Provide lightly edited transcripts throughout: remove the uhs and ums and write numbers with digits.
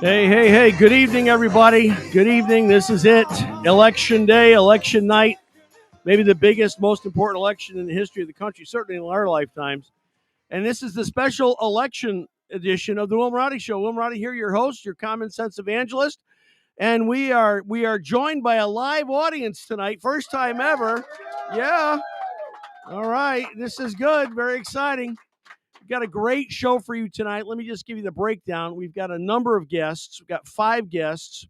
Hey, good evening, everybody. Good evening. This is it. Election day, election night. Maybe the biggest, most important election in the history of the country, certainly in our lifetimes. And this is the special election edition of the Will Marotti Show. Will Marotti here, your host, your common sense evangelist. And we are joined by a live audience tonight. First time ever. Yeah. All right. This is good. Very exciting. We've got a great show for you tonight. Let me just give you the breakdown. We've got a number of guests. We've got 5 guests,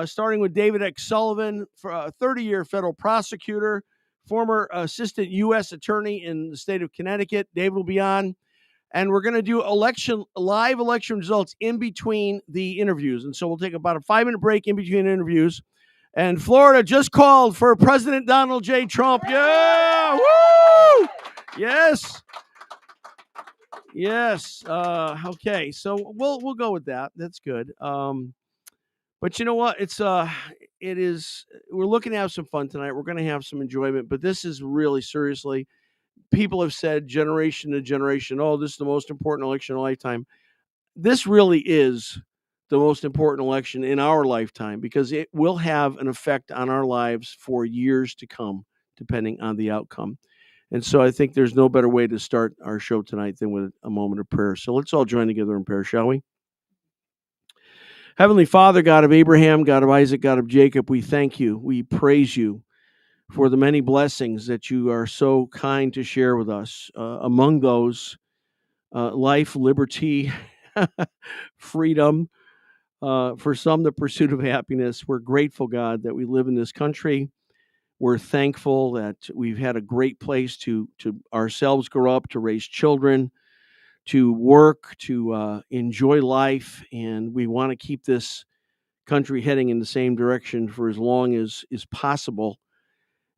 starting with David X Sullivan, a 30-year federal prosecutor, former assistant U.S. attorney in the state of Connecticut. David will be on. And we're going to do live election results in between the interviews. And so we'll take about a 5-minute break in between interviews. And Florida just called for President Donald J. Trump. Yeah! Woo! Yes. Yes. Okay. So we'll go with that. That's good. But you know what? It is. We're looking to have some fun tonight. We're going to have some enjoyment. But this is really seriously. People have said generation to generation, "Oh, this is the most important election of a lifetime." This really is the most important election in our lifetime because it will have an effect on our lives for years to come, depending on the outcome. And so I think there's no better way to start our show tonight than with a moment of prayer. So let's all join together in prayer, shall we? Heavenly Father, God of Abraham, God of Isaac, God of Jacob, we thank you. We praise you for the many blessings that you are so kind to share with us. Among those, life, liberty, freedom, for some, the pursuit of happiness. We're grateful, God, that we live in this country. We're thankful that we've had a great place to ourselves grow up, to raise children, to work, to enjoy life, and we want to keep this country heading in the same direction for as long as is possible.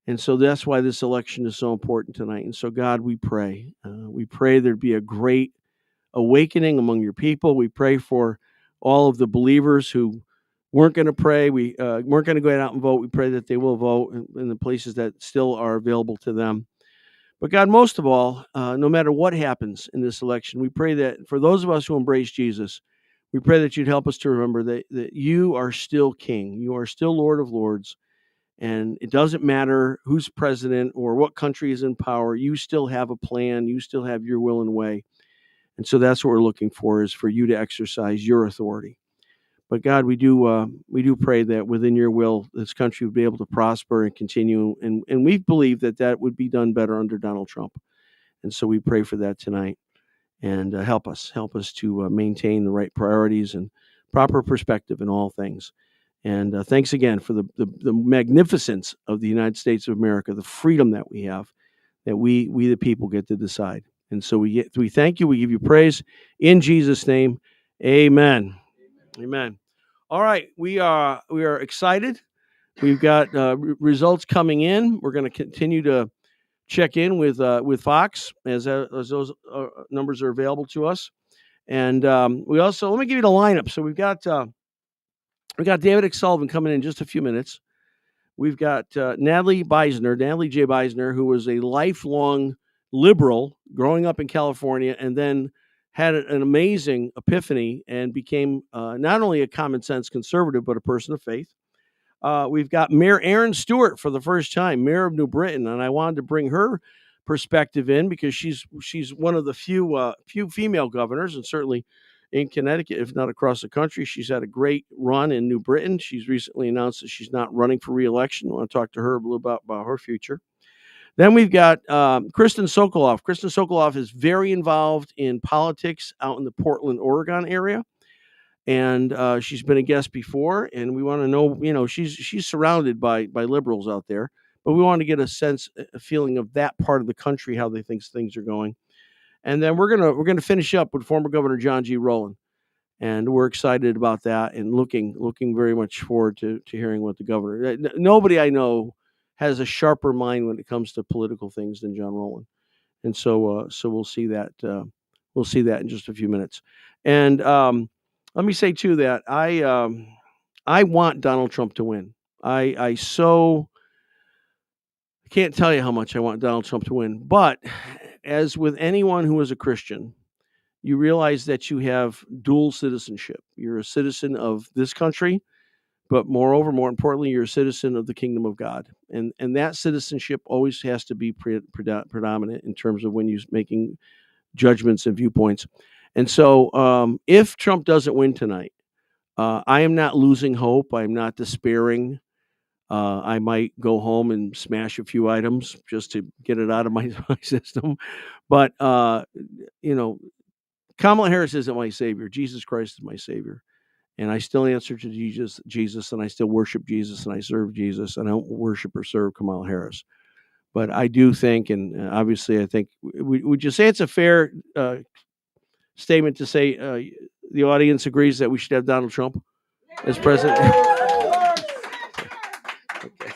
And so that's why this election is so important tonight. And so, God, we pray. We pray there'd be a great awakening among your people. We pray for all of the believers who weren't going to pray. We weren't going to go out and vote. We pray that they will vote in the places that still are available to them. But God, most of all, no matter what happens in this election, we pray that for those of us who embrace Jesus, we pray that you'd help us to remember that you are still King. You are still Lord of Lords. And it doesn't matter who's president or what country is in power. You still have a plan. You still have your will and way. And so that's what we're looking for, is for you to exercise your authority. But God, we do pray that within your will, this country would be able to prosper and continue. And we believe that would be done better under Donald Trump. And so we pray for that tonight. And help us to maintain the right priorities and proper perspective in all things. And thanks again for the magnificence of the United States of America, the freedom that we have, that we the people get to decide. And so we thank you. We give you praise in Jesus' name. Amen. Amen. All right, we are excited. We've got results coming in. We're going to continue to check in with Fox as those numbers are available to us. And we also, let me give you the lineup. So we've got David X Sullivan coming in just a few minutes. We've got Natalie J. Beisner, who was a lifelong liberal growing up in California and then had an amazing epiphany and became not only a common sense conservative, but a person of faith. We've got Mayor Erin Stewart for the first time, Mayor of New Britain, and I wanted to bring her perspective in because she's one of the few female governors, and certainly in Connecticut, if not across the country. She's had a great run in New Britain. She's recently announced that she's not running for re-election. I want to talk to her a little about her future. Then we've got Kristin Sokoloff. Kristin Sokoloff is very involved in politics out in the Portland, Oregon area. And she's been a guest before, and we want to know, she's surrounded by liberals out there, but we want to get a feeling of that part of the country, how they think things are going. And then we're gonna finish up with former Governor John G. Rowland, and we're excited about that and looking very much forward to hearing what the governor. Nobody I know has a sharper mind when it comes to political things than John Rowland, and so we'll see that in just a few minutes. And let me say too that I want Donald Trump to win. I can't tell you how much I want Donald Trump to win, but as with anyone who is a Christian, you realize that you have dual citizenship. You're a citizen of this country, but moreover, more importantly, you're a citizen of the kingdom of God. And that citizenship always has to be predominant in terms of when you're making judgments and viewpoints. And so if Trump doesn't win tonight, I am not losing hope. I'm not despairing. I might go home and smash a few items just to get it out of my system. But, Kamala Harris isn't my savior. Jesus Christ is my savior. And I still answer to Jesus, and I still worship Jesus, and I serve Jesus, and I don't worship or serve Kamala Harris. But I do think, and obviously I think, would you say it's a fair statement to say the audience agrees that we should have Donald Trump as president? Okay.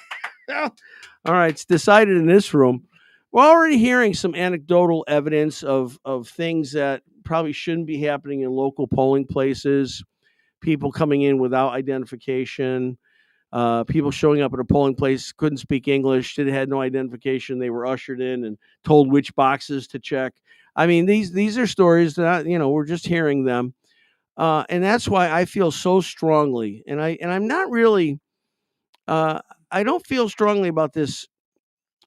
All right, it's decided in this room. We're already hearing some anecdotal evidence of things that probably shouldn't be happening in local polling places. People coming in without identification, people showing up at a polling place, couldn't speak English, had no identification. They were ushered in and told which boxes to check. I mean, these are stories that we're just hearing them, and that's why I feel so strongly. And I'm not really, I don't feel strongly about this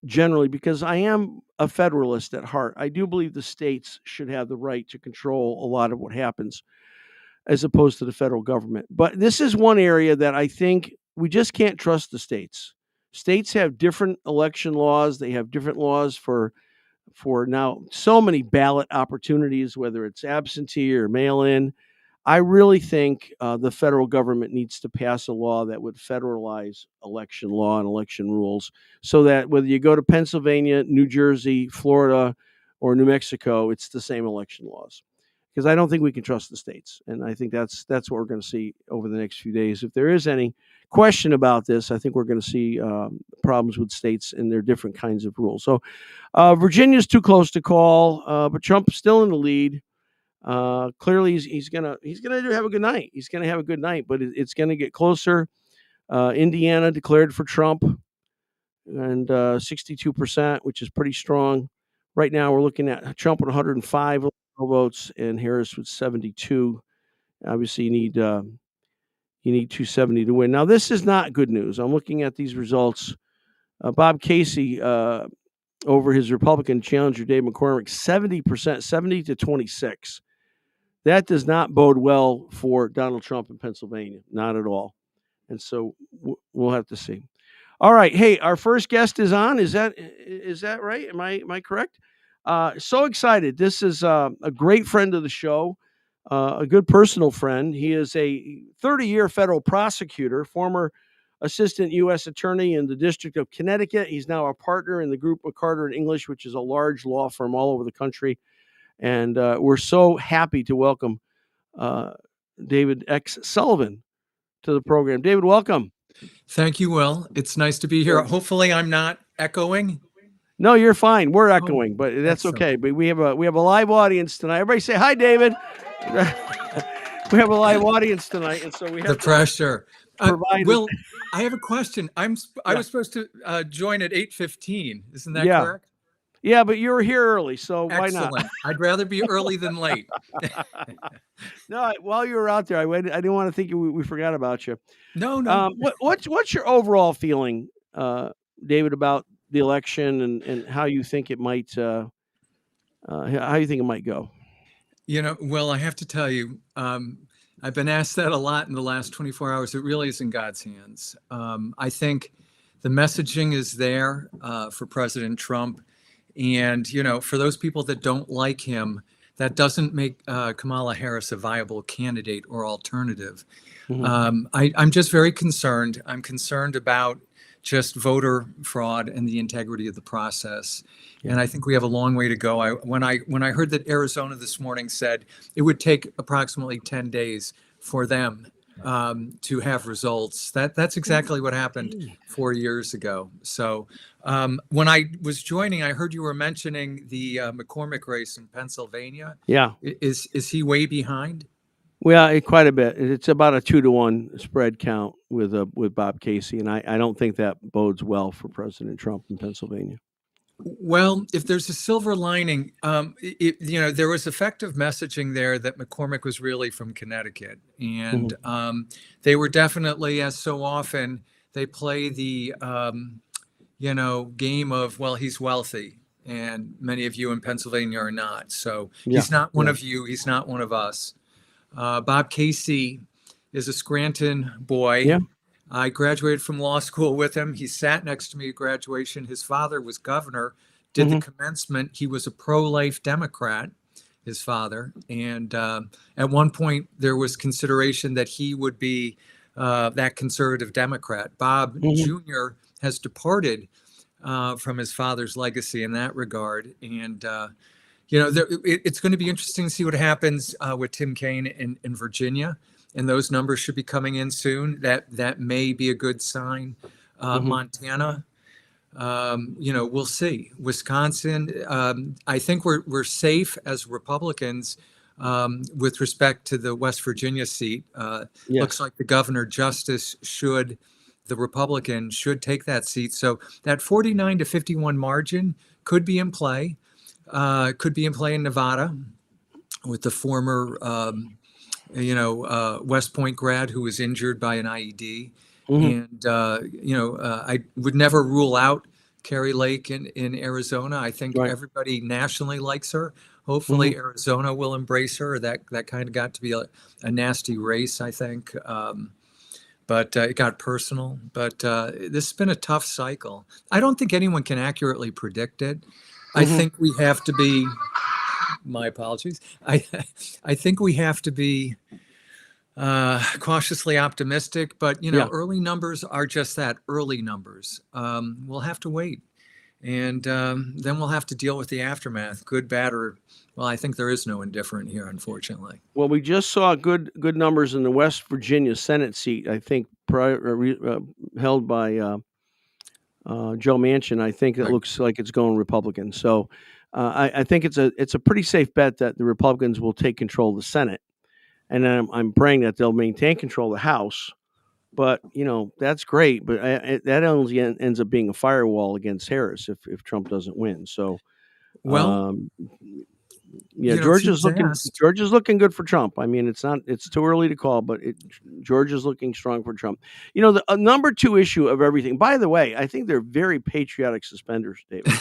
generally because I am a federalist at heart. I do believe the states should have the right to control a lot of what happens, as opposed to the federal government. But this is one area that I think we just can't trust the states. States have different election laws. They have different laws for now so many ballot opportunities, whether it's absentee or mail-in. I really think the federal government needs to pass a law that would federalize election law and election rules so that whether you go to Pennsylvania, New Jersey, Florida, or New Mexico, it's the same election laws. Because I don't think we can trust the states. And I think that's what we're going to see over the next few days. If there is any question about this, I think we're going to see problems with states and their different kinds of rules. So Virginia's too close to call, but Trump's still in the lead. Clearly, he's gonna have a good night. He's gonna have a good night, but it's gonna get closer. Indiana declared for Trump, and 62%, which is pretty strong. Right now, we're looking at Trump with 105 votes and Harris with 72. Obviously, you need 270 to win. Now, this is not good news. I'm looking at these results. Bob Casey over his Republican challenger Dave McCormick, 70%, 70 to 26. That does not bode well for Donald Trump in Pennsylvania, not at all. And so we'll have to see. All right, hey, our first guest is on. Is that right? Am I correct? So excited! This is a great friend of the show, a good personal friend. He is a 30-year federal prosecutor, former assistant U.S. attorney in the District of Connecticut. He's now a partner in the group of Carter and English, which is a large law firm all over the country. And we're so happy to welcome David X Sullivan to the program. David, welcome. Thank you, Will. It's nice to be here. Hopefully I'm not echoing. No, you're fine. We're echoing, but that's okay. But we have a live audience tonight. Everybody say hi, David. We have a live audience tonight, and so we have the pressure. Provide Will, I have a question. I was supposed to join at 8:15. Isn't that correct? Yeah, but you were here early, so why not? Excellent. I'd rather be early than late. No, while you were out there, I didn't want to think we forgot about you. No. What's your overall feeling, David, about the election and how you think it might go? Well, I have to tell you, I've been asked that a lot in the last 24 hours. It really is in God's hands. I think the messaging is there for President Trump. And, for those people that don't like him, that doesn't make Kamala Harris a viable candidate or alternative. Mm-hmm. I'm just very concerned. I'm concerned about just voter fraud and the integrity of the process. Yeah. And I think we have a long way to go. When I heard that Arizona this morning said it would take approximately 10 days for them to have results, that's exactly what happened 4 years ago. So when I was joining, I heard you were mentioning the McCormick race in Pennsylvania. Yeah. Is he way behind? Well, quite a bit. It's about a 2-1 spread count with Bob Casey, and I don't think that bodes well for President Trump in Pennsylvania. Well, if there's a silver lining, there was effective messaging there that McCormick was really from Connecticut, and they were definitely, as so often, they play the game of, well, he's wealthy, and many of you in Pennsylvania are not, so he's not one of you, he's not one of us. Bob Casey is a Scranton boy. Yeah. I graduated from law school with him. He sat next to me at graduation. His father was governor, did the commencement. He was a pro-life Democrat, his father. And at one point, there was consideration that he would be that conservative Democrat. Bob Jr. has departed from his father's legacy in that regard. And, it's going to be interesting to see what happens with Tim Kaine in Virginia. And those numbers should be coming in soon. That may be a good sign. Montana, we'll see. Wisconsin, I think we're safe as Republicans with respect to the West Virginia seat. Looks like the governor justice the Republican should take that seat. So that 49 to 51 margin could be in play. Could be in play in Nevada with the former West Point grad who was injured by an IED. And, I would never rule out Kari Lake in Arizona. I think everybody nationally likes her. Hopefully Arizona will embrace her. That kind of got to be a nasty race, I think. But it got personal. But this has been a tough cycle. I don't think anyone can accurately predict it. I think we have to be... My apologies. I think we have to be cautiously optimistic, but early numbers are just that, early numbers. We'll have to wait, and then we'll have to deal with the aftermath, good, bad, or well, I think there is no indifferent here, unfortunately. Well, we just saw good numbers in the West Virginia Senate seat. I think held by Joe Manchin. I think it looks like it's going Republican. So. I think it's a pretty safe bet that the Republicans will take control of the Senate, and I'm praying that they'll maintain control of the House. But that's great, but that only ends up being a firewall against Harris if Trump doesn't win. So, Georgia's looking good for Trump. I mean, it's too early to call, but Georgia's looking strong for Trump. The number two issue of everything, by the way, I think they're very patriotic suspenders, David.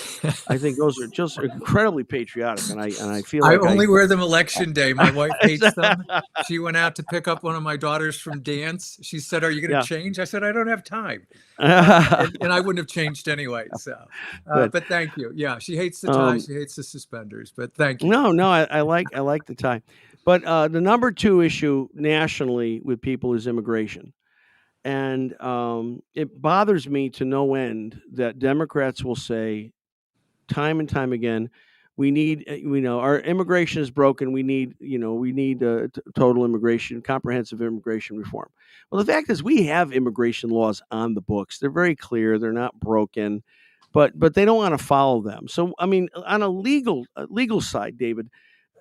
I think those are just incredibly patriotic. And I feel like I only wear them election day. My wife hates them. She went out to pick up one of my daughters from dance. She said, "Are you going to change?" I said, "I don't have time." And I wouldn't have changed anyway. So, but thank you. Yeah. She hates the tie. She hates the suspenders, but thank you. No, I like the tie, but the number two issue nationally with people is immigration, and it bothers me to no end that Democrats will say, time and time again, we need, our immigration is broken. We need total immigration, comprehensive immigration reform. Well, the fact is, we have immigration laws on the books. They're very clear. They're not broken. But they don't want to follow them. So, I mean, on a legal side, David,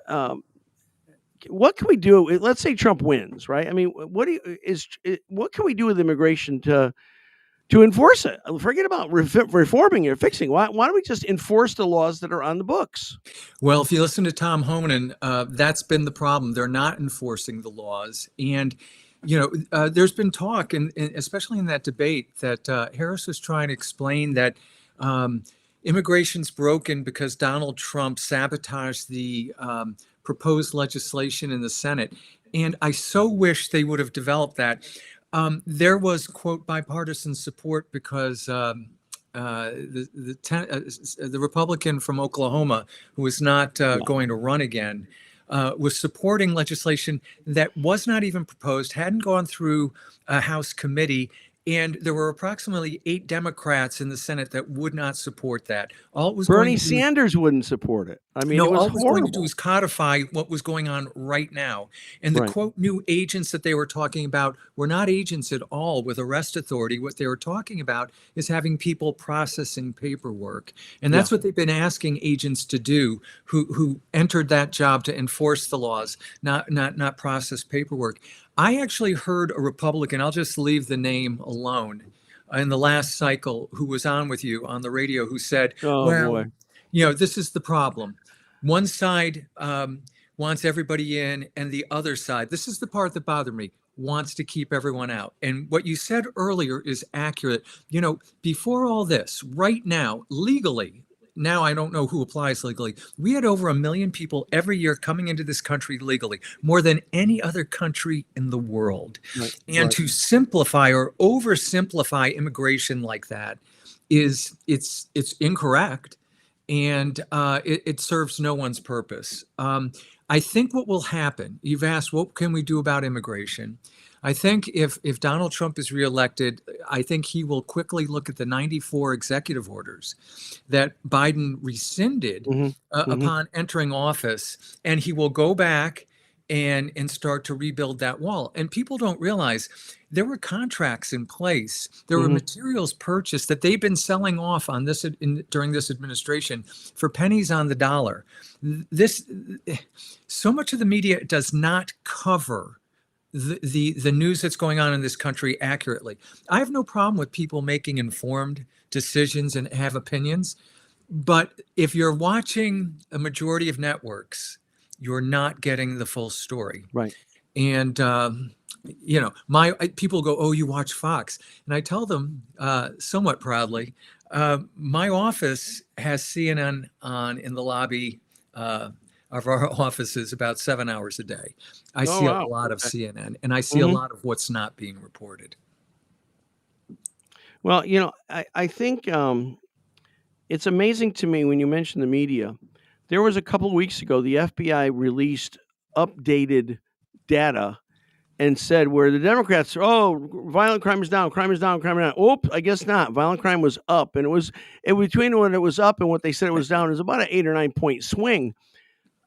what can we do? Let's say Trump wins, right? I mean, what can we do with immigration to enforce it? Forget about reforming it or fixing. Why don't we just enforce the laws that are on the books? Well, if you listen to Tom Honan, that's been the problem. They're not enforcing the laws, and there's been talk, and especially in that debate, that Harris was trying to explain that. Immigration's broken because Donald Trump sabotaged the proposed legislation in the Senate. And I so wish they would have developed that. There was, quote, bipartisan support because the Republican from Oklahoma, who was not going to run again, was supporting legislation that was not even proposed, hadn't gone through a House committee. And there were approximately 8 Democrats in the Senate that would not support that. All it was Bernie Sanders wouldn't support it. I mean, all it was going to do is codify what was going on right now. And the quote, new agents that they were talking about were not agents at all with arrest authority. What they were talking about is having people processing paperwork. And that's what they've been asking agents to do who entered that job to enforce the laws, not process paperwork. I actually heard a Republican, I'll just leave the name alone, in the last cycle who was on with you on the radio who said, Oh well, boy. this is the problem. One side wants everybody in, and the other side, this is the part that bothered me, wants to keep everyone out. And what you said earlier is accurate. Before all this, right now, legally, now I don't know who applies legally, we had over 1 million people every year coming into this country legally, more than any other country in the world. Right, and right. to simplify or oversimplify immigration like that it's incorrect, and it serves no one's purpose. I think what will happen, you've asked, what can we do about immigration? I think if Donald Trump is reelected, I think he will quickly look at the 94 executive orders that Biden rescinded upon entering office, and he will go back and start to rebuild that wall. And people don't realize there were contracts in place. There were materials purchased that they've been selling off on this during this administration for pennies on the dollar. So much of the media does not cover the news that's going on in this country accurately. I have no problem with people making informed decisions and have opinions, but if you're watching a majority of networks, you're not getting the full story. Right. And my people go, "Oh, you watch Fox," and I tell them somewhat proudly, my office has CNN on in the lobby of our offices about 7 hours a day. I see a lot of CNN, and I see a lot of what's not being reported. Well, I think it's amazing to me when you mention the media. There was a couple of weeks ago, the FBI released updated data and said where the Democrats are, violent crime is down, crime is down, crime is down. Oops, I guess not. Violent crime was up. And it was between when it was up and what they said it was down, is about an 8 or 9 point swing.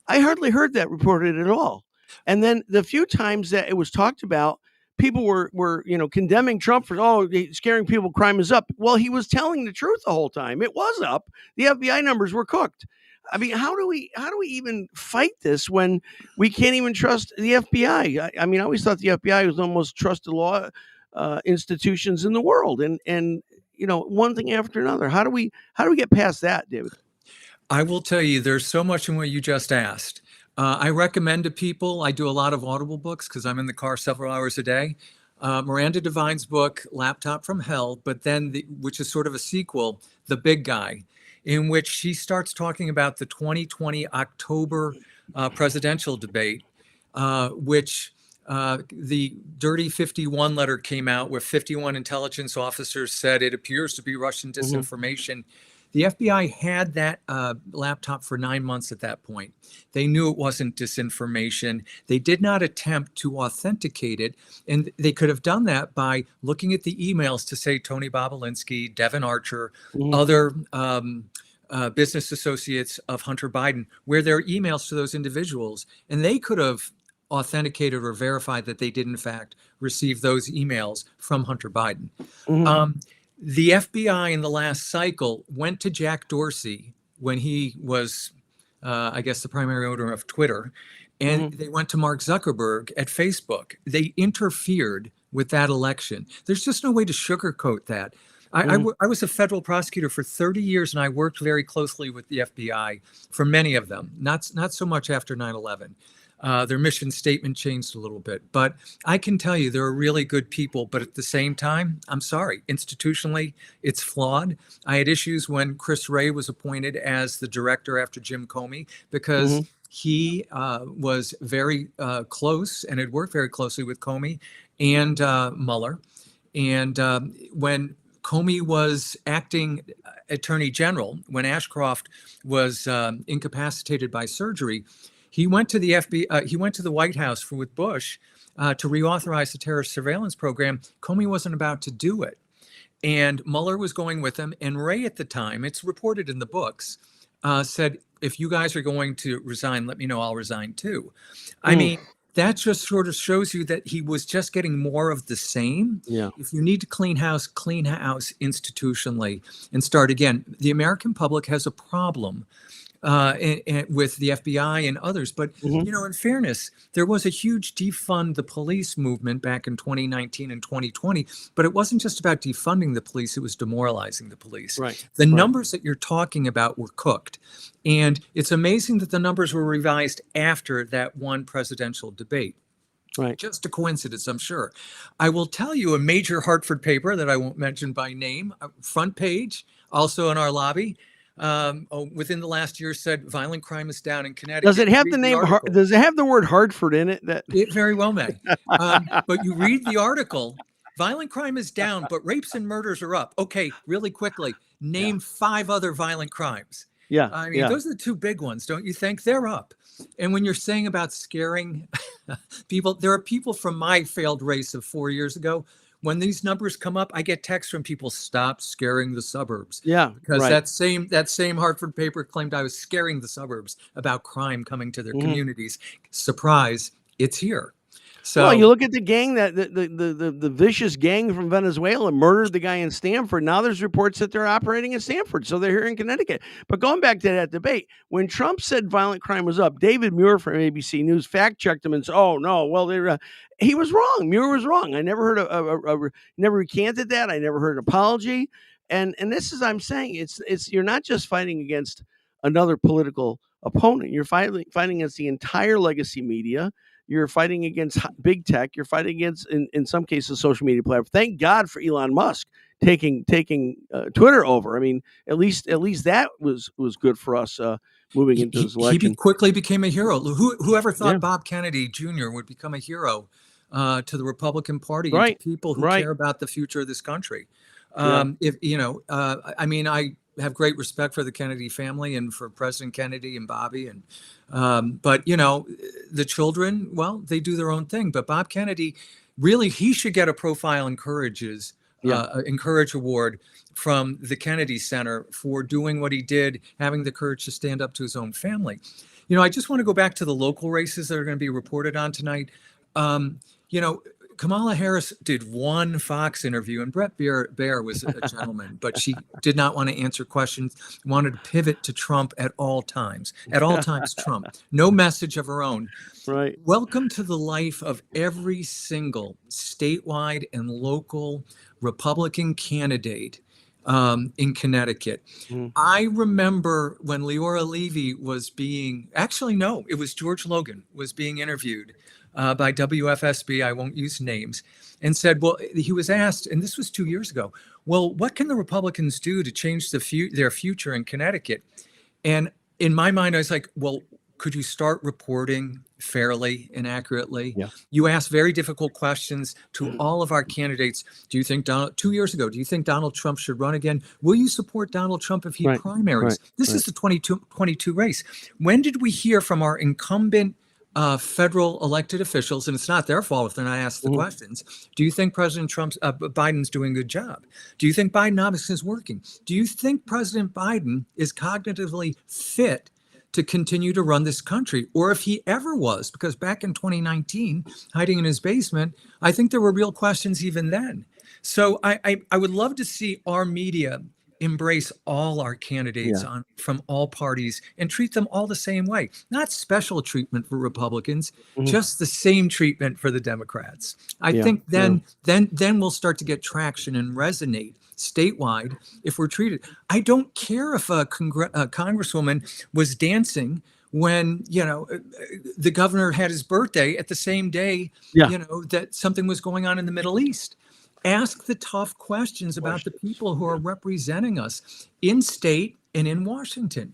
I hardly heard that reported at all. And then the few times that it was talked about, people were condemning Trump for, scaring people, crime is up. Well, he was telling the truth the whole time. It was up. The FBI numbers were cooked. I mean, how do we even fight this when we can't even trust the FBI? I always thought the FBI was the most trusted law institutions in the world, and one thing after another. How do we get past that, David? I will tell you, there's so much in what you just asked. I recommend to people, I do a lot of Audible books because I'm in the car several hours a day. Miranda Devine's book, Laptop from Hell, but then which is sort of a sequel, The Big Guy, in which she starts talking about the 2020 October presidential debate, which the Dirty 51 letter came out where 51 intelligence officers said it appears to be Russian disinformation. The FBI had that laptop for 9 months at that point. They knew it wasn't disinformation. They did not attempt to authenticate it. And they could have done that by looking at the emails to say Tony Bobulinski, Devin Archer, other business associates of Hunter Biden, where there are emails to those individuals. And they could have authenticated or verified that they did, in fact, receive those emails from Hunter Biden. The FBI in the last cycle went to Jack Dorsey when he was, I guess, the primary owner of Twitter, and they went to Mark Zuckerberg at Facebook. They interfered with that election. There's just no way to sugarcoat that. I was a federal prosecutor for 30 years, and I worked very closely with the FBI for many of them, not so much after 9/11. Their mission statement changed a little bit, but I can tell you there are really good people, but at the same time, I'm sorry, institutionally, it's flawed. I had issues when Chris Wray was appointed as the director after Jim Comey, because he was very close and had worked very closely with Comey and Mueller. And when Comey was acting attorney general, when Ashcroft was incapacitated by surgery, he went to the FBI. He went to the White House with Bush to reauthorize the terrorist surveillance program. Comey wasn't about to do it, and Mueller was going with him. And Wray, at the time, it's reported in the books, said, "If you guys are going to resign, let me know. I'll resign too." I mean, that just sort of shows you that he was just getting more of the same. Yeah. If you need to clean house institutionally and start again. The American public has a problem and with the FBI and others. But, Mhm. in fairness, there was a huge defund the police movement back in 2019 and 2020, but it wasn't just about defunding the police, it was demoralizing the police. Right. The Right. numbers that you're talking about were cooked. And it's amazing that the numbers were revised after that one presidential debate. Right. Just a coincidence, I'm sure. I will tell you a major Hartford paper that I won't mention by name, front page, also in our lobby, within the last year said violent crime is down in Connecticut. Does it have Read the name? article. Does it have the word Hartford in it? That It very well may. But you read the article, violent crime is down, but rapes and murders are up. Okay, really quickly, name 5 other violent crimes. Yeah. I mean, yeah. those are the 2 big ones, don't you think? They're up. And when you're saying about scaring people, there are people from my failed race of 4 years ago. When these numbers come up, I get texts from people, stop scaring the suburbs. Yeah. Because right. that same Hartford paper claimed I was scaring the suburbs about crime coming to their communities. Surprise, it's here. So well, you look at the gang that the vicious gang from Venezuela murdered the guy in Stamford. Now there's reports that they're operating in Stamford, so they're here in Connecticut. But going back to that debate, when Trump said violent crime was up, David Muir from ABC News fact checked him and said, "Oh no, well he was wrong. Muir was wrong. I never heard never recanted that. I never heard an apology." And this is I'm saying it's you're not just fighting against another political opponent. You're fighting against the entire legacy media. You're fighting against big tech. You're fighting against, in some cases, social media platforms. Thank God for Elon Musk taking Twitter over. I mean, at least that was good for us moving into this election. He quickly became a hero. Whoever thought Bob Kennedy Jr. would become a hero to the Republican Party and to people who care about the future of this country? If I mean, I have great respect for the Kennedy family and for President Kennedy and Bobby, and but the children, well, they do their own thing. But Bob Kennedy, really, he should get a Profile Encourage Award from the Kennedy Center for doing what he did, having the courage to stand up to his own family. I just want to go back to the local races that are going to be reported on tonight. Kamala Harris did one Fox interview, and Bret Baier was a gentleman, but she did not want to answer questions, wanted to pivot to Trump at all times. At all times, Trump. No message of her own. Right. Welcome to the life of every single statewide and local Republican candidate in Connecticut. I remember when Leora Levy was it was George Logan was being interviewed by WFSB, I won't use names, and said, well, he was asked, and this was 2 years ago, well, what can the Republicans do to change their future in Connecticut? And in my mind, I was like, well, could you start reporting fairly and accurately? Yeah. You ask very difficult questions to all of our candidates. Do you think 2 years ago, do you think Donald Trump should run again? Will you support Donald Trump if he primaries? This is the 2022 race. When did we hear from our incumbent federal elected officials, and it's not their fault if they're not asked the questions, do you think President Biden's doing a good job? Do you think Bidenomics is working? Do you think President Biden is cognitively fit to continue to run this country? Or if he ever was, because back in 2019, hiding in his basement, I think there were real questions even then. So I would love to see our media embrace all our candidates from all parties and treat them all the same way. Not special treatment for Republicans, just the same treatment for the Democrats. I think then we'll start to get traction and resonate statewide if we're treated. I don't care if a congresswoman was dancing when the governor had his birthday at the same day that something was going on in the Middle East. Ask the tough questions about the people who are representing us in state and in Washington.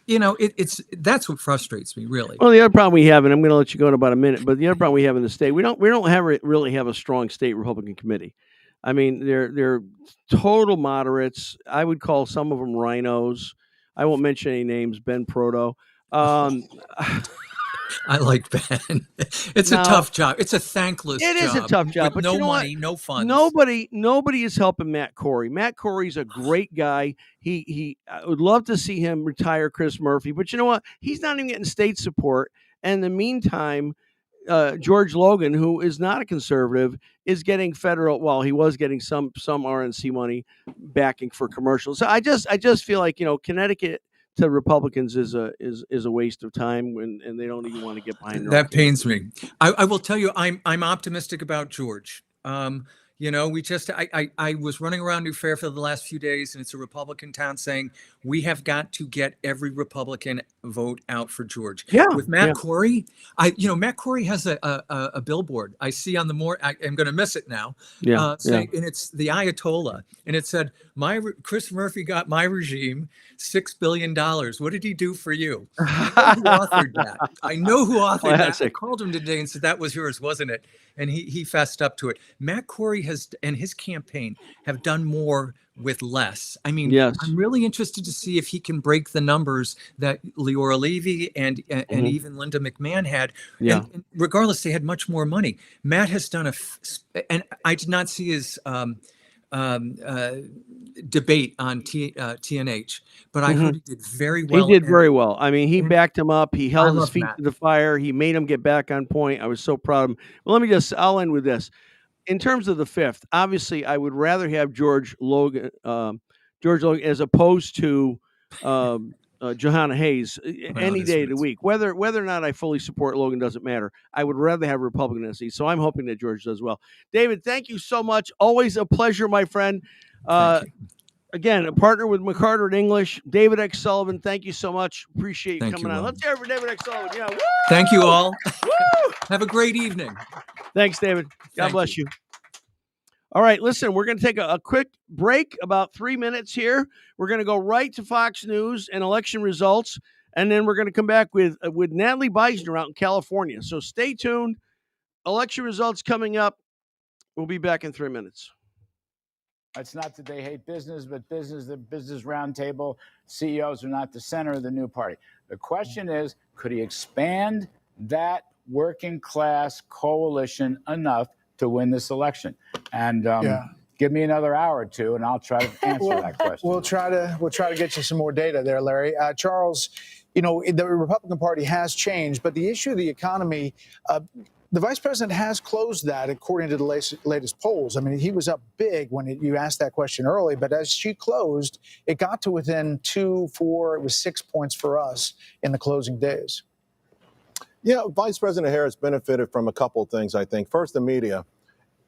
That's what frustrates me, really. Well, the other problem we have, and I'm going to let you go in about a minute, but the other problem we have in the state, we don't really have a strong state Republican committee. I mean, they're total moderates. I would call some of them rhinos. I won't mention any names. Ben Proto. I like Ben. It's a tough job. It's a thankless job. It is a tough job, but no money, no funds. Nobody is helping Matt Corey. Matt Corey's a great guy. I would love to see him retire Chris Murphy, but you know what? He's not even getting state support. And in the meantime, George Logan, who is not a conservative, is getting federal. Well, he was getting some RNC money backing for commercials. So I just feel like Connecticut. to Republicans is a waste of time and they don't even want to get behind their own That pains me. I will tell you, I'm optimistic about George. You know, I was running around New Fairfield the last few days, and it's a Republican town saying we have got to get every Republican vote out for George. Yeah, With Matt Corey, Matt Corey has a billboard I see on the I'm going to miss it now. And it's the Ayatollah, and it said, Chris Murphy got my regime $6 billion. What did he do for you? I know who authored that. I know who authored that. I called him today and said, that was yours, wasn't it? And he fessed up to it. Matt Corey and his campaign have done more with less. I mean, I'm really interested to see if he can break the numbers that Leora Levy and even Linda McMahon had. And regardless, they had much more money. Matt has done and I did not see his debate on TNH, but I heard he did very well. He did very well. I mean, he backed him up. He held his feet to the fire. He made him get back on point. I was so proud of him. Well, I'll end with this. In terms of the fifth, obviously, I would rather have George Logan as opposed to Johanna Hayes any day of the week. Whether or not I fully support Logan doesn't matter. I would rather have Republican SC. So I'm hoping that George does well. David, thank you so much. Always a pleasure, my friend. Again, a partner with McCarter at English. David X Sullivan, thank you so much. Appreciate you coming on. Let's hear it for David X Sullivan. Yeah. Woo! Thank you all. Have a great evening. Thanks, David. God bless you. All right, listen, we're going to take a quick break, about 3 minutes here. We're going to go right to Fox News and election results, and then we're going to come back with Natalie Beisner out in California. So stay tuned. Election results coming up. We'll be back in 3 minutes. It's not that they hate business, but the business roundtable CEOs are not the center of the new party. The question is, could he expand that working class coalition enough to win this election? And give me another hour or two, and I'll try to answer that question. We'll try to get you some more data there, Larry. Charles, you know, the Republican Party has changed, but the issue of the economy, the vice president has closed that according to the latest polls. I mean, he was up big when you asked that question early, but as she closed, it got to within 2, 4, it was 6 points for us in the closing days. Yeah, Vice President Harris benefited from a couple of things, I think. First, the media.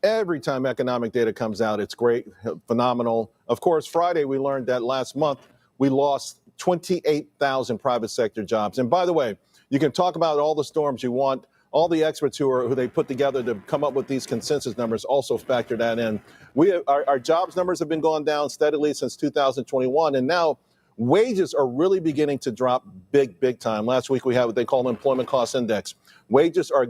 Every time economic data comes out, it's great, phenomenal. Of course, Friday, we learned that last month we lost 28,000 private sector jobs. And by the way, you can talk about all the storms you want. All the experts who they put together to come up with these consensus numbers also factor that in. Our jobs numbers have been going down steadily since 2021, and now wages are really beginning to drop big time. Last week we had what they call an employment cost index. Wages are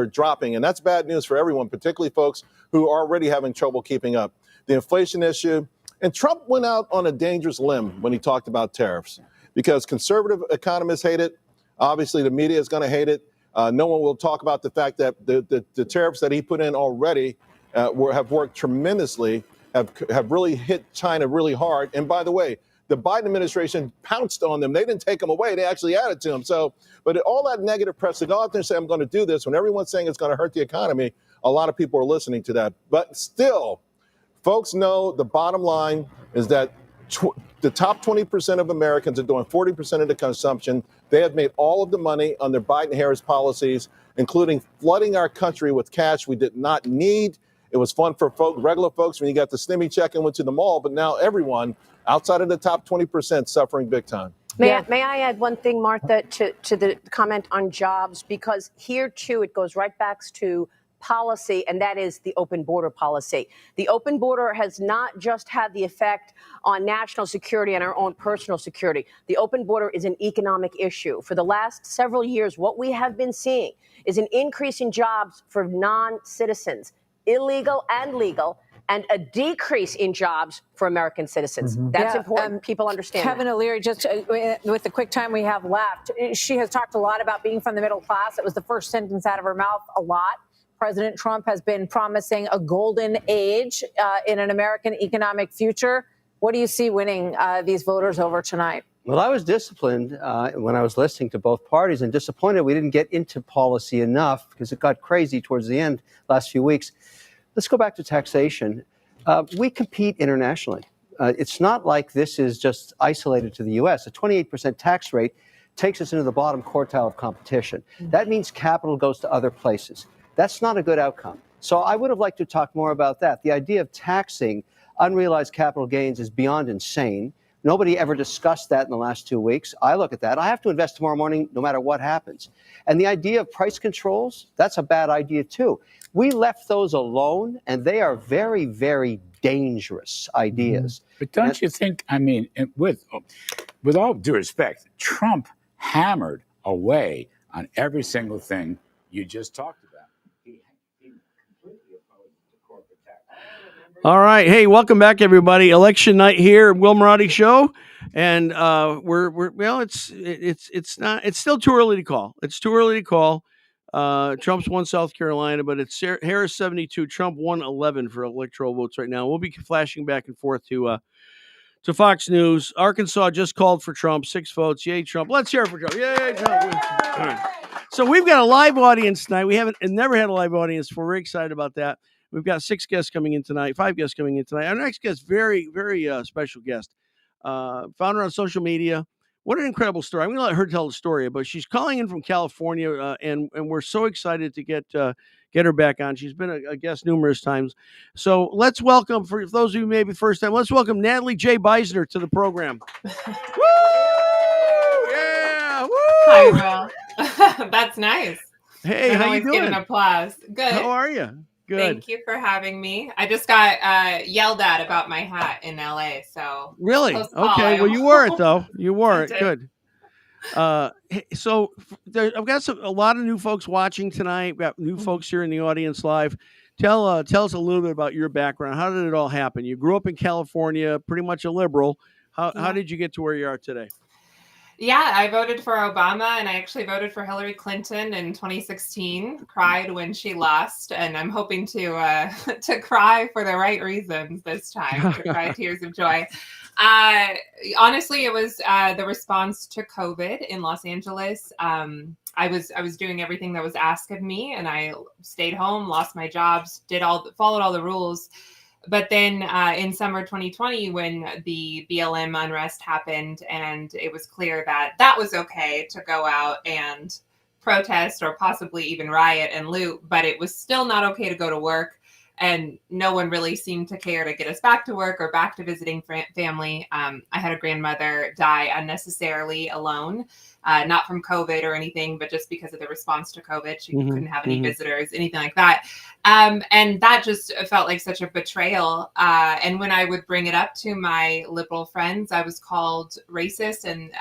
dropping, and that's bad news for everyone, particularly folks who are already having trouble keeping up. The inflation issue, and Trump went out on a dangerous limb when he talked about tariffs, because conservative economists hate it. Obviously, the media is going to hate it. No one will talk about the fact that the tariffs that he put in already have worked tremendously, have really hit China really hard. And by the way, the Biden administration pounced on them. They didn't take them away. They actually added to them. So, but all that negative press, to go out there and say, I'm going to do this, when everyone's saying it's going to hurt the economy, a lot of people are listening to that. But still, folks know the bottom line is that the top 20% of Americans are doing 40% of the consumption. They have made all of the money under Biden-Harris policies, including flooding our country with cash we did not need. It was fun for regular folks when you got the stimmy check and went to the mall, but now everyone outside of the top 20% suffering big time. May I add one thing, Martha, to the comment on jobs? Because here, too, it goes right back to policy, and that is the open border policy. The open border has not just had the effect on national security and our own personal security. The open border is an economic issue. For the last several years, what we have been seeing is an increase in jobs for non-citizens, illegal and legal, and a decrease in jobs for American citizens. That's important. People understand Kevin that. O'Leary, just with the quick time we have left, she has talked a lot about being from the middle class. It was the first sentence out of her mouth a lot. President Trump has been promising a golden age in an American economic future. What do you see winning these voters over tonight? Well, I was disciplined when I was listening to both parties, and disappointed we didn't get into policy enough because it got crazy towards the end last few weeks. Let's go back to taxation. We compete internationally. It's not like this is just isolated to the U.S. A 28% tax rate takes us into the bottom quartile of competition. That means capital goes to other places. That's not a good outcome. So I would have liked to talk more about that. The idea of taxing unrealized capital gains is beyond insane. Nobody ever discussed that in the last 2 weeks. I look at that. I have to invest tomorrow morning no matter what happens. And the idea of price controls, that's a bad idea too. We left those alone, and they are very, very dangerous ideas. But don't you think, I mean, with all due respect, Trump hammered away on every single thing you just talked about. He completely opposed the corporate tax. All right. Hey, welcome back, everybody. Election night here, Will Marotti Show. And it's still too early to call. It's too early to call. Trump's won South Carolina, but it's Harris 72, Trump 111 for electoral votes right now. We'll be flashing back and forth to Fox News. Arkansas just called for Trump, 6 votes. Yay, Trump. Let's hear it for Trump. Yay, Trump. All right. So we've got a live audience tonight. We haven't never had a live audience before. We're excited about that. We've got 5 guests coming in tonight. Our next guest, very, very special guest. Found her on social media. What an incredible story. I'm going to let her tell the story, but she's calling in from California, and we're so excited to get her back on. She's been a guest numerous times. So let's welcome, for those of you maybe the first time, let's welcome Natalie J. Beisner to the program. Woo! Yeah! Woo! Hi, Will. That's nice. Hey, how you doing? Get an applause. Good. How are you? Good. Thank you for having me. I just got yelled at about my hat in LA. So really? Okay. Well, you wore it though. You wore it. Good. So I've got a lot of new folks watching tonight. We've got new folks here in the audience live. Tell us a little bit about your background. How did it all happen? You grew up in California, pretty much a liberal. How did you get to where you are today? Yeah, I voted for Obama, and I actually voted for Hillary Clinton in 2016. Cried when she lost, and I'm hoping to cry for the right reasons this time. To cry tears of joy. Honestly, it was the response to COVID in Los Angeles. I was doing everything that was asked of me, and I stayed home, lost my jobs, followed all the rules. But then in summer 2020, when the BLM unrest happened, and it was clear that was okay to go out and protest or possibly even riot and loot, but it was still not okay to go to work. And no one really seemed to care to get us back to work or back to visiting family. I had a grandmother die unnecessarily alone, not from COVID or anything, but just because of the response to COVID. She couldn't have any visitors, anything like that. And that just felt like such a betrayal. And when I would bring it up to my liberal friends, I was called racist, and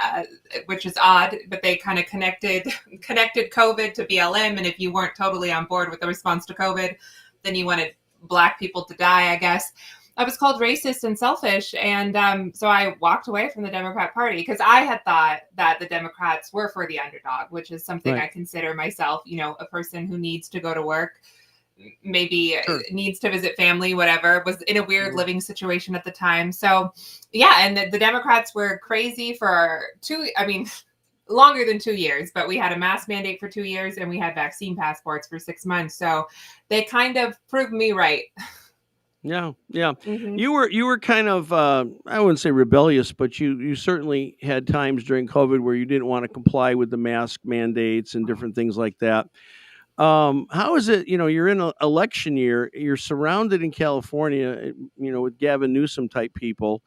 which is odd, but they kind of connected COVID to BLM. And if you weren't totally on board with the response to COVID, then you wanted Black people to die, I guess. I was called racist and selfish. And so I walked away from the Democrat Party because I had thought that the Democrats were for the underdog, which is something I consider myself, a person who needs to go to work, maybe needs to visit family, whatever, was in a weird living situation at the time. So, yeah, and the Democrats were crazy for longer than 2 years, but we had a mask mandate for 2 years and we had vaccine passports for 6 months. So they kind of proved me right. Yeah. You were kind of I wouldn't say rebellious, but you certainly had times during COVID where you didn't want to comply with the mask mandates and different things like that. How is it? You're in an election year. You're surrounded in California, with Gavin Newsom type people.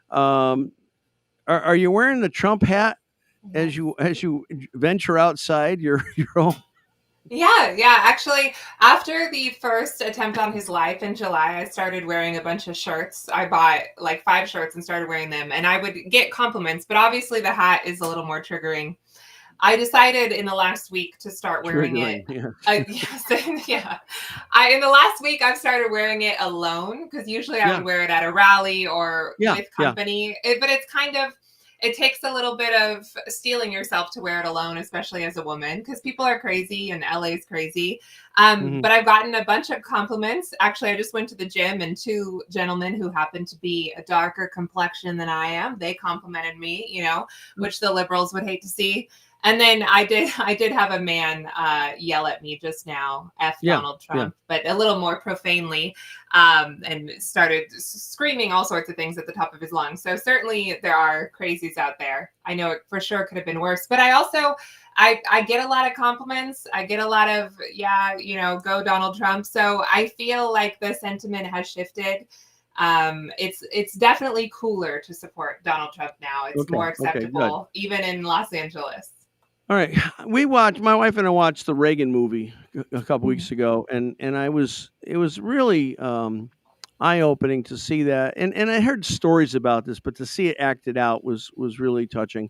Are you wearing the Trump hat as you venture outside your home? Yeah. Actually, after the first attempt on his life in July, I started wearing a bunch of shirts. I bought like 5 shirts and started wearing them, and I would get compliments, but obviously the hat is a little more triggering. I decided in the last week to start wearing it. Yeah. In the last week, I've started wearing it alone, because usually I would wear it at a rally or with company. But it's kind of, it takes a little bit of steeling yourself to wear it alone, especially as a woman, because people are crazy and LA is crazy. But I've gotten a bunch of compliments. Actually, I just went to the gym, and 2 gentlemen who happen to be a darker complexion than I am, they complimented me, which the liberals would hate to see. And then I did have a man yell at me just now, F Donald Trump, but a little more profanely, and started screaming all sorts of things at the top of his lungs. So certainly there are crazies out there. I know it for sure could have been worse, but I also, I get a lot of compliments. I get a lot of, go Donald Trump. So I feel like the sentiment has shifted. It's definitely cooler to support Donald Trump now. It's more acceptable, even in Los Angeles. All right, my wife and I watched the Reagan movie a couple weeks ago, and it was really eye-opening to see that, and I heard stories about this, but to see it acted out was really touching.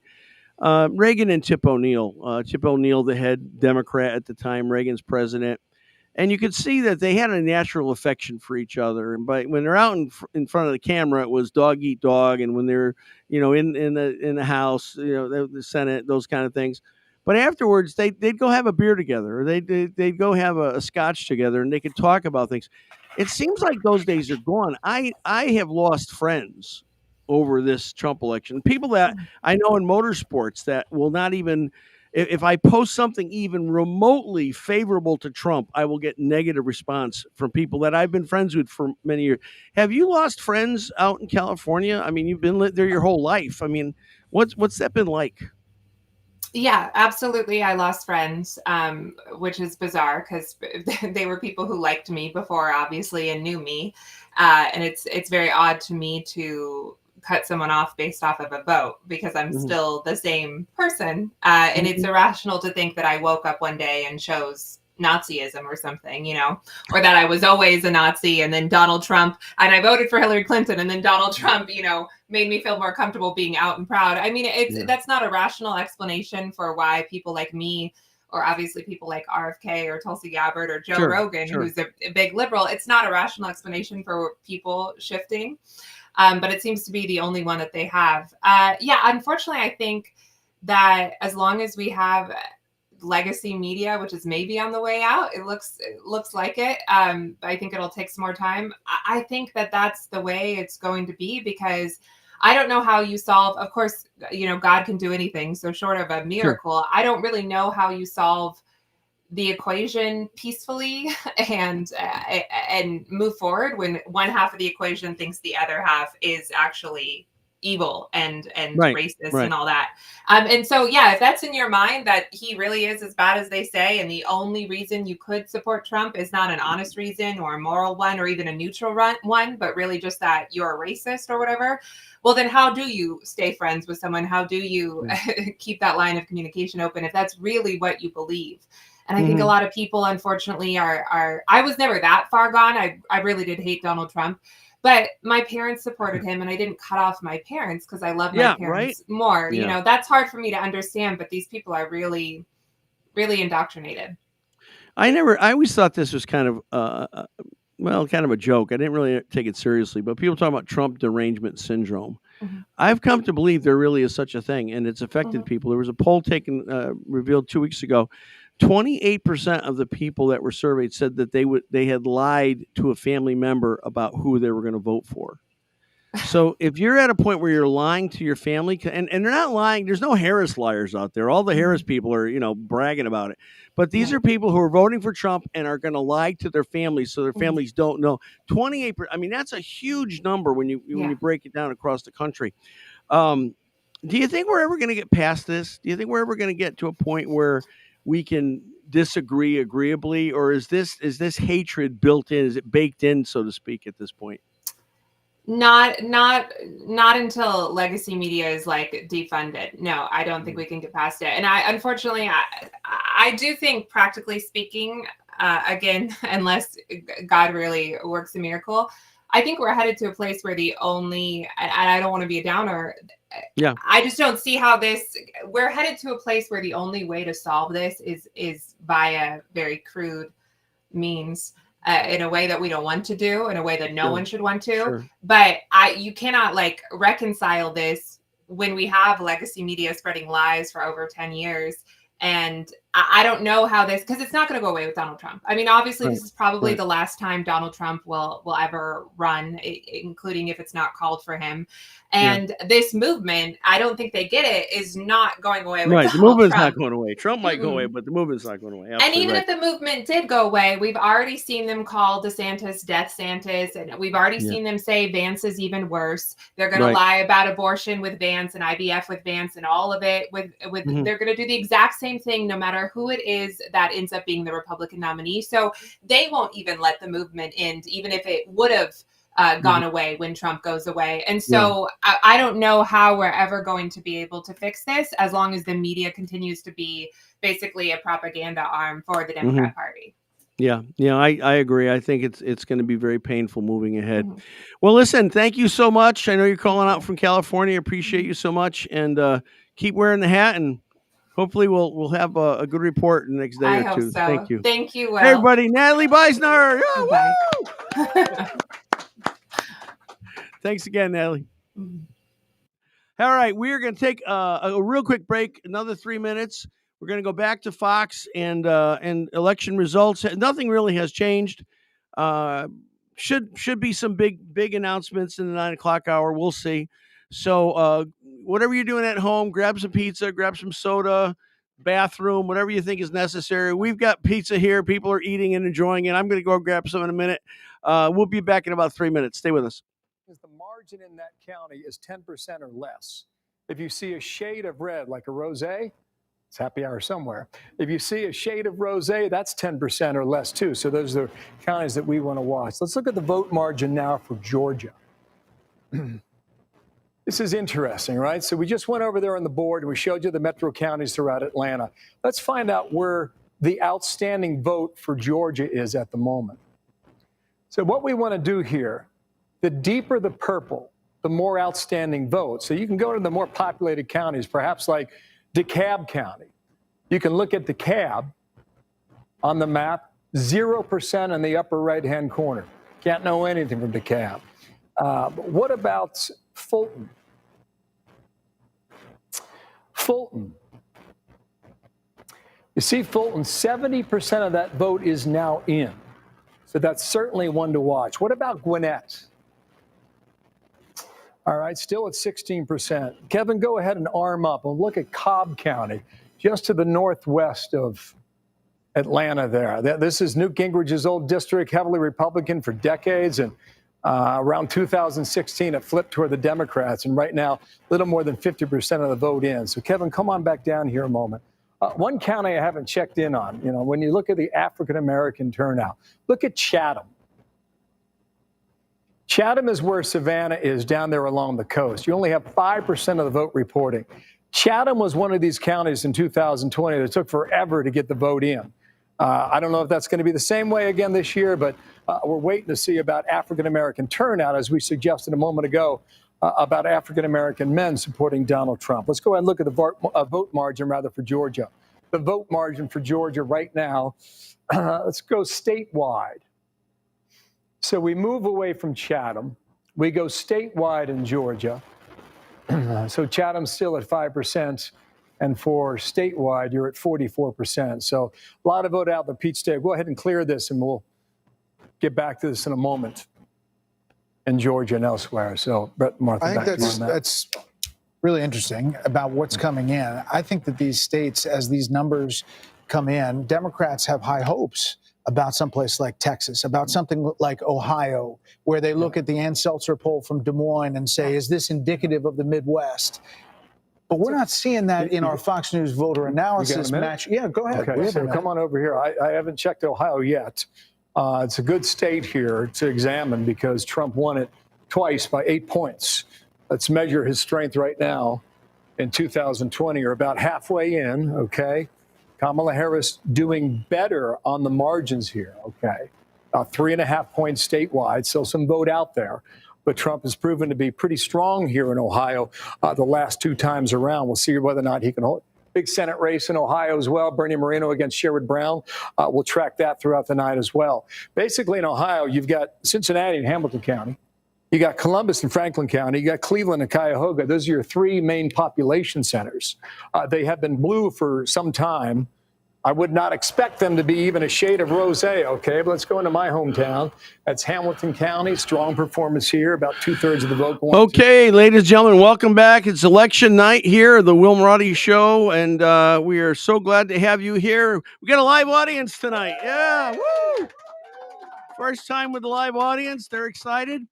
Reagan and Tip O'Neill, the head Democrat at the time, Reagan's president, and you could see that they had a natural affection for each other. And when they're out in front of the camera, it was dog eat dog, and when they're in the House, the Senate, those kind of things. But afterwards, they'd go have a beer together, or they'd go have a scotch together, and they could talk about things. It seems like those days are gone. I have lost friends over this Trump election. People that I know in motorsports that will not even, if I post something even remotely favorable to Trump, I will get negative response from people that I've been friends with for many years. Have you lost friends out in California? I mean, you've been there your whole life. I mean, what's that been like? Yeah, absolutely. I lost friends, which is bizarre because they were people who liked me before, obviously, and knew me. And it's very odd to me to cut someone off based off of a vote because I'm still the same person. And it's irrational to think that I woke up one day and chose Nazism or something, or that I was always a Nazi and then Donald Trump, and I voted for Hillary Clinton and then Donald Trump, made me feel more comfortable being out and proud. I mean, that's not a rational explanation for why people like me, or obviously people like RFK or Tulsi Gabbard or Joe Rogan, who's a big liberal, it's not a rational explanation for people shifting. But it seems to be the only one that they have. Unfortunately, I think that as long as we have legacy media, which is maybe on the way out, it looks like it. I think it'll take some more time. I think that that's the way it's going to be, because I don't know how you solve, of course, God can do anything. So short of a miracle, I don't really know how you solve the equation peacefully and move forward when one half of the equation thinks the other half is actually evil and racist and all that. And so, if that's in your mind, that he really is as bad as they say, and the only reason you could support Trump is not an honest reason or a moral one or even a neutral one, but really just that you're a racist or whatever, well, then how do you stay friends with someone? How do you keep that line of communication open if that's really what you believe? And I think a lot of people, unfortunately, are I was never that far gone. I really did hate Donald Trump. But my parents supported him, and I didn't cut off my parents because I love my parents more. Yeah. That's hard for me to understand, but these people are really, really indoctrinated. I always thought this was kind of a joke. I didn't really take it seriously, but people talk about Trump derangement syndrome. I've come to believe there really is such a thing, and it's affected people. There was a poll revealed 2 weeks ago. 28% of the people that were surveyed said that they had lied to a family member about who they were going to vote for. So if you're at a point where you're lying to your family, and they're not lying, there's no Harris liars out there. All the Harris people are, bragging about it. But these are people who are voting for Trump and are going to lie to their families so their families don't know. 28%. I mean, that's a huge number when you break it down across the country. Do you think we're ever going to get past this? Do you think we're ever going to get to a point where we can disagree agreeably, or is this hatred built in? Is it baked in, so to speak, at this point? Not until legacy media is defunded. No, I don't think we can get past it. And unfortunately, I do think, practically speaking, again, unless God really works a miracle, I think we're headed to a place where and I don't want to be a downer. Yeah. I just don't see how we're headed to a place where the only way to solve this is via very crude means, in a way that we don't want to do, in a way that no one should want to. Sure. But you cannot reconcile this when we have legacy media spreading lies for over 10 years. And I don't know how this, because it's not going to go away with Donald Trump. I mean, obviously, this is probably Right. the last time Donald Trump will ever run, including if it's not called for him. And this movement, I don't think they get it, is not going away with Right. The Donald movement's Trump. not going away. Trump might go away, but the movement's not going away. And Absolutely even right. if the movement did go away, we've already seen them call DeSantis Death Santis, and we've already seen them say Vance is even worse. They're going to lie about abortion with Vance and IVF with Vance and all of it with they're going to do the exact same thing no matter who it is that ends up being the Republican nominee. So they won't even let the movement end, even if it would have gone away when Trump goes away. And so I don't know how we're ever going to be able to fix this as long as the media continues to be basically a propaganda arm for the Democrat Party. Yeah, I agree. I think it's going to be very painful moving ahead. Well, listen, thank you so much. I know you're calling out from California. Appreciate you so much, and keep wearing the hat. And hopefully, we'll have a good report in the next day I or hope two. so. Thank you. Thank you, Will. Hey, everybody, Natalie Beisner. Oh, Bye. Thanks again, Natalie. All right, we're going to take a real quick break, another 3 minutes. We're going to go back to Fox and election results. Nothing really has changed. Should be some big announcements in the 9 o'clock hour. We'll see. So whatever you're doing at home, grab some pizza, grab some soda, bathroom, whatever you think is necessary. We've got pizza here. People are eating and enjoying it. I'm going to go grab some in a minute. We'll be back in about 3 minutes. Stay with us. The margin in that county is 10% or less. If you see a shade of red, like a rosé, it's happy hour somewhere. If you see a shade of rosé, that's 10% or less too. So those are the counties that we want to watch. Let's look at the vote margin now for Georgia. This is interesting, right? So we just went over there on the board and we showed you the metro counties throughout Atlanta. Let's find out where the outstanding vote for Georgia is at the moment. So what we want to do here, the deeper the purple, the more outstanding votes. So you can go to the more populated counties, perhaps like DeKalb County. You can look at DeKalb on the map, 0% in the upper right-hand corner. Can't know anything from DeKalb. But what about Fulton? Fulton. You see, Fulton, 70% of that vote is now in. So that's certainly one to watch. What about Gwinnett? All right, still at 16%. Kevin, go ahead and arm up and look at Cobb County, just to the northwest of Atlanta there. This is Newt Gingrich's old district, heavily Republican for decades. And around 2016, it flipped toward the Democrats. And right now, a little more than 50% of the vote in. So, Kevin, come on back down here a moment. One county I haven't checked in on, you know, when you look at the African-American turnout, look at Chatham. Chatham is where Savannah is, down there along the coast. You only have 5% of the vote reporting. Chatham was one of these counties in 2020 that took forever to get the vote in. I don't know if that's going to be the same way again this year, but we're waiting to see about African-American turnout, as we suggested a moment ago, about African-American men supporting Donald Trump. Let's go ahead and look at the vote margin, rather, for Georgia. The vote margin for Georgia right now, let's go statewide. So we move away from Chatham. We go statewide in Georgia. So Chatham's still at 5%. And for statewide, you're at 44%. So a lot of vote out in the Peach State. Go ahead and clear this, and we'll get back to this in a moment in Georgia and elsewhere. So, Brett, Martha, I think back to you on that. that's really interesting about what's coming in. I think that these states, as these numbers come in, Democrats have high hopes about someplace like Texas, about something like Ohio, where they look at the Ann Seltzer poll from Des Moines and say, is this indicative of the Midwest? But we're not seeing that in our Fox News voter analysis match. Yeah, go ahead. Okay, so come on over here. I haven't checked Ohio yet. It's a good state here to examine because Trump won it twice by 8 points. Let's measure his strength right now in 2020. You're about halfway in, okay? Kamala Harris doing better on the margins here, okay? 3.5 points statewide, so some vote out there. But Trump has proven to be pretty strong here in Ohio the last 2 times around. We'll see whether or not he can hold. Big Senate race in Ohio as well. Bernie Moreno against Sherrod Brown. We'll track that throughout the night as well. Basically in Ohio, you've got Cincinnati and Hamilton County. You got Columbus and Franklin County. You got Cleveland and Cuyahoga. Those are your 3 main population centers. They have been blue for some time. I would not expect them to be even a shade of rosé, okay? But let's go into my hometown. That's Hamilton County. Strong performance here, about 2/3 of the vote going. Okay, ladies and gentlemen, welcome back. It's election night here, the Will Marotti Show, and we are so glad to have you here. We got a live audience tonight. Yeah, woo! First time with the live audience. They're excited.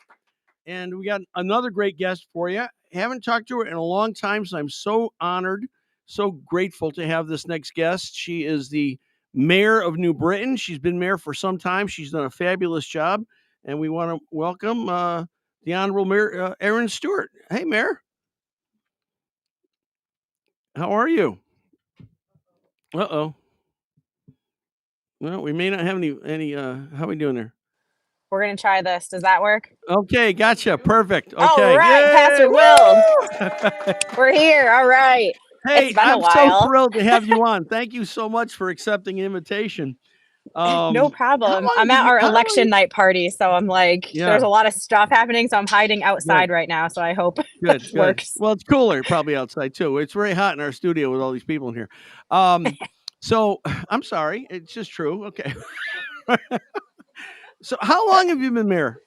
And we got another great guest for you. Haven't talked to her in a long time, so I'm so honored, so grateful to have this next guest. She is the mayor of New Britain. She's been mayor for some time. She's done a fabulous job. And we want to welcome the Honorable Mayor Erin Stewart. Hey, Mayor. How are you? Uh-oh. Well, we may not have any how are we doing there? We're going to try this. Does that work? Okay, gotcha. Perfect. Okay. All right, Yay! Pastor Will. We're here. All right. Hey, It's been a I'm so while. thrilled to have you on. Thank you so much for accepting an invitation. No problem. long I'm have at you- our how long- election night party, so I'm like, Yeah. there's a lot of stuff happening, so I'm hiding outside right now, so I hope Good, it good. works. Well, it's cooler probably outside too. It's very hot in our studio with all these people in here. So I'm sorry. It's just true. Okay. So how long have you been mayor?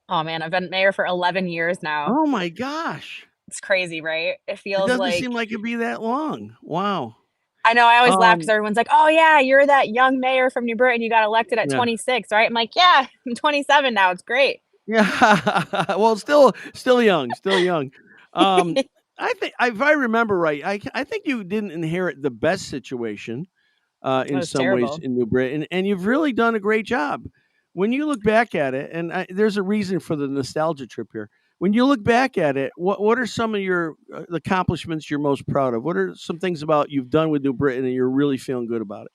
Oh, man, I've been mayor for 11 years now. Oh my gosh. It's crazy, right? It It feels doesn't like, seem like it'd be that long. Wow. I know, I always laugh because Um, everyone's like, oh, yeah, you're that young mayor from New Britain. You got elected at Yeah. 26, right? I'm like, yeah, I'm 27 now. It's great. Yeah. Well, still young, still young. I think if I remember right, I think you didn't inherit the best situation That in was some ways terrible. in New Britain, and you've really done a great job. When you look back at it, and there's a reason for the nostalgia trip here. When you look back at it, what are some of your accomplishments you're most proud of? What are some things about you've done with New Britain and you're really feeling good about it?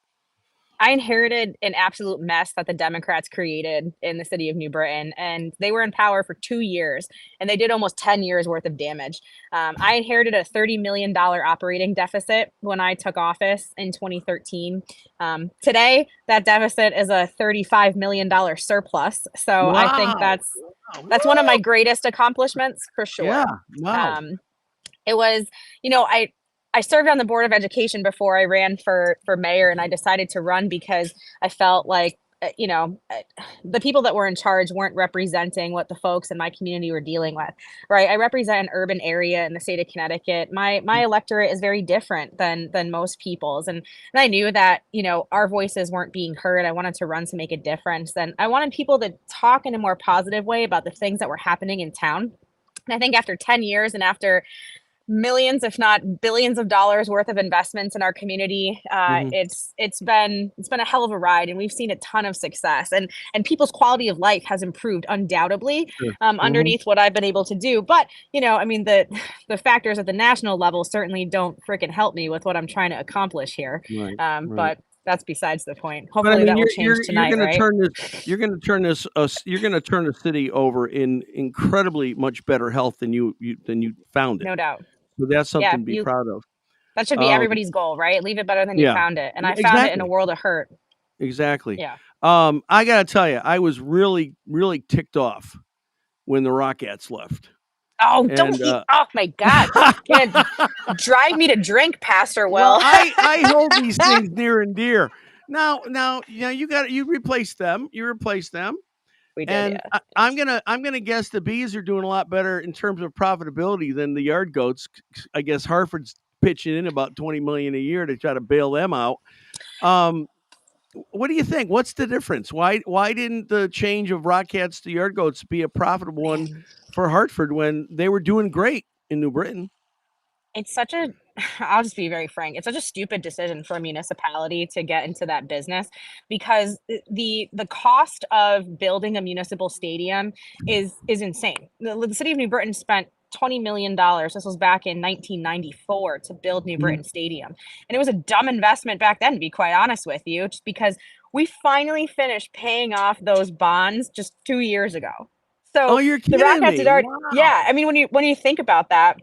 I inherited an absolute mess that the Democrats created in the city of New Britain, and they were in power for 2 years, and they did almost 10 years worth of damage. I inherited a $30 million operating deficit when I took office in 2013. Today, that deficit is a $35 million surplus. So I think Wow. that's one of my greatest accomplishments for sure. Yeah. Wow. It was, I served on the Board of Education before I ran for mayor, and I decided to run because I felt like, the people that were in charge weren't representing what the folks in my community were dealing with, right? I represent an urban area in the state of Connecticut. My electorate is very different than most people's. And I knew that, our voices weren't being heard. I wanted to run to make a difference. And I wanted people to talk in a more positive way about the things that were happening in town. And I think after 10 years and after millions, if not billions of dollars worth of investments in our community, it's been a hell of a ride, and we've seen a ton of success, and people's quality of life has improved undoubtedly underneath what I've been able to do. But the factors at the national level certainly don't freaking help me with what I'm trying to accomplish here. Right. But that's besides the point. But Hopefully that will you're change tonight, right? you're going to turn the city over in incredibly much better health than you found it. No doubt. So that's something Yeah, to be proud of. That should be everybody's goal, right? Leave it better than you found it. And I found it in a world of hurt. Exactly. Yeah. I got to tell you, I was really, really ticked off when the Rockettes left. Oh, don't oh my God. Can't drive me to drink, Pastor Will. Well, I hold these things near and dear. Now, you replace them. You replace them. We did, and yeah. I'm gonna guess the bees are doing a lot better in terms of profitability than the yard goats. I guess Hartford's pitching in about $20 million a year to try to bail them out. What do you think? What's the difference? Why didn't the change of Rockettes to yard goats be a profitable one for Hartford when they were doing great in New Britain? I'll just be very frank. It's such a stupid decision for a municipality to get into that business, because the cost of building a municipal stadium is insane. The city of New Britain spent $20 million. This was back in 1994 to build New Britain Stadium. And it was a dumb investment back then, to be quite honest with you, just because we finally finished paying off those bonds just 2 years ago. So you're the kidding Rockettes me. had already, Wow. yeah. I mean, when you think about that,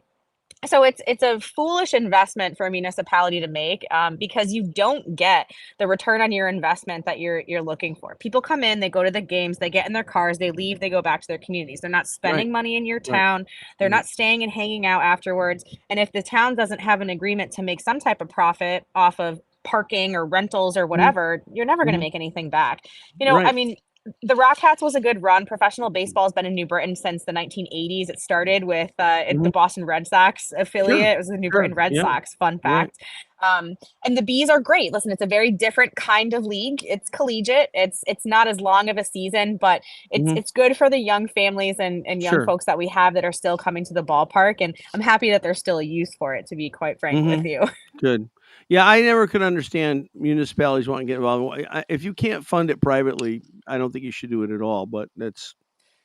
so it's a foolish investment for a municipality to make, because you don't get the return on your investment that you're looking for. People come in, they go to the games, they get in their cars, they leave, they go back to their communities. They're not spending money in your town. They're not staying and hanging out afterwards. And if the town doesn't have an agreement to make some type of profit off of parking or rentals or whatever, you're never going to make anything back. I Right. mean, the Rockhats was a good run. Professional baseball has been in New Britain since the 1980s. It started with the Boston Red Sox affiliate. Sure. It was the New Britain Red Yeah. Sox. Fun Right. fact. And the Bees are great. Listen, it's a very different kind of league. It's collegiate. It's not as long of a season, but it's good for the young families and young Sure. folks that we have that are still coming to the ballpark. And I'm happy that there's still a use for it, to be quite frank with you. Good. Yeah, I never could understand municipalities wanting to get involved. If you can't fund it privately, I don't think you should do it at all. But that's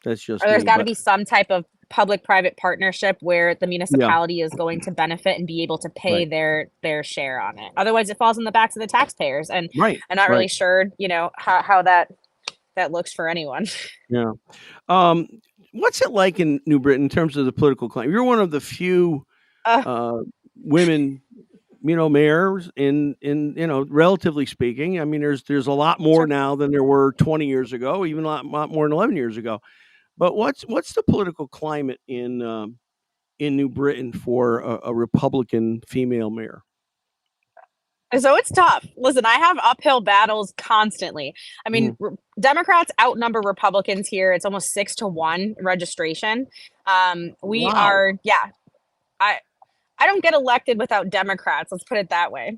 just Or there's me. got to But be some type of public-private partnership where the yeah, municipality is going to benefit and be able to pay right, their share on it. Otherwise, it falls on the backs of the taxpayers, and right, I'm not really right. sure, how that looks for anyone. Yeah. What's it like in New Britain in terms of the political climate? You're one of the few Uh, women, mayors in relatively speaking. I mean, there's a lot more sure. now than there were 20 years ago, even a lot more than 11 years ago. But what's the political climate in New Britain for a Republican female mayor? So it's tough. Listen, I have uphill battles constantly. I mean, Democrats outnumber Republicans here. It's almost 6-1 registration. We Wow. are, yeah. I don't get elected without Democrats. Let's put it that way.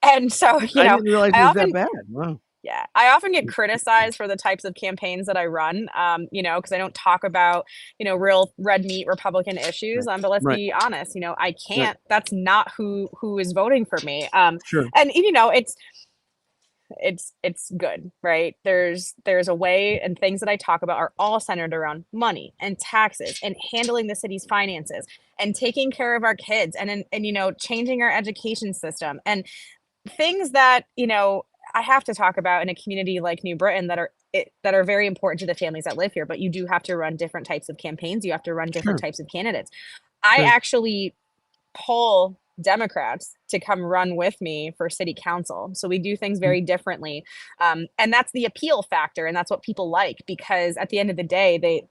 And so, I didn't realize it I was often, that bad. Wow. yeah, I often get criticized for the types of campaigns that I run, because I don't talk about, real red meat Republican issues. But let's Right. be honest, I Right. can't. That's not who is voting for me. Sure. And it's good, right? There's a way, and things that I talk about are all centered around money and taxes and handling the city's finances and taking care of our kids and changing our education system and things that I have to talk about in a community like New Britain that are very important to the families that live here. But you do have to run different types of campaigns. You have to run different Sure. types of candidates. I Sure. actually pull Democrats to come run with me for city council. So we do things very differently. And that's the appeal factor. And that's what people like, because at the end of the day,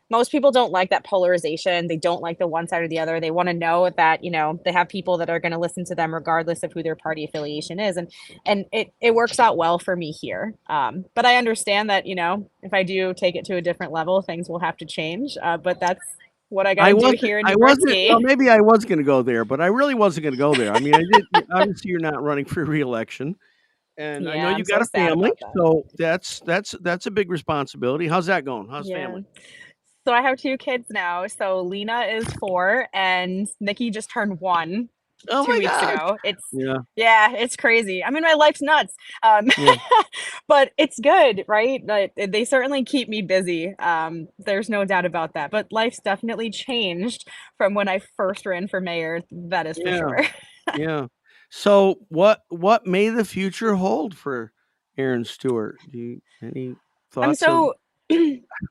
most people don't like that polarization. They don't like the one side or the other. They want to know that, they have people that are going to listen to them regardless of who their party affiliation is. And it works out well for me here. But I understand that, if I do take it to a different level, things will have to change. But that's what I got to do here in New Britain. Well, maybe I was going to go there, but I really wasn't going to go there. I mean, obviously you're not running for re-election, and I know I'm you so got a sad family, about that. so that's a big responsibility. How's that going? How's Yeah. family? So I have 2 kids now. So Lena is 4 and Nikki just turned 1 Oh 2 my weeks gosh. ago. Yeah. It's crazy. I mean, my life's nuts. Yeah. But it's good, right? They certainly keep me busy. There's no doubt about that. But life's definitely changed from when I first ran for mayor. That is for Yeah. sure. Yeah. So what may the future hold for Erin Stewart? Any I'm thoughts? so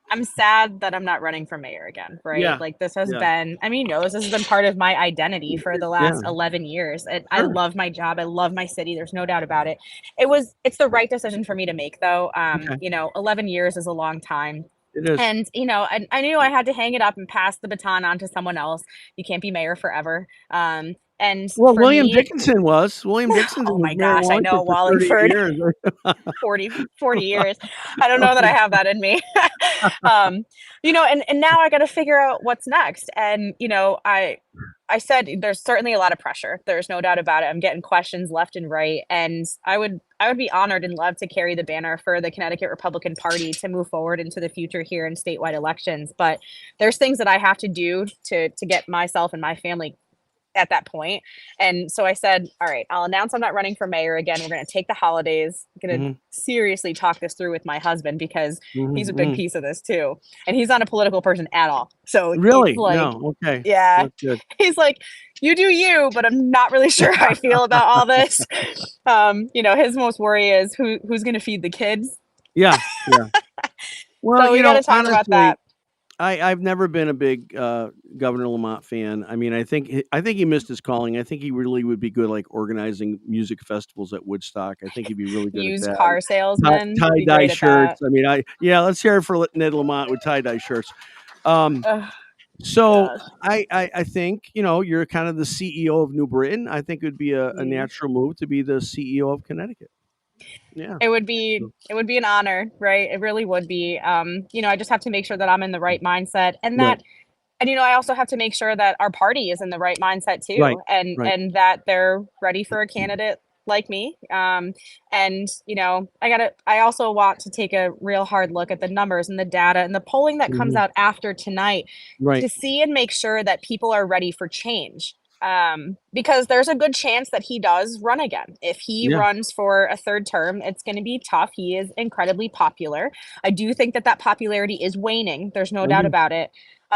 I'm sad that I'm not running for mayor again, right? Yeah. Like this has Yeah. been, I mean, this has been part of my identity for the last Yeah. 11 years. I Sure. love my job. I love my city. There's no doubt about it. It's the right decision for me to make though. Okay. 11 years is a long time. It is. And, I knew I had to hang it up and pass the baton on to someone else. You can't be mayor forever. And Well, for William me, Dickinson was. William Dickinson oh was my mayor of gosh, I know Wallingford for 38 Wallingford. years. 40 years. I don't know that I have that in me. And now I got to figure out what's next. And, I said there's certainly a lot of pressure. There's no doubt about it. I'm getting questions left and right. And I would be honored and love to carry the banner for the Connecticut Republican Party to move forward into the future here in statewide elections. But there's things that I have to do to get myself and my family at that point. And so I said, all right, I'll announce I'm not running for mayor again. We're going to take the holidays. I'm going to seriously talk this through with my husband because he's a big piece of this too. And he's not a political person at all. So Really? it's like, No. Okay. yeah, That's good. he's like, you do you, but I'm not really sure how I feel about all this. His most worry is who's going to feed the kids. Yeah. Yeah. Well, So we got to talk about honestly, that. I've never been a big Governor Lamont fan. I mean, I think he missed his calling. I think he really would be good, like organizing music festivals at Woodstock. I think he'd be really good Used at that. car salesman. He'd Tie be dye great at shirts. that. I mean, let's hear it for Ned Lamont with tie dye shirts. Ugh. So Gosh. I think, you're kind of the CEO of New Britain. I think it would be a Mhm. natural move to be the CEO of Connecticut. Yeah. It would be an honor, right? It really would be. I just have to make sure that I'm in the right mindset, and Right. I also have to make sure that our party is in the right mindset Right. too, and Right. that they're ready for a candidate like me. I also want to take a real hard look at the numbers and the data and the polling that comes Mhm. out after tonight Right. to see and make sure that people are ready for change. Because there's a good chance that he does run again. If he Yeah. runs for a third term, it's going to be tough. He is incredibly popular. I do think that popularity is waning. There's no I doubt do. about it.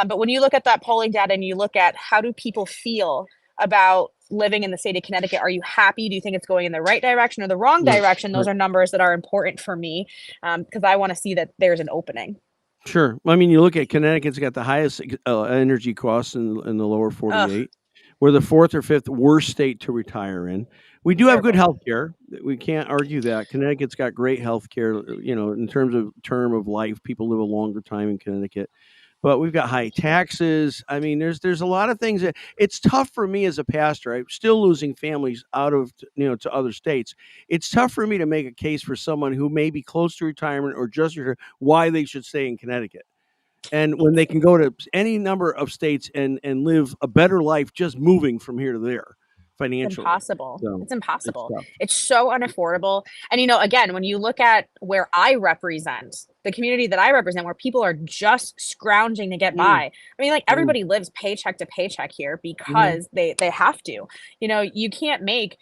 But when you look at that polling data and you look at how do people feel about living in the state of Connecticut, are you happy? Do you think it's going in the right direction or the wrong Right. direction? Those Right. are numbers that are important for me because I want to see that there's an opening. Sure. I mean, you look at Connecticut's got the highest energy costs in the lower Ugh, 48. We're the fourth or fifth worst state to retire in. We do have good terrible. health care. We can't argue that. Connecticut's got great health care, in terms of term of life. People live a longer time in Connecticut. But we've got high taxes. I mean, there's a lot of things that it's tough for me as a pastor. I'm still losing families out of to other states. It's tough for me to make a case for someone who may be close to retirement or just retired why they should stay in Connecticut. And when they can go to any number of states and live a better life just moving from here to there financially. Impossible. So It's it's impossible. tough. It's so unaffordable. And again, when you look at where I represent, the community that I represent, where people are just scrounging to get Mm, by. I mean, like mm, everybody lives paycheck to paycheck here mhm. because they have to. You can't make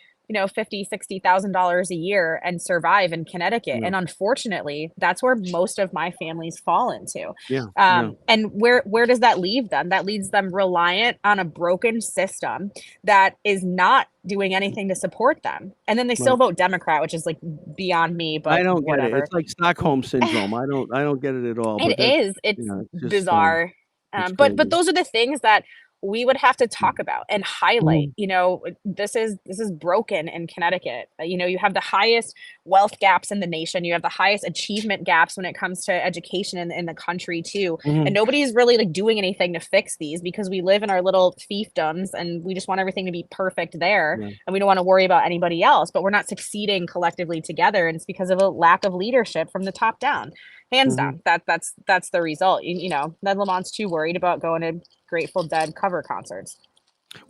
$50,000-$60,000 a year and survive in Connecticut. Yeah, And unfortunately, that's where most of my families fall into. yeah, yeah. And where does that leave them? That leaves them reliant on a broken system that is not doing anything to support them. And then they still Right. vote Democrat, which is like beyond me, I but don't get it. whatever. It's like Stockholm syndrome. I don't get it at all. But It that's is. It's it's just bizarre. it's But crazy. those are the things that we would have to talk about and highlight. Mhm. This is broken in Connecticut. You have the highest wealth gaps in the nation. You have the highest achievement gaps when it comes to education in the country too. And Mhm. nobody's really like doing anything to fix these because we live in our little fiefdoms and we just want everything to be perfect there Yeah. and we don't want to worry about anybody else. But we're not succeeding collectively together, and it's because of a lack of leadership from the top down. Hands Mhm. down, that's the result. Ned Lamont's too worried about going to Grateful Dead cover concerts.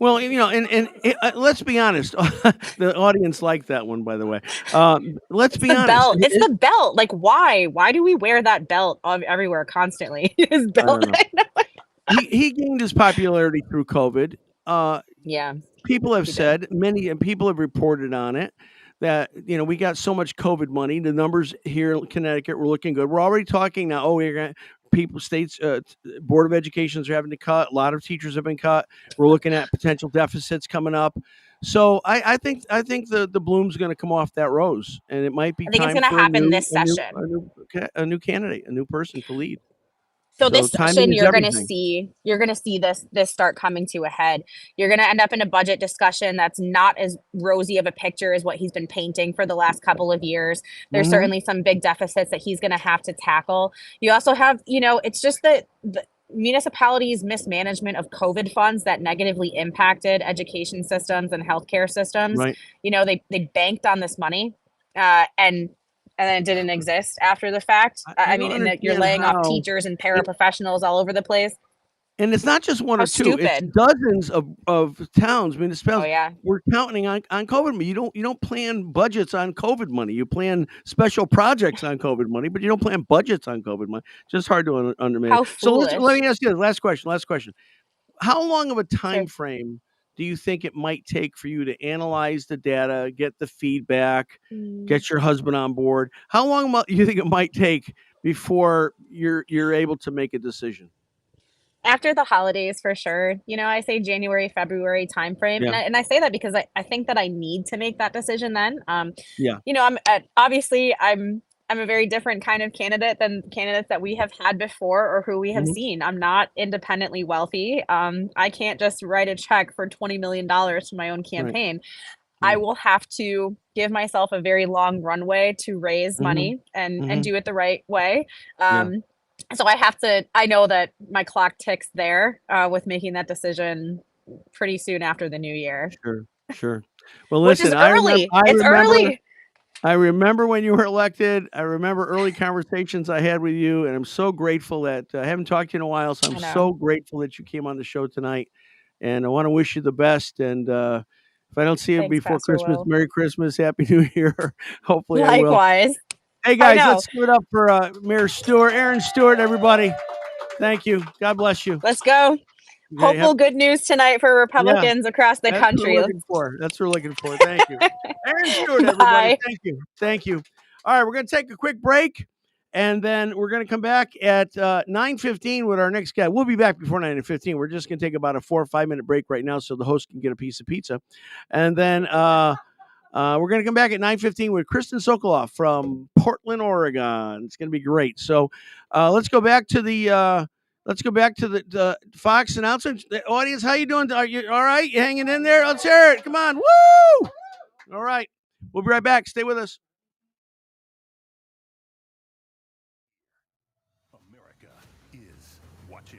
Well, let's be honest. The audience liked that one, by the way. Let's It's be the honest. belt. It's the belt. Like, why? Why do we wear that belt everywhere constantly? His I belt. don't know. He gained his popularity through COVID. Uh, Yeah, People have he did. said, many people have reported on it, that we got so much COVID money. The numbers here in Connecticut were looking good. We're already talking now. Oh, we're going states board of educations are having to cut. A lot of teachers have been cut. We're looking at potential deficits coming up. So I think the bloom's going to come off that rose, and it might be I think it's time going to for happen this session. a new candidate, a new person to lead. So So this session, timing is everything. you're gonna see this start coming to a head. You're gonna end up in a budget discussion that's not as rosy of a picture as what he's been painting for the last couple of years. There's Hmm. certainly some big deficits that he's gonna have to tackle. You also have, it's just that the municipalities' mismanagement of COVID funds that negatively impacted education systems and healthcare systems. Right. They banked on this money, and then it didn't exist after the fact. I I don't mean, and that you're understand laying off how. teachers and paraprofessionals all over the place. And it's not just one How or two, it's stupid. dozens of towns, Oh municipalities. yeah. We're counting on COVID money. You don't plan budgets on COVID money. You plan special projects on COVID money, but you don't plan budgets on COVID money. Just hard to understand. How So let foolish. me ask you the last question. How long of a Sure. time frame do you think it might take for you to analyze the data, get the feedback, Mm. get your husband on board? How long do you think it might take before you're able to make a decision? After the holidays, for sure. I say January, February timeframe, Yeah. and I say that because I think that I need to make that decision then. Yeah. Obviously I'm a very different kind of candidate than candidates that we have had before or who we have Mhm. seen. I'm not independently wealthy. I can't just write a check for $20 million to my own Right. campaign. I Right. will have to give myself a very long runway to raise Mhm. money and Mhm. do it the right way. Yeah. Um, So I know that my clock ticks there with making that decision pretty soon after the new year. Sure. Well, Which is listen, early. It's early. I remember when you were elected. I remember early conversations I had with you, and I'm so grateful that I haven't talked to you in a while. So I'm so grateful that you came on the show tonight, and I want to wish you the best. And if I don't see you before Pastor Christmas, Will. Merry Christmas, Happy New Year. Hopefully, Likewise. I will. Hey guys, let's give it up for Mayor Stewart, Erin Stewart, everybody. Thank you. God bless you. Let's go. Okay, Hopeful good news tonight for Republicans across the country. That's what we're looking for. Thank you. Erin Stewart, everybody. Thank you. All right, we're going to take a quick break, and then we're going to come back at 9:15 with our next guy. We'll be back before 9:15. We're just going to take about a 4 or 5 minute break right now so the host can get a piece of pizza. And then we're going to come back at 9:15 with Kristin Sokoloff from Portland, Oregon. It's going to be great. So let's go back to the Fox announcement. The audience, how you doing? Are you all right? You hanging in there? Let's hear it. Come on. Woo! All right. We'll be right back. Stay with us. America is watching.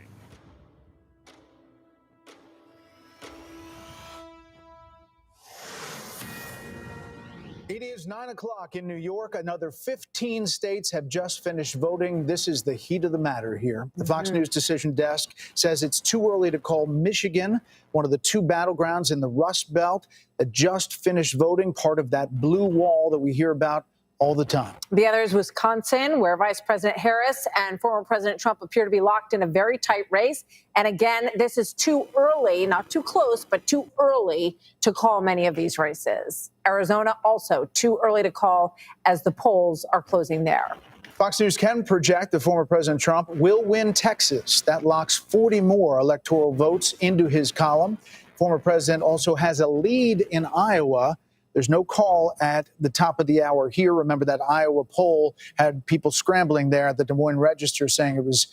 It is 9 o'clock in New York. Another 15 states have just finished voting. This is the heat of the matter here. The Fox News decision desk says it's too early to call Michigan, one of the two battlegrounds in the Rust Belt, that just finished voting, part of that blue wall that we hear about all the time. The other is Wisconsin, where Vice President Harris and former President Trump appear to be locked in a very tight race. And again, this is too early, not too close, but too early to call many of these races. Arizona also too early to call as the polls are closing there. Fox News can project that former President Trump will win Texas. That locks 40 more electoral votes into his column. Former president also has a lead in Iowa. There's no call at the top of the hour here. Remember that Iowa poll had people scrambling there at the Des Moines Register saying it was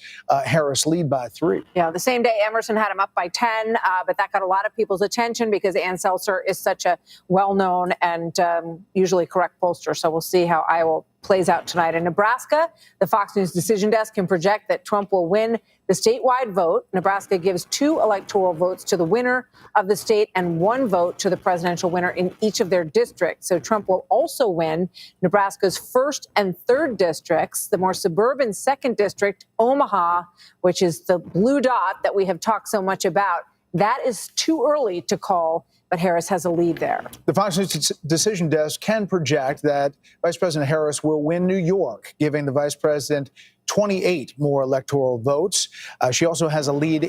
Harris lead by 3. Yeah, the same day Emerson had him up by 10, but that got a lot of people's attention because Ann Seltzer is such a well-known and usually correct pollster. So we'll see how Iowa plays out tonight. In Nebraska, the Fox News decision desk can project that Trump will win the statewide vote. Nebraska gives 2 electoral votes to the winner of the state and 1 vote to the presidential winner in each of their districts. So Trump will also win Nebraska's 1st and 3rd districts, the more suburban 2nd district, Omaha, which is the blue dot that we have talked so much about. That is too early to call, but Harris has a lead there. The Fox News decision desk can project that Vice President Harris will win New York, giving the vice president 28 more electoral votes. She also has a lead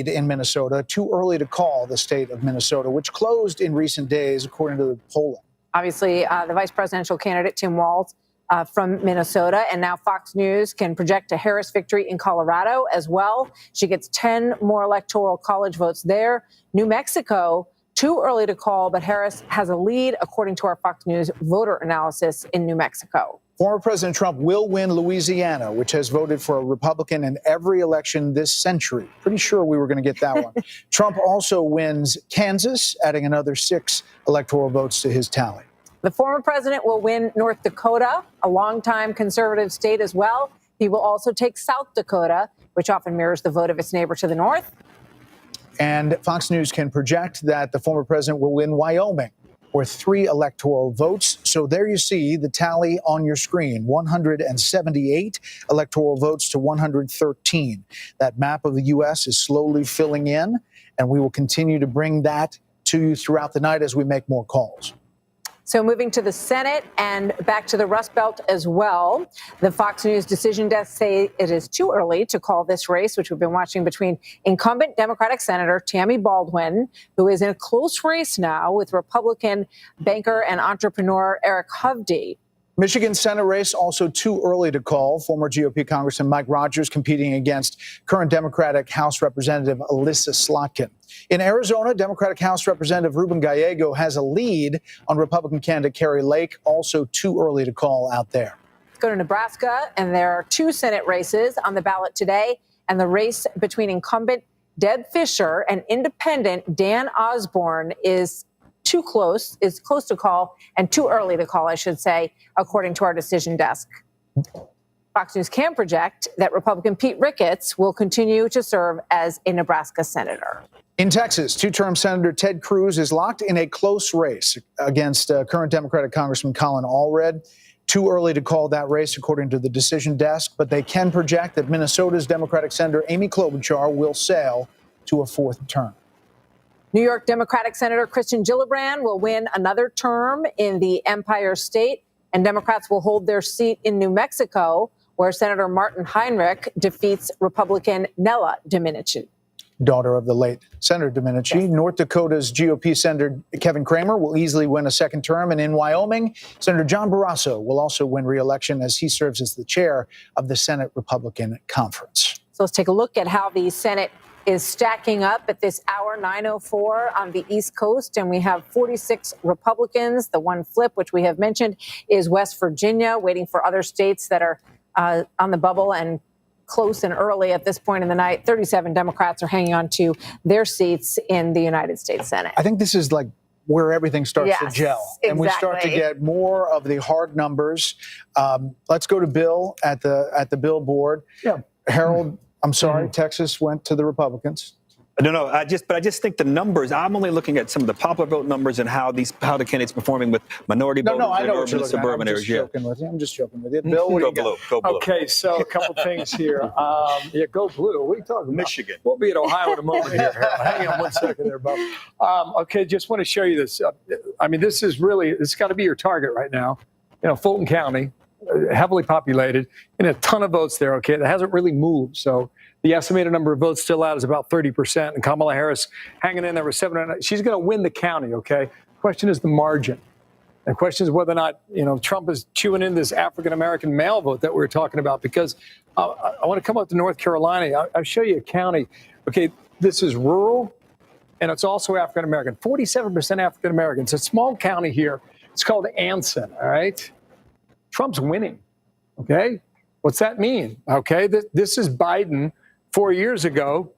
in Minnesota. Too early to call the state of Minnesota, which closed in recent days, according to the polling. Obviously, the vice presidential candidate, Tim Walz, from Minnesota. And now Fox News can project a Harris victory in Colorado as well. She gets 10 more electoral college votes there. New Mexico, too early to call, but Harris has a lead, according to our Fox News voter analysis in New Mexico. Former President Trump will win Louisiana, which has voted for a Republican in every election this century. Pretty sure we were going to get that one. Trump also wins Kansas, adding another 6 electoral votes to his tally. The former president will win North Dakota, a longtime conservative state as well. He will also take South Dakota, which often mirrors the vote of its neighbor to the north. And Fox News can project that the former president will win Wyoming, with 3 electoral votes. So there you see the tally on your screen, 178 electoral votes to 113. That map of the U.S. is slowly filling in, and we will continue to bring that to you throughout the night as we make more calls. So moving to the Senate and back to the Rust Belt as well. The Fox News decision desk say it is too early to call this race, which we've been watching between incumbent Democratic Senator Tammy Baldwin, who is in a close race now with Republican banker and entrepreneur Eric Hovde. Michigan Senate race also too early to call. Former GOP Congressman Mike Rogers competing against current Democratic House Representative Alyssa Slotkin. In Arizona, Democratic House Representative Ruben Gallego has a lead on Republican candidate Carrie Lake, also too early to call out there. Let's go to Nebraska, and there are 2 Senate races on the ballot today, and the race between incumbent Deb Fischer and independent Dan Osborne is close to call, and too early to call, I should say, according to our decision desk. Fox News can project that Republican Pete Ricketts will continue to serve as a Nebraska senator. In Texas, two-term Senator Ted Cruz is locked in a close race against current Democratic Congressman Colin Allred. Too early to call that race, according to the decision desk, but they can project that Minnesota's Democratic Senator Amy Klobuchar will sail to a fourth term. New York Democratic Senator Kristin Gillibrand will win another term in the Empire State, and Democrats will hold their seat in New Mexico, where Senator Martin Heinrich defeats Republican Nella Domenici. Daughter of the late Senator Domenici. Yes. North Dakota's GOP Senator Kevin Cramer will easily win a second term. And in Wyoming, Senator John Barrasso will also win re-election as he serves as the chair of the Senate Republican Conference. So let's take a look at how the Senate is stacking up at this hour, 9:04 on the East Coast. And we have 46 Republicans. The one flip, which we have mentioned, is West Virginia, waiting for other states that are on the bubble and close and early at this point in the night. 37 Democrats are hanging on to their seats in the United States Senate. I think this is like where everything starts to gel. Exactly. And we start to get more of the hard numbers. Let's go to Bill at the billboard. Yeah. Harold, I'm sorry, Texas went to the Republicans. No, I just think the numbers. I'm only looking at some of the popular vote numbers and how the candidates performing with minority voters in urban and suburban areas. I'm just joking with you. Bill, what do you got? Go blue. Okay, so a couple things here. Go blue. What are you talking about? Michigan. We'll be at Ohio in a moment here, Harold. Hang on one second there, Bob. Okay, just want to show you this. This has got to be your target right now. Fulton County, heavily populated, and a ton of votes there. Okay, that hasn't really moved. So the estimated number of votes still out is about 30%, and Kamala Harris hanging in there with 7. She's going to win the county. Okay, question is the margin. The question is whether or not Trump is chewing in this African American male vote that we were talking about. Because I want to come up to North Carolina. I'll show you a county. Okay, this is rural, and it's also African American. 47% African American. It's a small county here. It's called Anson. All right. Trump's winning, okay? What's that mean? Okay, this is Biden 4 years ago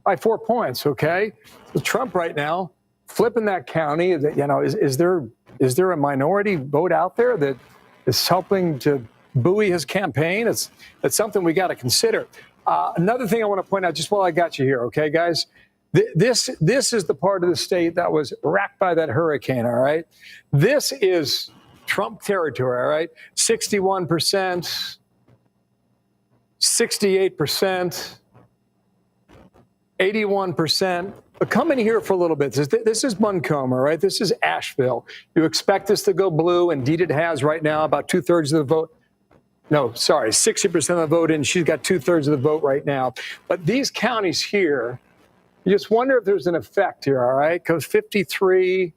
by 4 points, okay? So Trump right now flipping that county. Is there a minority vote out there that is helping to buoy his campaign? It's something we got to consider. Another thing I want to point out, just while I got you here, okay, guys? This is the part of the state that was racked by that hurricane, all right? This is Trump territory, all right? 61%, 68%, 81%. But come in here for a little bit. This is Buncombe, all right? This is Asheville. You expect this to go blue. Indeed, it has right now, about 2/3 of the vote. No, sorry, 60% of the vote in. She's got 2/3 of the vote right now. But these counties here, you just wonder if there's an effect here, all right? Because 53.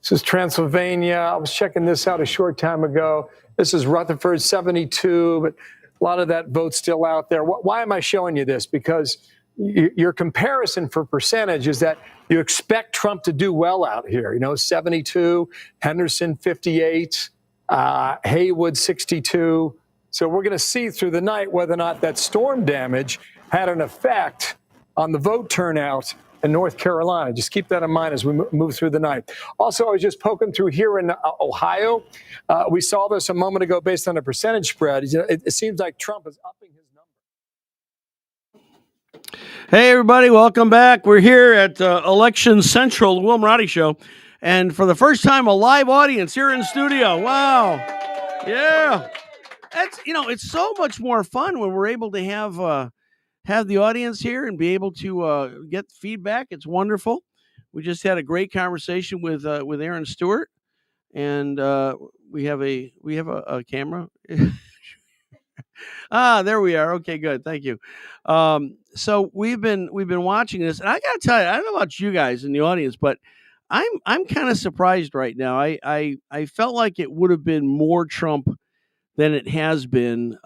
This is Transylvania. I was checking this out a short time ago. This is Rutherford, 72, but a lot of that vote's still out there. Why am I showing you this? Because your comparison for percentage is that you expect Trump to do well out here. 72, Henderson, 58, Haywood, 62. So we're going to see through the night whether or not that storm damage had an effect on the vote turnout in North Carolina. Just keep that in mind as we move through the night. Also, I was just poking through here in Ohio. We saw this a moment ago based on a percentage spread. It seems like Trump is upping his number. Hey, everybody. Welcome back. We're here at Election Central, the Will Marotti Show. And for the first time, a live audience here in studio. Wow. Yeah. That's, it's so much more fun when we're able to have the audience here and be able to get feedback. It's wonderful. We just had a great conversation with Erin Stewart, and we have a camera. There we are. Okay, good. Thank you. So we've been watching this, and I got to tell you, I don't know about you guys in the audience, but I'm kind of surprised right now. I felt like it would have been more Trump than it has been.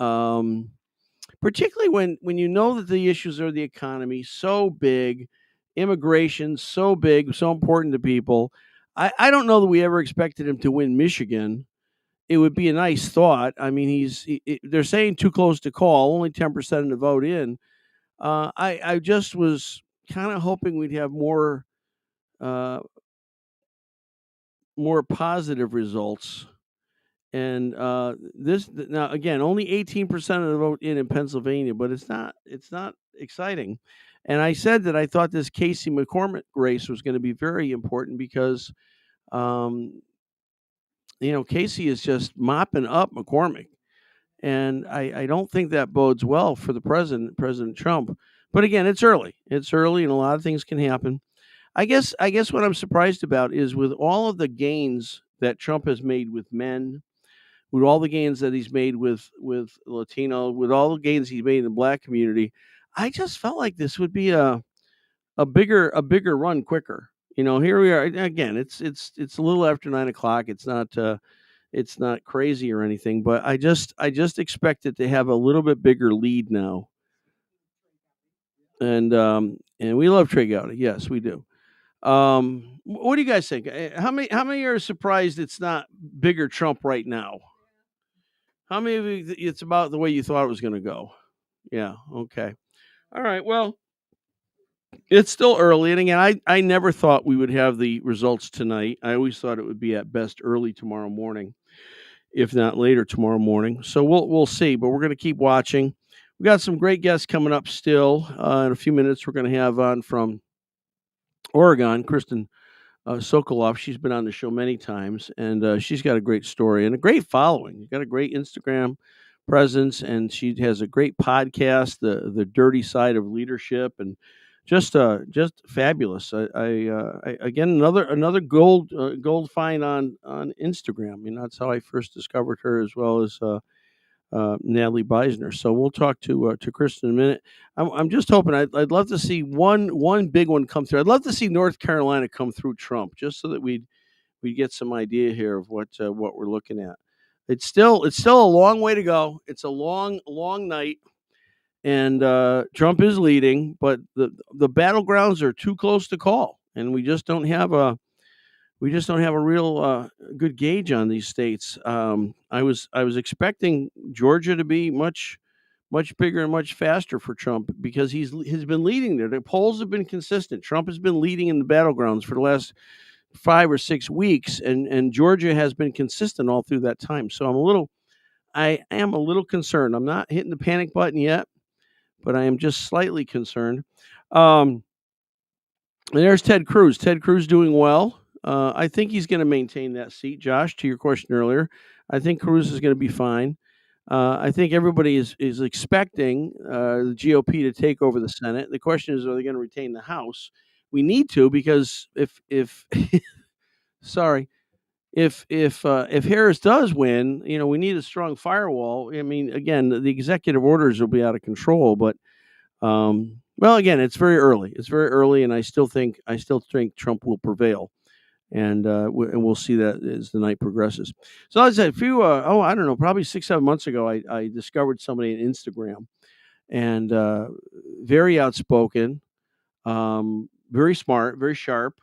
Particularly when you know that the issues are the economy, so big, immigration, so big, so important to people. I don't know that we ever expected him to win Michigan. It would be a nice thought. I mean, they're saying too close to call, only 10% of the vote in. I just was kind of hoping we'd have more positive results. And this now again, only 18% of the vote in Pennsylvania, but it's not exciting. And I said that I thought this Casey McCormick race was going to be very important because, um, Casey is just mopping up McCormick, and I don't think that bodes well for the President Trump. But again, it's early. It's early, and a lot of things can happen. I guess what I'm surprised about is with all of the gains that Trump has made with men, with all the gains that he's made with Latino, with all the gains he's made in the black community, I just felt like this would be a bigger run quicker. Here we are again. It's a little after 9 o'clock. It's not crazy or anything, but I just expect it to have a little bit bigger lead now. And we love Trey Gowdy. Yes, we do. What do you guys think? How many are surprised it's not bigger Trump right now? How many of you it's about the way you thought it was going to go? Yeah. Okay. All right. Well, it's still early, and again, I never thought we would have the results tonight. I always thought it would be at best early tomorrow morning, if not later tomorrow morning. So we'll see, but we're going to keep watching. We got some great guests coming up still. In a few minutes, we're going to have on from Oregon, Kristin Sokoloff. She's been on the show many times, and she's got a great story and a great following. She's got a great Instagram presence, and she has a great podcast, the Dirty Side of Leadership, and just fabulous. I again another gold find on Instagram. That's how I first discovered her, as well as Natalie Beisner. So we'll talk to Kristin in a minute. I'm just hoping. I'd love to see one big one come through. I'd love to see North Carolina come through Trump, just so that we get some idea here of what we're looking at. It's still a long way to go. It's a long night, and Trump is leading, but the battlegrounds are too close to call, and we just don't have a real good gauge on these states. I was expecting Georgia to be much bigger and much faster for Trump, because he's been leading there. The polls have been consistent. Trump has been leading in the battlegrounds for the last 5 or 6 weeks, and Georgia has been consistent all through that time. So I am a little concerned. I'm not hitting the panic button yet, but I am just slightly concerned. And there's Ted Cruz. Ted Cruz doing well. I think he's going to maintain that seat. Josh, to your question earlier, I think Cruz is going to be fine. I think everybody is expecting the GOP to take over the Senate. The question is, are they going to retain the House? We need to, because if sorry, if Harris does win, we need a strong firewall. I mean, again, the executive orders will be out of control, but well, again, it's very early. It's very early, and I still think Trump will prevail. And we'll see that as the night progresses. So as I said, I don't know, probably 6-7 months ago, I discovered somebody on Instagram, and very outspoken, very smart, very sharp,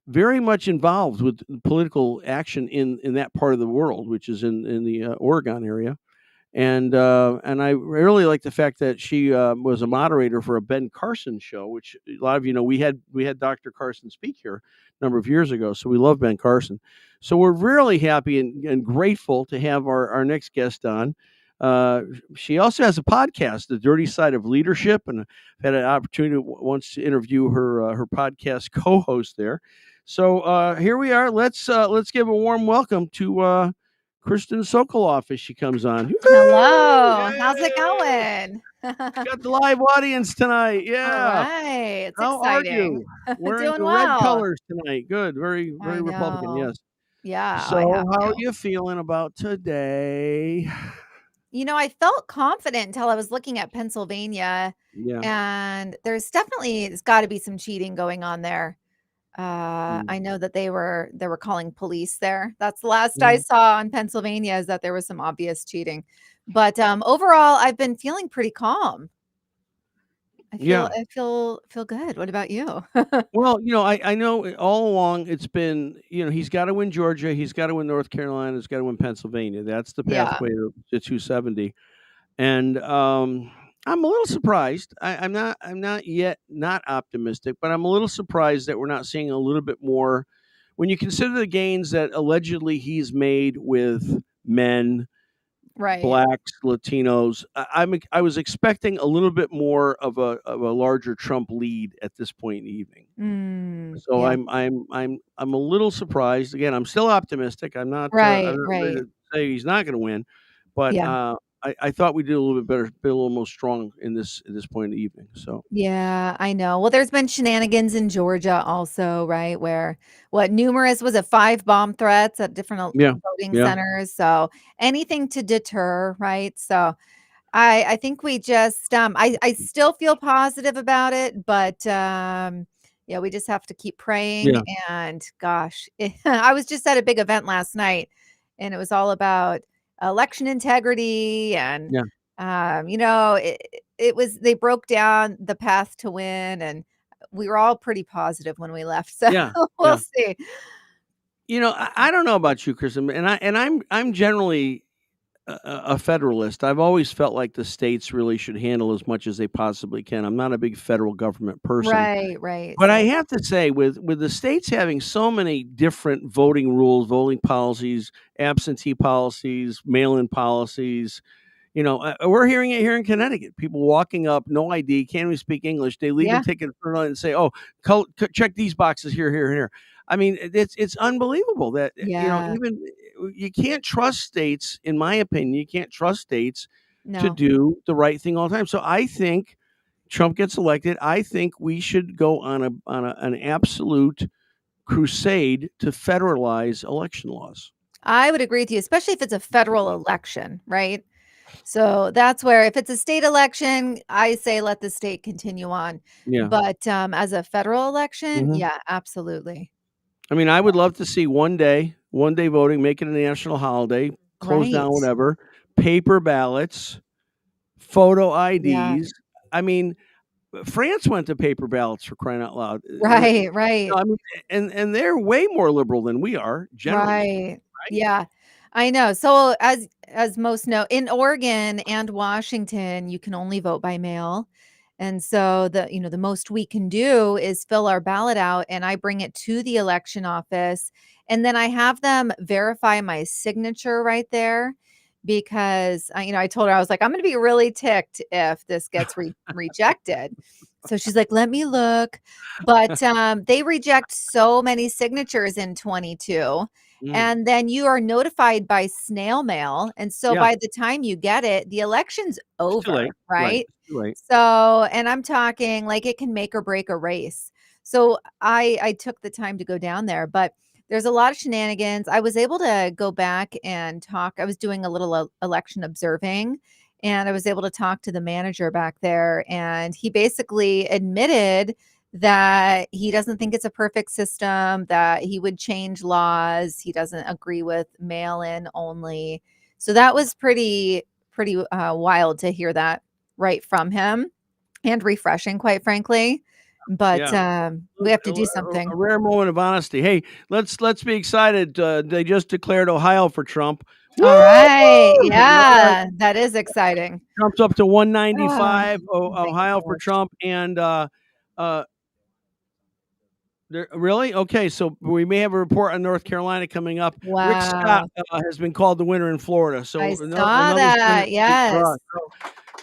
very much involved with political action in that part of the world, which is in the Oregon area. And I really like the fact that she was a moderator for a Ben Carson show, which a lot of you know. We had Dr. Carson speak here a number of years ago, so we love Ben Carson. So we're really happy and grateful to have our next guest on. She also has a podcast, The Dirty Side of Leadership, and I've had an opportunity once to interview her podcast co-host there. So here we are. Let's give a warm welcome to Kristin Sokoloff as she comes on. Hello. Yay! How's it going? Got the live audience tonight. Yeah. All right. It's How exciting. are you? Wearing Doing the well. red colors tonight. Good. Very Republican. Yes. Yeah. So how are you feeling about today? I felt confident until I was looking at Pennsylvania. Yeah. And there's got to be some cheating going on there. I know that they were calling police there. That's the last I saw on Pennsylvania, is that there was some obvious cheating. But overall, I've been feeling pretty calm. I feel good. What about you? Well, I know all along it's been, he's got to win Georgia, he's got to win North Carolina, he's got to win Pennsylvania. That's the pathway to 270. And I'm a little surprised. I'm not yet not optimistic, but I'm a little surprised that we're not seeing a little bit more when you consider the gains that allegedly he's made with men, Right. blacks, Latinos. I was expecting a little bit more of a larger Trump lead at this point in the evening. So Yeah. I'm a little surprised. Again, I'm still optimistic. I'm not Right. ready Right. to say he's not going to win, but Yeah. I thought we did a little bit better, be a little more strong at this point in the evening. So Yeah, I know. Well, there's been shenanigans in Georgia also, right? Where numerous was it 5 bomb threats at different yeah, voting yeah, centers. So anything to deter, right? So I think we just I still feel positive about it, but yeah, we just have to keep praying. yeah, And gosh, I was just at a big event last night, and it was all about election integrity. And yeah, it was, they broke down the path to win, and we were all pretty positive when we left. So yeah, we'll yeah. see. I don't know about you, Kristen, and I'm generally a federalist. I've always felt like the states really should handle as much as they possibly can. I'm not a big federal government person, Right, right. but I Same. have to say, with the states having so many different voting rules, voting policies, absentee policies, mail-in policies, we're hearing it here in Connecticut. People walking up, no ID, can't even speak English. They leave a Yeah, ticket for it and say, "Oh, check these boxes here, here, here." I mean, it's unbelievable that yeah. even you can't trust states. In my opinion, you can't trust states to No. do the right thing all the time. So I think Trump gets elected. I think we should go on an absolute crusade to federalize election laws. I would agree with you, especially if it's a federal election, right? So that's where, if it's a state election, I say let the state continue on. Yeah. But as a federal election, Mhm. yeah, absolutely. I mean, I would love to see one day voting, make it a national holiday, close down Right. whatever, paper ballots, photo Yeah. IDs. I mean, France went to paper ballots, for crying out loud. Right, right. I mean, and they're way more liberal than we are, generally speaking, Right. right? Yeah. I know. So as most know, in Oregon and Washington, you can only vote by mail. And so the most we can do is fill our ballot out, and I bring it to the election office, and then I have them verify my signature right there, because I told her, I was like, I'm going to be really ticked if this gets rejected. So she's like, let me look. But they reject so many signatures in 22. Mm. And then you are notified by snail mail. And so Yeah. by the time you get it, the election's It's too late. over, right? It's too late. So, and I'm talking like it can make or break a race. So I took the time to go down there, but there's a lot of shenanigans. I was able to go back and talk. I was doing a little election observing, and I was able to talk to the manager back there, and he basically admitted that he doesn't think it's a perfect system, that he would change laws. He doesn't agree with mail-in only. So that was pretty wild to hear that right from him, and refreshing, quite frankly. But Yeah. we have to do A something. rare moment of honesty. Hey, let's be excited. They just declared Ohio for Trump. All right. Woo! All right. Yeah, that is exciting. Trump's up to 195. Thank you Ohio so for much. Trump, and really? Okay, so we may have a report on North Carolina coming up. Rick Scott Wow. has been called the winner in Florida, so I saw another that. state for Yes. us.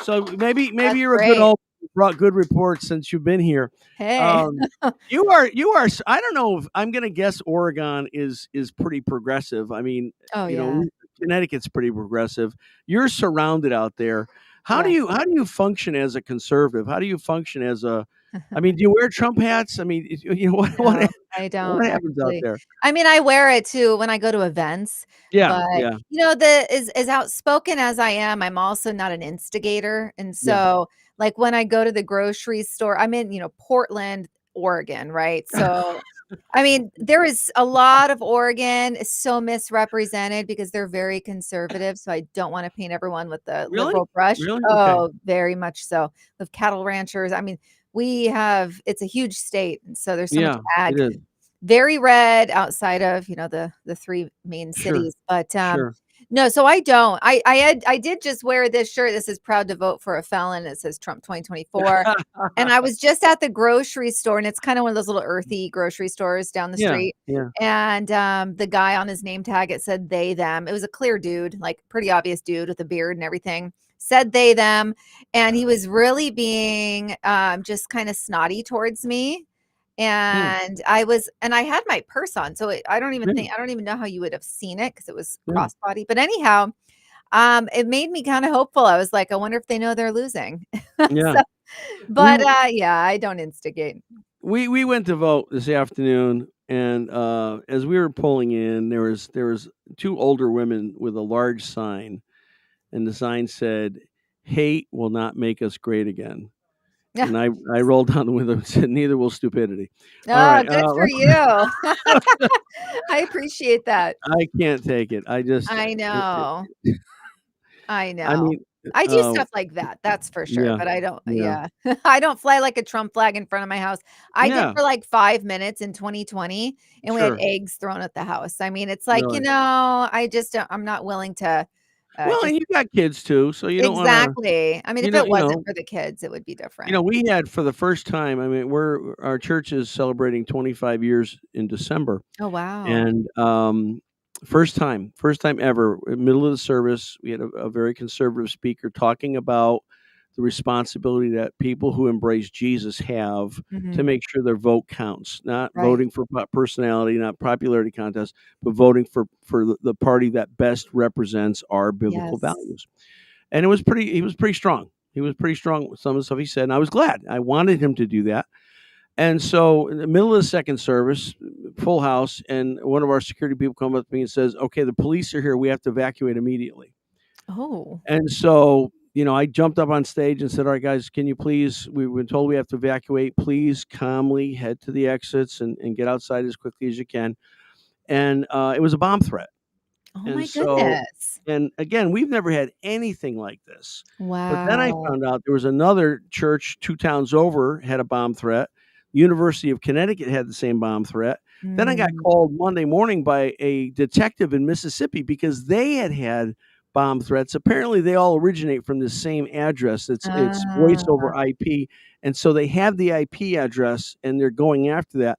So maybe That's you're a good great. old brought good reports since you've been here. Hey. You are. I don't know if I'm going to guess Oregon is pretty progressive. I mean, Oh, yeah. Connecticut's pretty progressive. You're surrounded out there. How do Yeah. you function as a conservative? How do you function as a I mean, do you wear Trump hats? I mean, what No, I don't happens out actually. there? I mean, I wear it too when I go to events, Yeah, but yeah, as outspoken as I am, I'm also not an instigator. And yeah. so, like, when I go to the grocery store, I'm in, Portland, Oregon, right? So, I mean, there is a lot of Oregon is so misrepresented because they're very conservative. So I don't want to paint everyone with the Really? liberal brush. Really? Okay. Oh, very much so. With cattle ranchers. I mean, it's a huge state. And so there's so much Yeah, ag. it is. Very red outside of, the three main Sure, cities. But sure. No, so I don't. I did just wear this shirt. This is proud to vote for a felon. It says Trump 2024. And I was just at the grocery store, and it's kind of one of those little earthy grocery stores down the Yeah, street. yeah. And the guy on his name tag, it said they, them. It was a clear dude, like pretty obvious dude with a beard and everything. Said they, them. And he was really being just kind of snotty towards me. And I had my purse on. So I don't even know how you would have seen it because it was crossbody. But anyhow, it made me kind of hopeful. I was like, I wonder if they know they're losing. Yeah. So, but yeah, I don't instigate. We went to vote this afternoon, and as we were pulling in, there was 2 older women with a large sign, and the sign said, "Hate will not make us great again." And I rolled down the window and said, "Neither will stupidity." All Oh, right, good for you. I appreciate that. I can't take it. I just I know. I know. I mean, I do stuff like that. That's for sure. yeah, But I don't, yeah, I don't fly like a Trump flag in front of my house. I did yeah, for like 5 minutes in 2020, and we had sure, eggs thrown at the house. I mean, it's like, really. I just, I'm not willing to Well, just and you got kids too, so you don't wanna, exactly. I mean, you if know it you wasn't know for the kids, it would be different. we had for the first time, I mean, our church is celebrating 25 years in December. Oh, wow. And first time ever, in the middle of the service, we had a very conservative speaker talking about the responsibility that people who embrace Jesus have to Mhm. make sure their vote counts, not Right. voting for personality, not popularity contest, but voting for the party that best represents our biblical Yes. values. And he was pretty strong. He was pretty strong with some of the stuff he said, and I was glad. I wanted him to do that. And so in the middle of the second service, full house, and one of our security people come up to me and says, "Okay, the police are here. We have to evacuate immediately." Oh. And so, I jumped up on stage and said, "All right, guys, can you please, we've been told we have to evacuate. Please calmly head to the exits and get outside as quickly as you can." And it was a bomb threat. Oh And my so, goodness. and again, we've never had anything like this. But then I Wow. found out there was another church 2 towns over had a bomb threat. University of Connecticut had the same bomb threat. Then I got Mm. called Monday morning by a detective in Mississippi because they had bomb threats. Apparently, they all originate from the same address. It's voice Ah, over IP, and so they have the IP address, and they're going after that.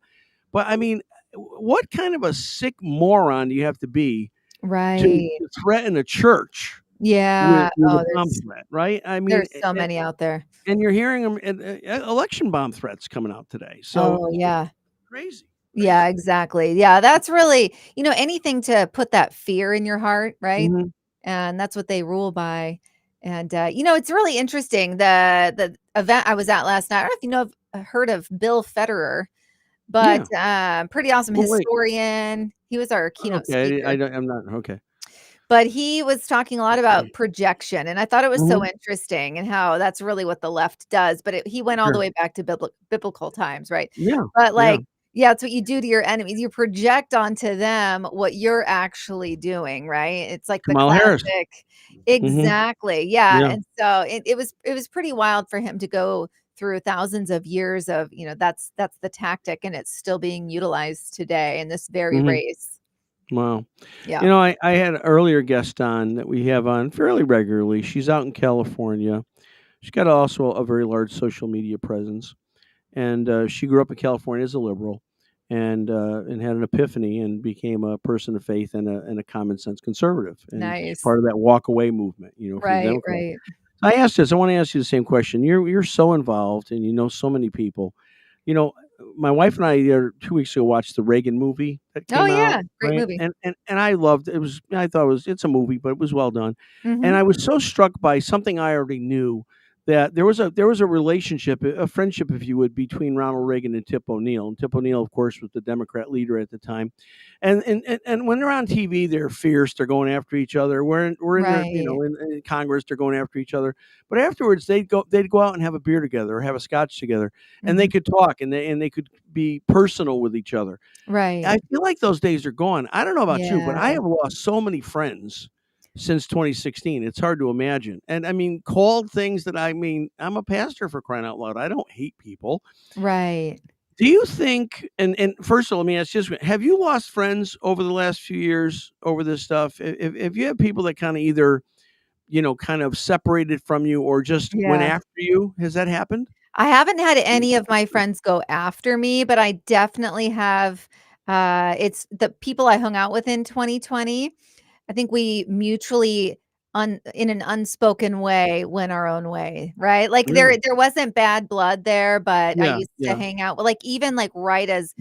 But I mean, what kind of a sick moron do you have to be to right. threaten a church Yeah. with a Oh, bomb threat, right? I mean, there's so many out there. and you're hearing them, election bomb threats coming out today. So Oh, yeah. crazy, Yeah, crazy. exactly. Yeah, that's really, anything to put that fear in your heart, right? Mhm. And that's what they rule by. And it's really interesting. The event I was at last night. I don't know if you know heard of Bill Federer, but Yeah. pretty awesome Oh, wait. historian. He was our keynote Okay. speaker. I'm not okay. But he was talking a lot about projection, and I thought it was so Mhm. interesting and how that's really what the left does, but he went all the Sure. way back to biblical times, right? Yeah. But, Yeah. like, yeah, it's what you do to your enemies. You project onto them what you're actually doing, right? It's like the Kamala Harris. classic Mhm. exactly, yeah, Yeah. and so it was pretty wild for him to go through thousands of years of, that's the tactic, and it's still being utilized today in this very Mhm. race. Wow. Yeah. I had an earlier guest on that we have on fairly regularly. She's out in California. She's got also a very large social media presence, and she grew up in California as a liberal, and had an epiphany and became a person of faith and a common sense conservative, and she's Nice. part of that walk away movement, for the Right, Democrats. right. I asked this. I want to ask you the same question. You're so involved, and you know so many people. You know, my wife and I 2 weeks ago watched the Reagan movie that Oh, came out, yeah, great right? movie. And I loved it. I thought it's a movie, but it was well done. And Mhm. I was so struck by something I already knew, that there was a relationship, a friendship, if you would, between Ronald Reagan and Tip O'Neill. And Tip O'Neill, of course, was the Democrat leader at the time. And when they're on TV, they're fierce. They're going after each other. We're in the Right. in Congress, they're going after each other. But afterwards, they'd go out and have a beer together or have a scotch together, and they Mhm. could talk, and they could be personal with each other. Right. I feel like those days are gone. I don't know about you, but I Yeah. have lost so many friends since 2016. It's hard to imagine. And I mean, called things that, I'm a pastor, for crying out loud. I don't hate people. Right. Do you think, and first of all, let me ask you this, have you lost friends over the last few years over this stuff? If you have people that kind of either, kind of separated from you or just went Yeah. after you, has that happened? I haven't had any of my friends go after me, but I definitely have, it's the people I hung out with in 2020. I think we mutually in an unspoken way went our own way, right? Like Yeah. there wasn't bad blood there, but I Yeah, used to yeah. hang out like even like right as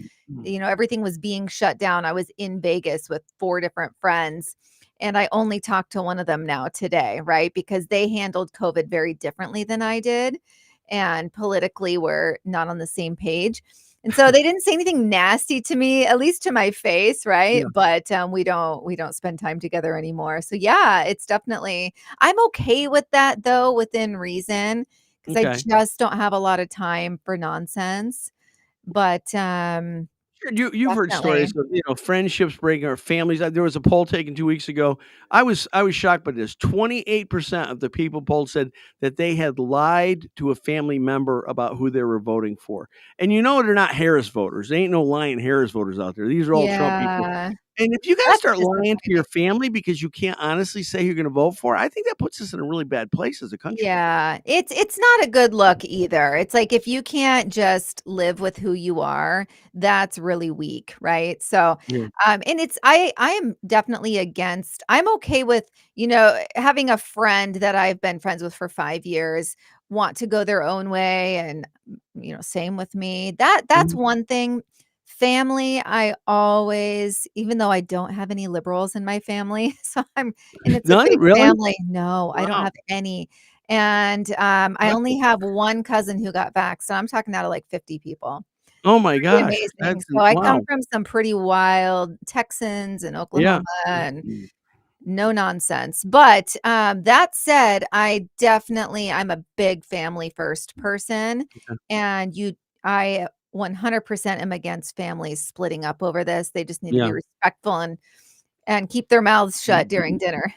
everything was being shut down. I was in Vegas with 4 different friends and I only talked to one of them now today, right? Because they handled COVID very differently than I did and politically we're not on the same page. And so they didn't say anything nasty to me, at least to my face, right? Yeah. But we don't spend time together anymore. So yeah, it's definitely I'm okay with that though, within reason, because I Okay. just don't have a lot of time for nonsense. But Sure, you've heard definitely. stories of, friendships breaking or families. There was a poll taken 2 weeks ago. I was shocked by this. 28% of the people polled said that they had lied to a family member about who they were voting for. And they're not Harris voters. There ain't no lying Harris voters out there. These are all Trump people. Yeah. And if you guys That's start lying to your disappointing. family because you can't honestly say who you're gonna vote for, I think that puts us in a really bad place as a country. Yeah, it's not a good look either. It's like if you can't just live with who you are, that's really weak, right? So, Yeah. and I am definitely against. I'm okay with, having a friend that I've been friends with for 5 years want to go their own way and same with me. That's Mhm. one thing. Family, I always, even though I don't have any liberals in my family, and it's a None? big Really? family. No, I don't Wow. have any. And, I That's only have one cousin who got vaxxed, so I'm talking out of, like, 50 people. oh my Pretty gosh. amazing. So I come Wow. from some pretty wild Texans and Yeah. Oklahoma and no nonsense. But, that said, I'm a big family first person, Okay. and I 100% am against families splitting up over this. They just need to be Yeah. respectful and keep their mouths shut during dinner.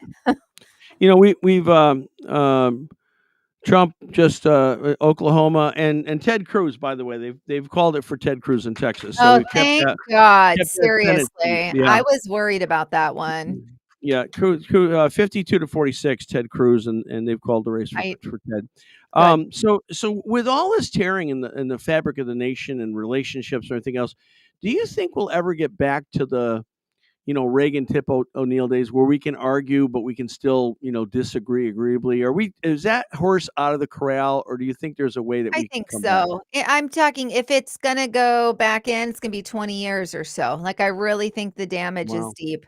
We've Trump just Oklahoma and Ted Cruz, by the way, they've called it for Ted Cruz in Texas. So Oh, we've kept thank that God, kept that Senate seat. seriously. Yeah. I was worried about that one. Yeah, 52 to 46, Ted Cruz, and they've called the race I for Ted. Good. So with all this tearing in the fabric of the nation and relationships and everything else, do you think we'll ever get back to the Reagan Tip O'Neill days where we can argue, but we can still, disagree agreeably? Is that horse out of the corral, or do you think there's a way that I we can think come back? so. I'm talking if it's gonna go back in, it's gonna be 20 years or so. Like, I really think the damage is Wow. deep.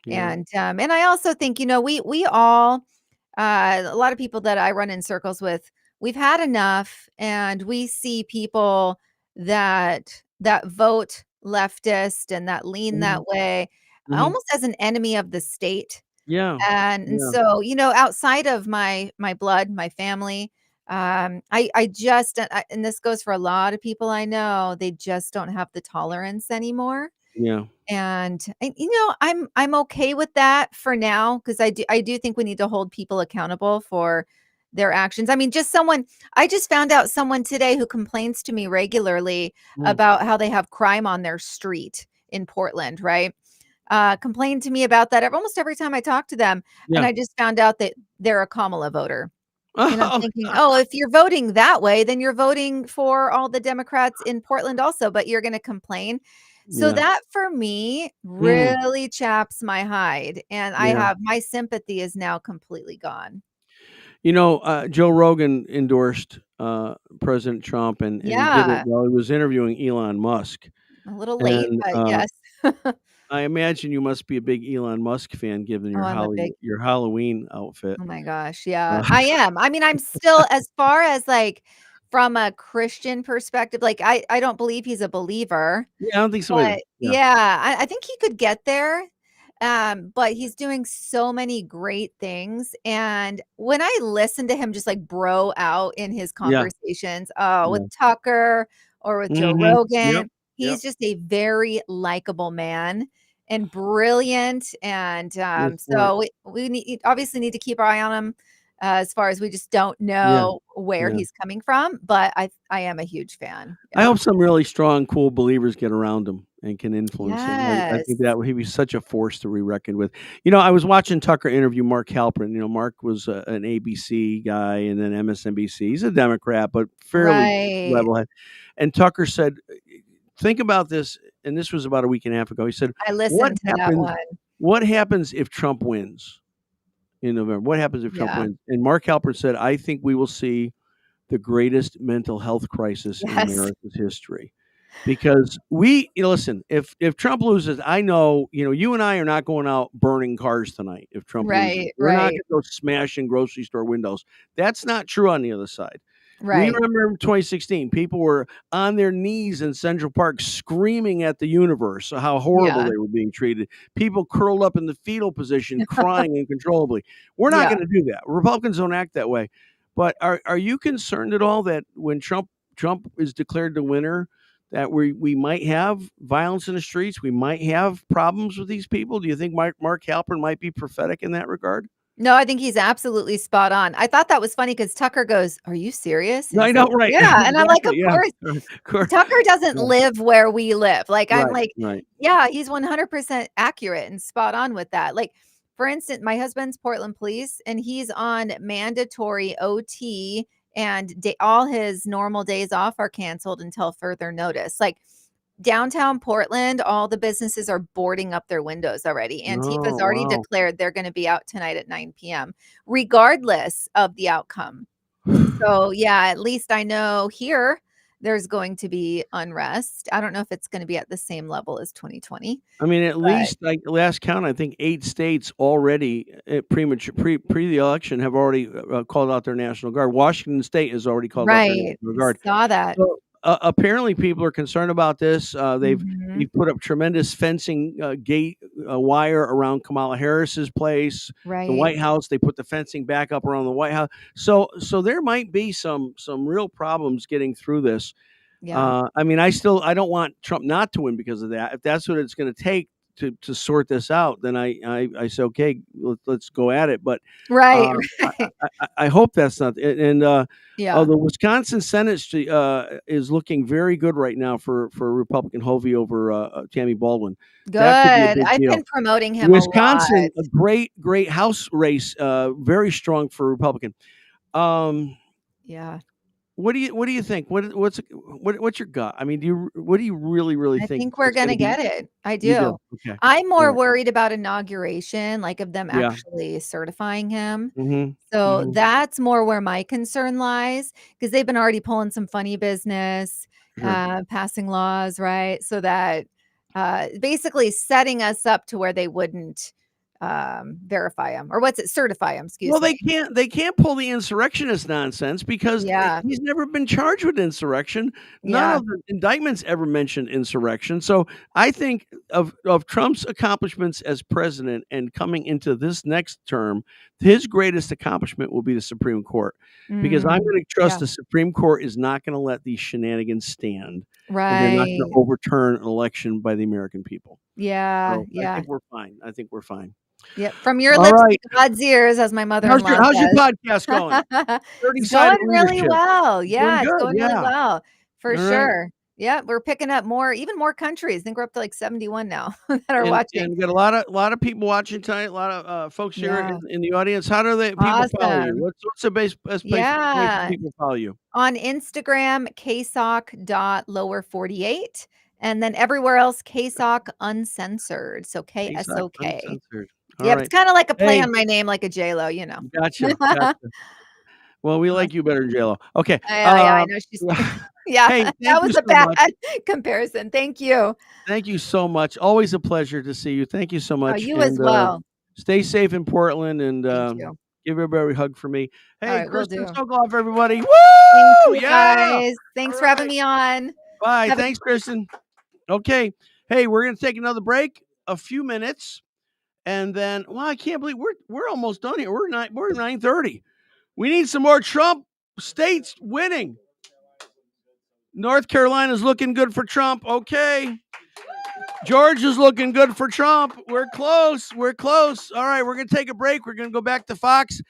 Yeah. And I also think, we all, a lot of people that I run in circles with, we've had enough, and we see people that vote leftist and that lean Mhm. that way Mhm. almost as an enemy of the state. Yeah. And Yeah. so, outside of my blood, my family, I just and this goes for a lot of people I know, they just don't have the tolerance anymore. Yeah. And I'm okay with that for now because I do think we need to hold people accountable for their actions. I mean, I just found out someone today who complains to me regularly Mm. about how they have crime on their street in Portland, right? Complain to me about that almost every time I talk to them, and Yeah. I just found out that they're a Kamala voter. And I'm Oh, thinking, "Oh, if you're voting that way, then you're voting for all the Democrats in Portland also, but you're gonna complain." So yeah. that for me Mm. really chaps my hide, and Yeah. my sympathy is now completely gone. Joe Rogan endorsed President Trump, and he did it Yeah, while he was interviewing Elon Musk. a little late, And but yes. I imagine you must be a big Elon Musk fan, given Oh, your I'm a big your Halloween outfit. Oh my gosh, yeah, Uh, I am. I mean, I'm still as far as, like, from a Christian perspective, like, I don't believe he's a believer, yeah, I don't think so either. but Yeah. yeah, I think he could get there, but he's doing so many great things, and when I listen to him just, like, bro out in his Yeah. conversations, with Yeah. Tucker or with Joe Mhm. Yep. Rogan, Yep. he's just a very likable man and brilliant, and, You're smart. so we obviously need to keep our eye on him, as far as we just don't know where he's coming from. But I am a huge fan. I hope some really strong, cool believers get around him and can influence him. I think Yes. that he'd be such a force to be reckoned with. You know, I was watching Tucker interview Mark Halperin. You know, Mark was an ABC guy and then MSNBC. He's a Democrat, but fairly Right. level-headed. And Tucker said, think about this, and this was about a week and a half ago. He said, I listened to that one. what happens if Trump wins in November? What happens if Trump Yeah. wins? And Mark Halperin said, I think we will see the greatest mental health crisis in Yes. America's history. Because listen, if Trump loses, I know, you and I are not going out burning cars tonight if Trump loses. Right, We're not right. going to go smashing grocery store windows. That's not true on the other side. Right. We remember in 2016, people were on their knees in Central Park screaming at the universe how horrible Yeah. they were being treated. People curled up in the fetal position, crying uncontrollably. We're not Yeah. going to do that. Republicans don't act that way. But are you concerned at all that when Trump is declared the winner, that we might have violence in the streets? We might have problems with these people? Do you think Mark Halperin might be prophetic in that regard? No, I think he's absolutely spot on. I thought that was funny because Tucker goes, "Are you serious?" And I he's know, like, right. Yeah. And I'm like, Exactly, of yeah. course. Tucker doesn't live where we live. Like, I'm like, Right. yeah, he's 100% accurate and spot on with that. Like, for instance, my husband's Portland police, and he's on mandatory OT, and all his normal days off are canceled until further notice. Like, downtown Portland, all the businesses are boarding up their windows already. Antifa's Oh, already wow. declared they're going to be out tonight at 9 p.m., regardless of the outcome. So, yeah, at least I know here there's going to be unrest. I don't know if it's going to be at the same level as 2020. I mean, at But- least, like last count, I think 8 states already pre the election have already called out their National Guard. Washington State has already called out their Right. National Guard. Saw that. So, apparently, people are concerned about this. They've put up tremendous fencing gate wire around Kamala Harris's place. Right. The White House, they put the fencing back up around the White House. So there might be some real problems getting through this. Yeah. I mean, I don't want Trump not to win because of that. If that's what it's going to take to sort this out, then I say, okay, let's go at it. But Right. I hope that's not. And Yeah. the Wisconsin Senate is looking very good right now for Republican Hovey over Tammy Baldwin. Good. That could be a big I've deal. been promoting him Wisconsin, a lot. a great House race, very strong for Republican. Yeah. What do you think? What's your gut? I mean, what do you really I think? think we're is gonna going to be- get it. I You do. Okay. I'm more Alright. worried about inauguration, like of them Yeah. actually certifying him. Mhm. So Mhm. that's more where my concern lies, because they've been already pulling some funny business, Sure. passing laws, right? So that basically setting us up to where they wouldn't verify him, or certify him, excuse Well, me. they can't pull the insurrectionist nonsense because Yeah. he's never been charged with insurrection. None Yeah. of the indictments ever mentioned insurrection. So I think of Trump's accomplishments as president and coming into this next term, his greatest accomplishment will be the Supreme Court, because I'm going to trust Yeah. the Supreme Court is not going to let these shenanigans stand, and they're not going Right. to overturn an election by the American people. Yeah. So I Yeah. think we're fine. I think we're fine. Yep. From your All lips right. to God's ears, as my mother-in-law How's your says. podcast going? It's 30-sided going really leadership. well. Doing Yeah, it's good, going really yeah. well. For All right. sure. Yeah, we're picking up even more countries. I think we're up to like 71 now that are And watching. we got a lot of people watching tonight. A lot of folks here Yeah. in the audience. How do people follow you? Awesome. What's the best place for Yeah. people to follow you? On Instagram, ksoc.lower48. And then everywhere else, KSOC Uncensored. So KSOK. Uncensored. All Yep, right. it's kind of like a play Hey. on my name, like a J-Lo, you know. Gotcha. Well, we like you better than JLo. Okay. Yeah, I know she's yeah, Hey, that thank was you a so bad much. comparison. Thank you. Thank you so much. Always a pleasure to see you. Thank you so Oh, much. you as And, well. stay safe in Portland, and Thank you. give everybody a hug for me. All Hey, right, will Kristin do. Sokoloff, everybody. Thank Woo! you, Yeah. guys. Thanks for having me on. Bye. Have a- Thanks, Kristin. Okay. Hey, we're gonna take another break, a few minutes, and then I can't believe we're almost done here. We're 9:30. We need some more Trump states winning. North Carolina's looking good for Trump. Okay. Georgia's looking good for Trump. We're close. All right, we're gonna take a break. We're gonna go back to Fox.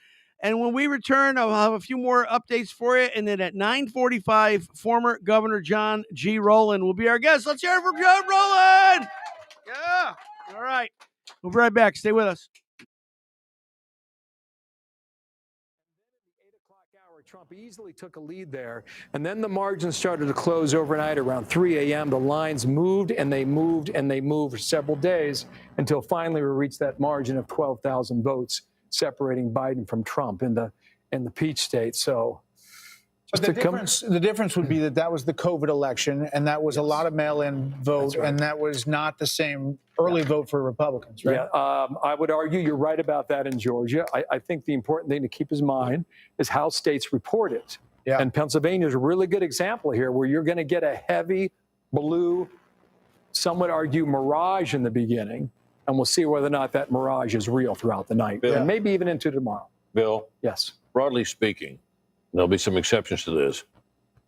And when we return, I'll have a few more updates for you. And then at 9:45, former Governor John G. Rowland will be our guest. Let's hear it for John Rowland. Yeah. All right. We'll be right back. Stay with us. Trump easily took a lead there, and then the margins started to close overnight around 3 a.m. The lines moved and they moved and they moved for several days until finally we reached that margin of 12,000 votes separating Biden from Trump in the Peach State. So, but the difference would be that was the COVID election, and that was a lot of mail-in vote, and that was not the same early vote for Republicans, right? Yeah, I would argue you're right about that in Georgia. I think the important thing to keep in mind is how states report it. Yeah. And Pennsylvania is a really good example here where you're going to get a heavy blue, some would argue mirage in the beginning, and we'll see whether or not that mirage is real throughout the night, and maybe even into tomorrow. Bill? Yes. Broadly speaking, there'll be some exceptions to this.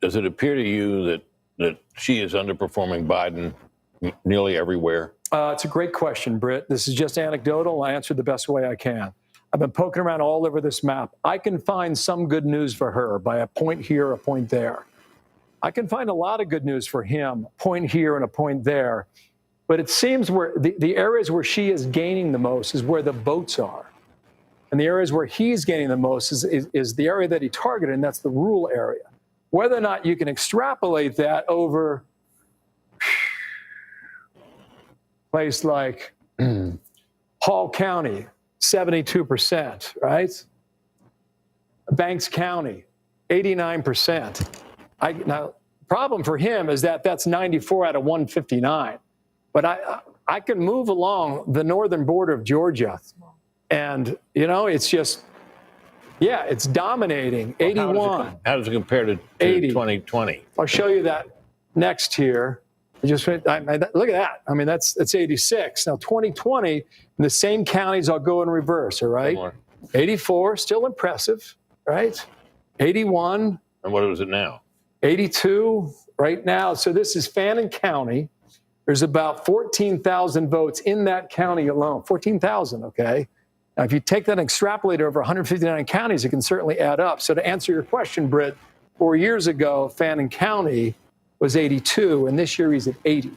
Does it appear to you that she is underperforming Biden nearly everywhere? It's a great question, Britt. This is just anecdotal. I answered the best way I can. I've been poking around all over this map. I can find some good news for her by a point here, a point there. I can find a lot of good news for him, a point here and a point there. But it seems where the areas where she is gaining the most is where the votes are. And the areas where he's gaining the most is the area that he targeted, and that's the rural area. Whether or not you can extrapolate that over a place like Hall County, 72%, right? Banks County, 89%. Now, problem for him is that that's 94 out of 159. But I can move along the northern border of Georgia. And, it's just, it's dominating. 81. How does it compare to 2020? I'll show you that next here. Look at that. I mean, that's 86. Now, 2020, in the same counties, I'll go in reverse, all right? 84, still impressive, right? 81. And what is it now? 82 right now. So this is Fannin County. There's about 14,000 votes in that county alone. 14,000, okay? Now, if you take that and extrapolate over 159 counties, it can certainly add up. So to answer your question, Britt, 4 years ago, Fannin County was 82, and this year he's at 80.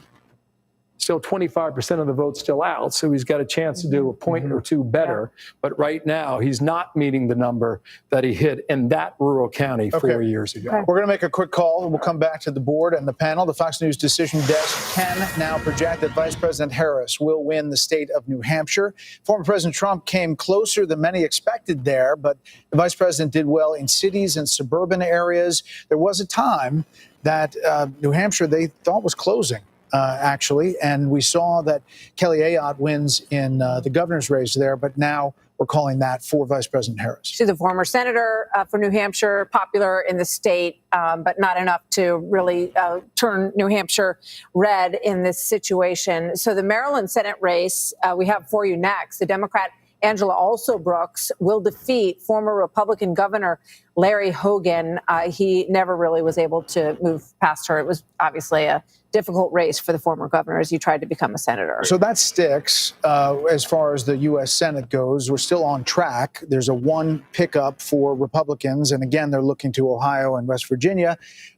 Still 25% of the votes still out, so he's got a chance to do a point or two better. But right now, he's not meeting the number that he hit in that rural county 4 years ago. We're going to make a quick call. We'll come back to the board and the panel. The Fox News decision desk can now project that Vice President Harris will win the state of New Hampshire. Former President Trump came closer than many expected there, but the vice president did well in cities and suburban areas. There was a time that New Hampshire they thought was closing. Actually, and we saw that Kelly Ayotte wins in the governor's race there, but now we're calling that for Vice President Harris. She's a former senator for New Hampshire, popular in the state, but not enough to really turn New Hampshire red in this situation. So the Maryland Senate race we have for you next. The Democrat Angela Brooks will defeat former Republican Governor Larry Hogan. He never really was able to move past her. It was obviously a difficult race for the former governor as he tried to become a senator. So that sticks as far as the U.S. Senate goes. We're still on track. There's a one pickup for Republicans. And again, they're looking to Ohio and West Virginia,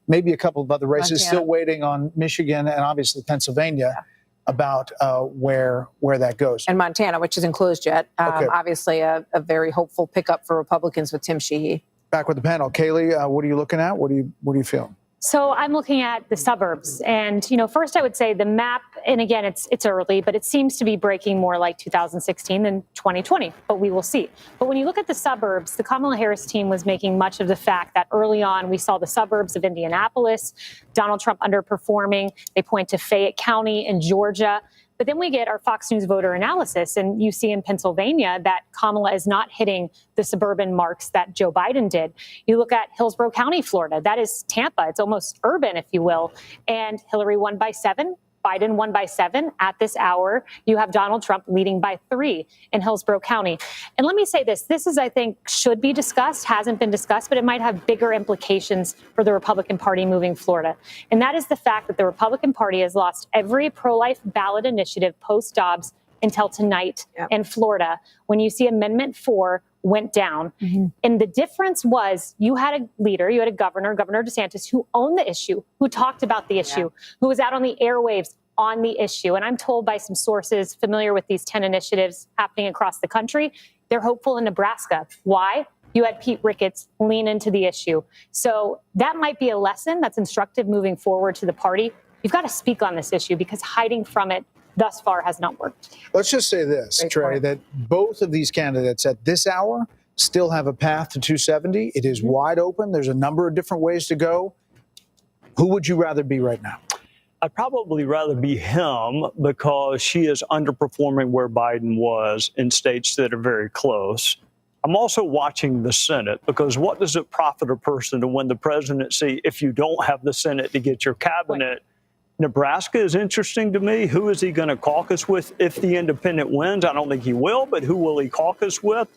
maybe a couple of other races, Montana. Still waiting on Michigan and obviously Pennsylvania. About where that goes. And Montana, which isn't closed yet. Obviously a very hopeful pickup for Republicans with Tim Sheehy. Back with the panel. Kaylee, what are you looking at? What do you feel? So I'm looking at the suburbs. And, first I would say the map, and again, it's early, but it seems to be breaking more like 2016 than 2020, but we will see. But when you look at the suburbs, the Kamala Harris team was making much of the fact that early on we saw the suburbs of Indianapolis, Donald Trump underperforming. They point to Fayette County in Georgia. But then we get our Fox News voter analysis, and you see in Pennsylvania that Kamala is not hitting the suburban marks that Joe Biden did. You look at Hillsborough County, Florida. That is Tampa. It's almost urban, if you will. And Hillary won by 7. Biden won by 7 at this hour. You have Donald Trump leading by 3 in Hillsborough County. And let me say this. This is, I think, should be discussed, hasn't been discussed, but it might have bigger implications for the Republican Party moving Florida. And that is the fact that the Republican Party has lost every pro-life ballot initiative post-Dobbs until tonight in Florida, when you see Amendment 4 went down. And the difference was you had a leader, you had a governor, Governor DeSantis, who owned the issue, who talked about the issue, who was out on the airwaves on the issue. And I'm told by some sources familiar with these 10 initiatives happening across the country, they're hopeful in Nebraska. Why? You had Pete Ricketts lean into the issue. So that might be a lesson that's instructive moving forward to the party. You've got to speak on this issue because hiding from it thus far has not worked. Let's just say this, Trey, that both of these candidates at this hour still have a path to 270. It is wide open. There's a number of different ways to go. Who would you rather be right now? I'd probably rather be him because she is underperforming where Biden was in states that are very close. I'm also watching the Senate because what does it profit a person to win the presidency if you don't have the Senate to get your cabinet? Nebraska is interesting to me. Who is he going to caucus with if the independent wins? I don't think he will, but who will he caucus with?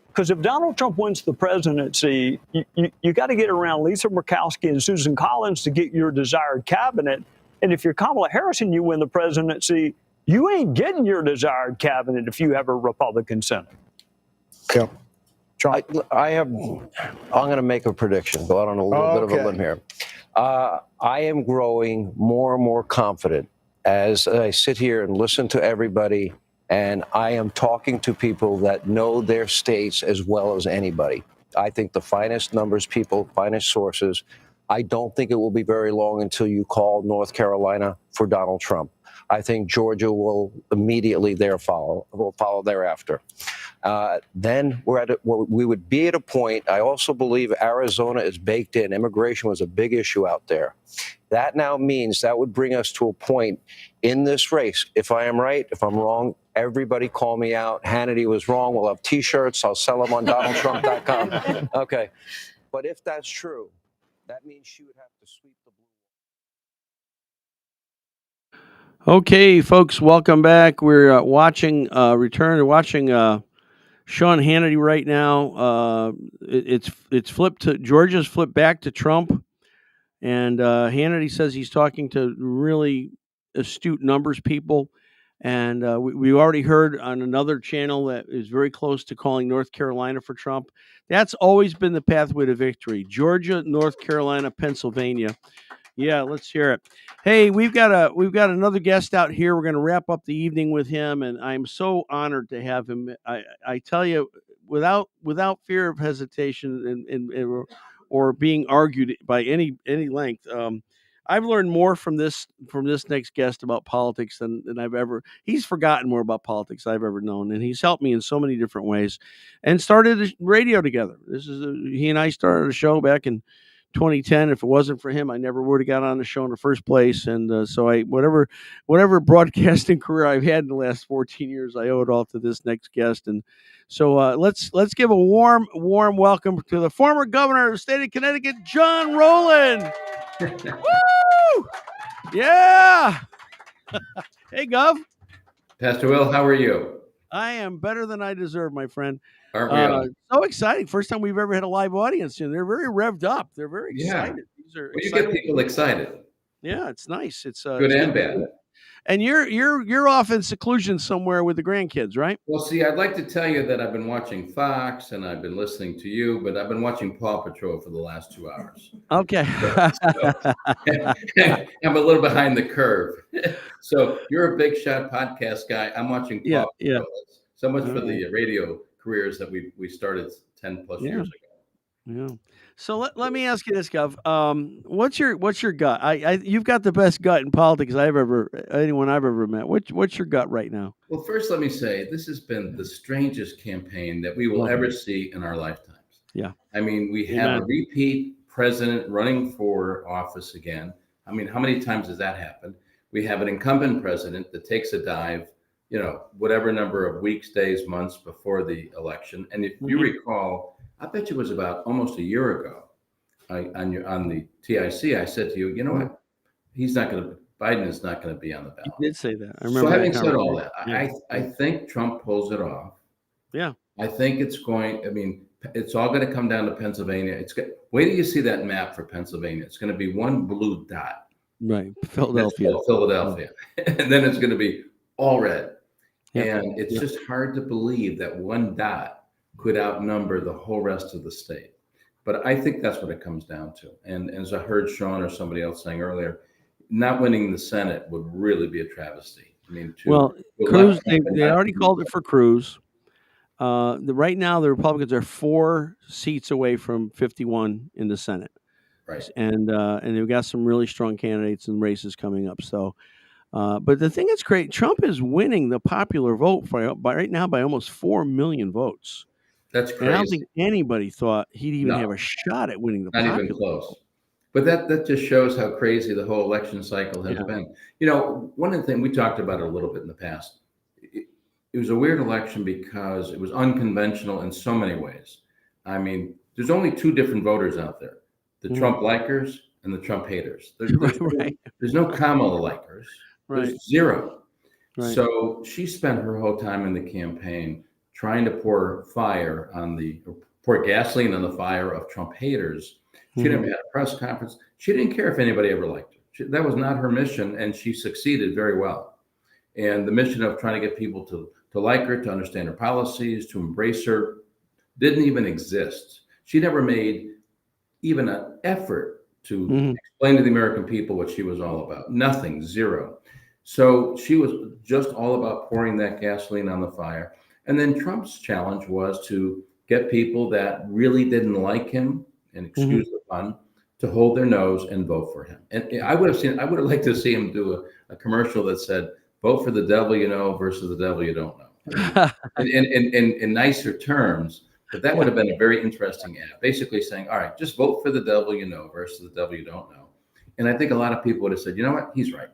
Because if Donald Trump wins the presidency, you got to get around Lisa Murkowski and Susan Collins to get your desired cabinet. And if you're Kamala Harris and you win the presidency, you ain't getting your desired cabinet if you have a Republican Senate. Yeah. I'm going to make a prediction, go out on a little bit of a limb here. I am growing more and more confident as I sit here and listen to everybody, and I am talking to people that know their states as well as anybody. I think the finest numbers people, finest sources. I don't think it will be very long until you call North Carolina for Donald Trump. I think Georgia will immediately follow thereafter. Then we would be at a point. I also believe Arizona is baked in. Immigration was a big issue out there. That now means that would bring us to a point in this race. If I am right, if I'm wrong, everybody call me out. Hannity was wrong. We'll have T-shirts. I'll sell them on DonaldTrump.com. Okay. But if that's true, that means she would have to sweep the blue. Okay, folks, welcome back. We're watching Sean Hannity right now. It's flipped to Georgia's flipped back to Trump, and Hannity says he's talking to really astute numbers people. And we already heard on another channel that is very close to calling North Carolina for Trump. That's always been the pathway to victory. Georgia, North Carolina, Pennsylvania. Yeah, let's hear it. Hey, we've got another guest out here. We're going to wrap up the evening with him, and I'm so honored to have him. I tell you, without fear of hesitation and or being argued by any length. I've learned more from this next guest about politics than I've ever. He's forgotten more about politics I've ever known, and he's helped me in so many different ways. And started a radio together. He and I started a show back in 2010. If it wasn't for him, I never would have got on the show in the first place. And so whatever broadcasting career I've had in the last 14 years, I owe it all to this next guest. And so let's give a warm welcome to the former governor of the state of Connecticut, John Rowland. Woo! Yeah. Hey, Gov. Pastor Will, how are you? I am better than I deserve, my friend. Aren't we all? So exciting. First time we've ever had a live audience, and they're very revved up. They're very excited. These are you get people excited. Yeah, it's nice. It's good and bad. And you're off in seclusion somewhere with the grandkids, right? Well, see, I'd like to tell you that I've been watching Fox and I've been listening to you, but I've been watching Paw Patrol for the last 2 hours. Okay. So, I'm a little behind the curve. So you're a big shot podcast guy. I'm watching Paw Patrol. Yeah. So much for the radio careers that we started 10 plus years ago. Yeah. So let me ask you this, Gov. What's your gut? You've got the best gut in politics anyone I've ever met. What's your gut right now? Well, first let me say this has been the strangest campaign that we will ever see in our lifetimes. Yeah. I mean, we have a repeat president running for office again. I mean, how many times has that happened? We have an incumbent president that takes a dive, whatever number of weeks, days, months before the election. And if you recall, I bet you it was about almost a year ago on the TIC, I said to you, you know what? Biden is not going to be on the ballot. You did say that. I remember. So having said all that, I think Trump pulls it off. Yeah. I think it's all going to come down to Pennsylvania. Wait till you see that map for Pennsylvania. It's going to be one blue dot. Right. Philadelphia. And then it's going to be all red. Yeah. And it's just hard to believe that one dot could outnumber the whole rest of the state. But I think that's what it comes down to. And as I heard Sean or somebody else saying earlier, not winning the Senate would really be a travesty. I mean, Well, Cruz, they already called it for Cruz. Right now, the Republicans are 4 seats away from 51 in the Senate. Right. And they've got some really strong candidates and races coming up. So, but the thing that's great, Trump is winning the popular vote by right now by almost 4 million votes. That's crazy. And I don't think anybody thought he'd even have a shot at winning the popular Not even close. vote. But that just shows how crazy the whole election cycle has been. You know, one of the things we talked about it a little bit in the past. It was a weird election because it was unconventional in so many ways. I mean, there's only 2 different voters out there: the Trump likers and the Trump haters. There's no Kamala likers. There's 0. Right. So she spent her whole time in the campaign trying to pour gasoline on the fire of Trump haters. She never had a press conference. She didn't care if anybody ever liked her. That was not her mission, and she succeeded very well. And the mission of trying to get people to like her, to understand her policies, to embrace her, didn't even exist. She never made even an effort to explain to the American people what she was all about. Nothing, 0. So she was just all about pouring that gasoline on the fire. And then Trump's challenge was to get people that really didn't like him, and excuse the pun, to hold their nose and vote for him. And I would have liked to see him do a commercial that said, "Vote for the devil you know versus the devil you don't know," in nicer terms. But that would have been a very interesting ad, basically saying, all right, just vote for the devil you know versus the devil you don't know. And I think a lot of people would have said, you know what, he's right.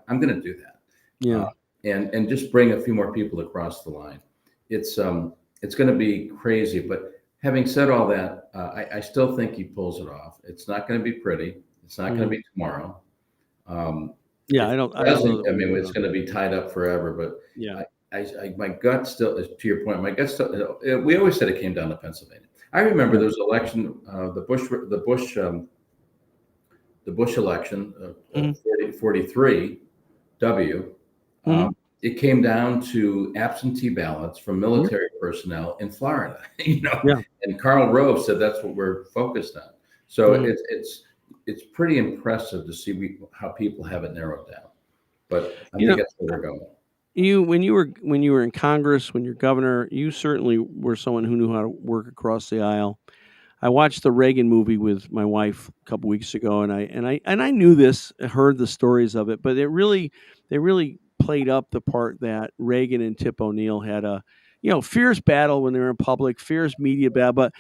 I'm going to do that. Yeah. And just bring a few more people across the line. It's going to be crazy. But having said all that, I still think he pulls it off. It's not going to be pretty. It's not going to be tomorrow. Yeah, I don't mean, it's going to be tied up forever. But yeah, my gut still is, to your point. My gut still. We always said it came down to Pennsylvania. I remember there was an election, the Bush election, 43 W. It came down to absentee ballots from military personnel in Florida. And Karl Rove said that's what we're focused on. So it's pretty impressive to see how people have it narrowed down. But I think that's where we're going. When you were in Congress, when you're governor, you certainly were someone who knew how to work across the aisle. I watched the Reagan movie with my wife a couple weeks ago, and I knew this, heard the stories of it, but they really played up the part that Reagan and Tip O'Neill had a fierce battle when they were in public, fierce media battle, but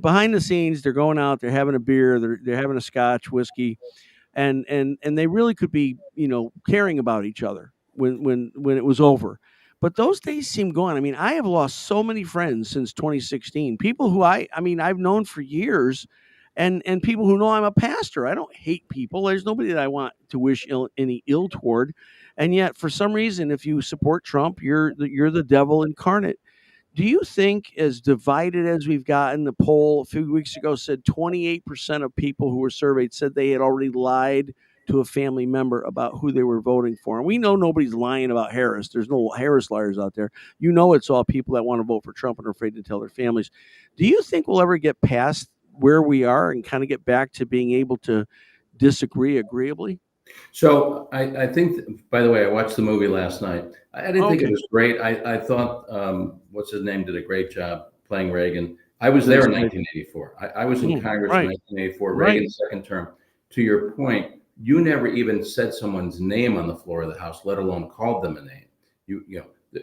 behind the scenes they're going out, they're having a beer, they're having a scotch, whiskey, and they really could be caring about each other when it was over. But those days seem gone. I mean, I have lost so many friends since 2016. People who I've known for years, and people who know I'm a pastor. I don't hate people. There's nobody that I want to wish any ill toward. And yet, for some reason, if you support Trump, you're the devil incarnate. Do you think, as divided as we've gotten, the poll a few weeks ago said 28% of people who were surveyed said they had already lied to a family member about who they were voting for? And we know nobody's lying about Harris. There's no Harris liars out there. It's all people that want to vote for Trump and are afraid to tell their families. Do you think we'll ever get past where we are and kind of get back to being able to disagree agreeably? So I think, by the way, I watched the movie last night. I didn't think it was great. I thought, what's his name, did a great job playing Reagan. I was there in 1984. I was in Congress in 1984, Reagan's second term. To your point, you never even said someone's name on the floor of the House, let alone called them a name.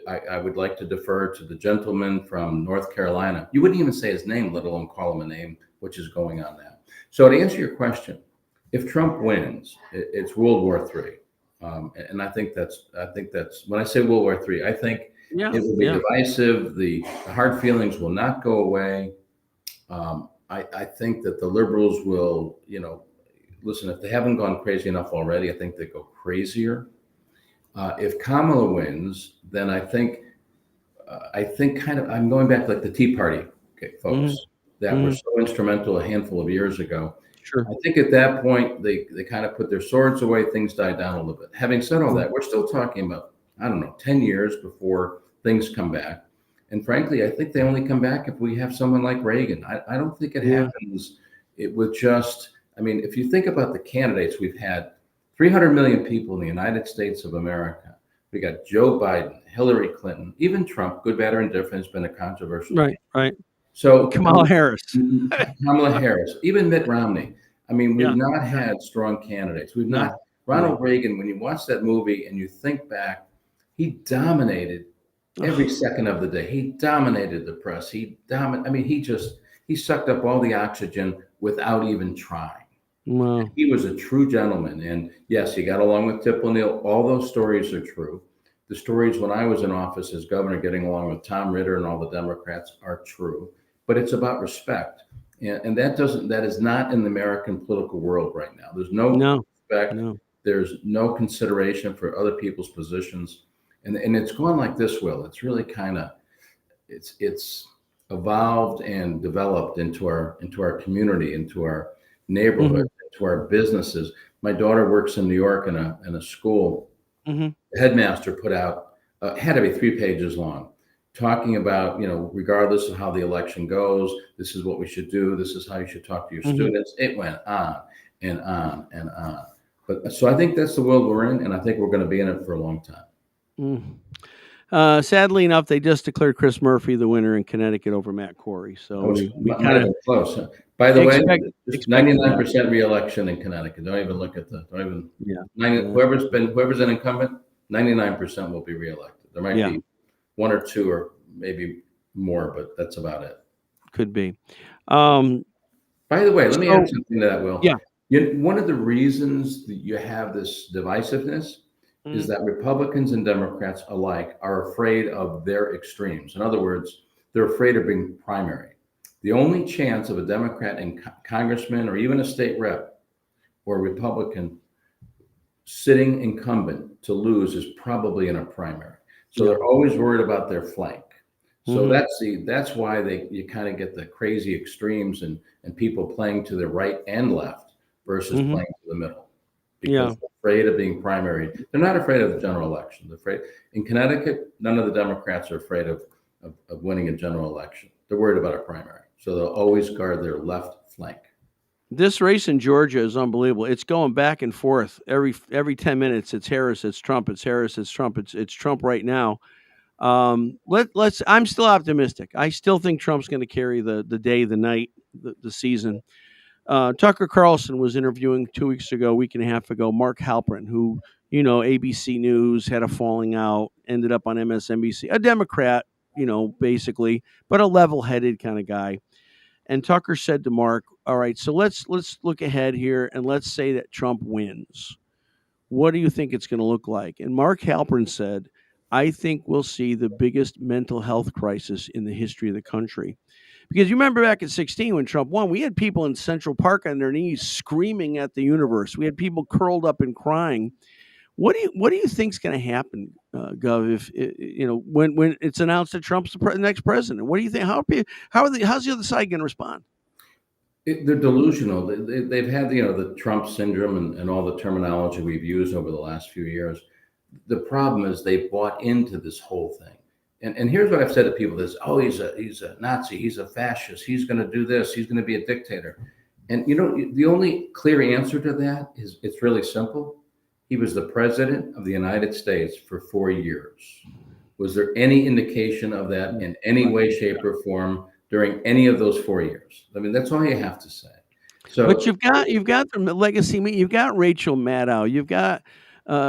I would like to defer to the gentleman from North Carolina. You wouldn't even say his name, let alone call him a name, which is going on now. So to answer your question, if Trump wins, it's World War III. And I think that's when I say World War III, I think it will be divisive. The hard feelings will not go away. I think that the liberals will, listen, if they haven't gone crazy enough already, I think they go crazier. If Kamala wins, then I think I'm going back like the Tea Party folks that were so instrumental a handful of years ago. Sure. I think at that point, they kind of put their swords away, things died down a little bit. Having said all that, we're still talking about, 10 years before things come back. And frankly, I think they only come back if we have someone like Reagan. I don't think it happens. It would just, I mean, if you think about the candidates, we've had 300 million people in the United States of America. We got Joe Biden, Hillary Clinton, even Trump, good, bad, or indifferent, has been a controversial. Right. So Kamala Harris. Kamala Harris, even Mitt Romney. I mean, we've not had strong candidates. We've not. Ronald Reagan, when you watch that movie and you think back, he dominated every second of the day. He dominated the press. He sucked up all the oxygen without even trying. Wow. He was a true gentleman. And yes, he got along with Tip O'Neill. All those stories are true. The stories when I was in office as governor, getting along with Tom Ritter and all the Democrats, are true. But it's about respect. And that is not in the American political world right now. There's no respect. There's no consideration for other people's positions. And it's gone like this, Will. It's really kind of, it's evolved and developed into our community, into our neighborhood, into our businesses. My daughter works in New York in a school. The headmaster put out, had to be 3 pages long, talking about, regardless of how the election goes, this is what we should do. This is how you should talk to your students. It went on and on and on. But so I think that's the world we're in, and I think we're going to be in it for a long time. Sadly enough, they just declared Chris Murphy the winner in Connecticut over Matt Corey. So we kind of close. By the way, it's 99% re-election in Connecticut. Don't even look at whoever's an incumbent, 99% will be re-elected. There might be 1 or 2 or maybe more, but that's about it. Could be. By the way, let me add something to that, Will. Yeah. One of the reasons that you have this divisiveness is that Republicans and Democrats alike are afraid of their extremes. In other words, they're afraid of being primary. The only chance of a Democrat and congressman or even a state rep or a Republican sitting incumbent to lose is probably in a primary. So they're always worried about their flank. So that's why you kind of get the crazy extremes and people playing to the right and left versus playing to the middle. Because they're afraid of being primary. They're not afraid of the general election. They're afraid. In Connecticut, none of the Democrats are afraid of winning a general election. They're worried about a primary. So they'll always guard their left flank. This race in Georgia is unbelievable. It's going back and forth every 10 minutes. It's Harris, it's Trump, it's Harris, it's Trump. It's Trump right now. I'm still optimistic. I still think Trump's going to carry the day, the night, the season. Tucker Carlson was interviewing 2 weeks ago, week and a half ago, Mark Halperin, who, ABC News had a falling out, ended up on MSNBC, a Democrat, basically, but a level-headed kind of guy. And Tucker said to Mark, all right, so let's look ahead here and let's say that Trump wins. What do you think it's going to look like? And Mark Halperin said, I think we'll see the biggest mental health crisis in the history of the country. Because you remember back in 2016 when Trump won, we had people in Central Park on their knees screaming at the universe. We had people curled up and crying. What do you think's going to happen, Gov? If when it's announced that Trump's the next president, what do you think? How's the other side going to respond? They're delusional. They've had the Trump syndrome and all the terminology we've used over the last few years. The problem is they bought into this whole thing. And here's what I've said to people: he's a Nazi, he's a fascist, he's going to do this, he's going to be a dictator. And the only clear answer to that is it's really simple. He was the president of the United States for 4 years. Was there any indication of that in any way, shape, or form during any of those 4 years? I mean, that's all you have to say. So, but you've got the legacy. You've got Rachel Maddow. You've got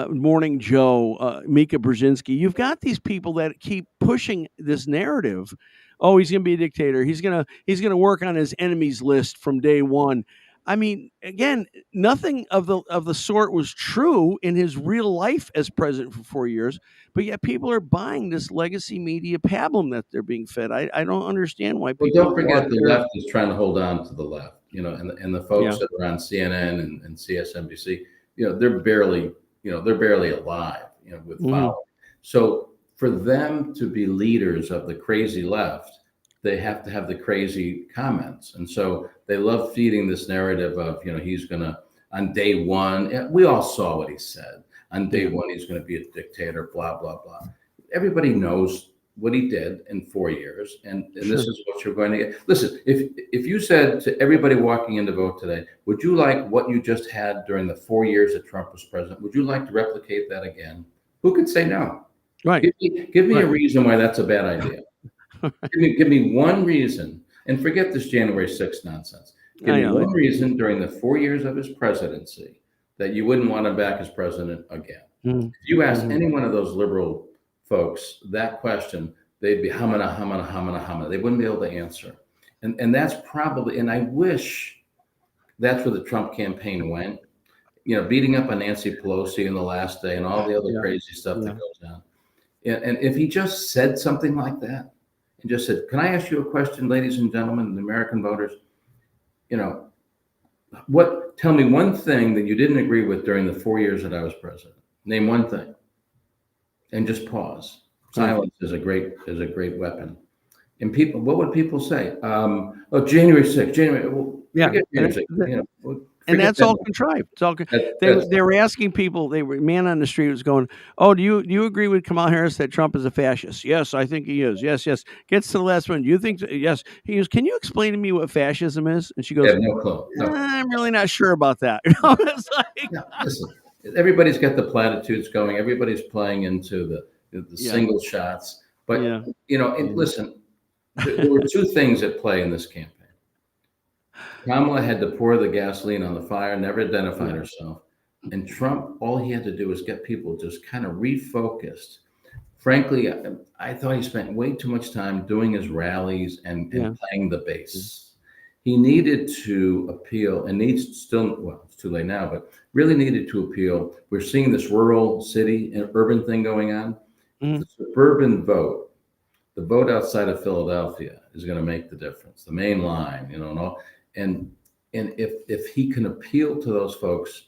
Morning Joe, Mika Brzezinski. You've got these people that keep pushing this narrative. Oh, he's going to be a dictator. He's going to work on his enemies list from day one. I mean, again, nothing of the sort was true in his real life as president for 4 years. But yet people are buying this legacy media pablum that they're being fed. I don't understand why people. Well, don't forget the left is trying to hold on to the left. And the folks that are on CNN and CSNBC, they're barely alive, with following. So for them to be leaders of the crazy left, they have to have the crazy comments. And so they love feeding this narrative of, he's going to, on day one, we all saw what he said. On day one, he's going to be a dictator, blah, blah, blah. Everybody knows what he did in 4 years, and Sure. this is what you're going to get. Listen, if you said to everybody walking in to vote today, would you like what you just had during the 4 years that Trump was president? Would you like to replicate that again? Who could say no? Right. Give me Right. a reason why that's a bad idea. Give me one reason, and forget this January 6th nonsense. Give me one reason during the 4 years of his presidency that you wouldn't want him back as president again. If you ask any one of those liberal folks that question, they'd be humana. They wouldn't be able to answer. And that's probably, and I wish that's where the Trump campaign went, beating up on Nancy Pelosi in the last day and all the other crazy stuff that goes on. And if he just said something like that and just said, can I ask you a question, ladies and gentlemen, the American voters? Tell me one thing that you didn't agree with during the 4 years that I was president. Name one thing. And just pause. Silence is a great weapon. And people, what would people say? January 6th, January. Well, forget January 6th, and that's all contrived. It's all. They were asking people. Man on the street was going, "Oh, do you agree with Kamala Harris that Trump is a fascist?" Yes, I think he is. Yes. Gets to the last one. Do you think? Yes. He goes, "Can you explain to me what fascism is?" And she goes, no clue. No. I'm really not sure about that. It's like, listen, everybody's got the platitudes going. Everybody's playing into the single shots. But listen, there were two things at play in this campaign. Kamala had to pour the gasoline on the fire, never identified herself. And Trump, all he had to do was get people just kind of refocused. Frankly, I thought he spent way too much time doing his rallies and playing the base. He needed to appeal, and it's too late now, but really needed to appeal. We're seeing this rural city and urban thing going on. The suburban vote, the vote outside of Philadelphia is going to make the difference. The main line, and all. And if he can appeal to those folks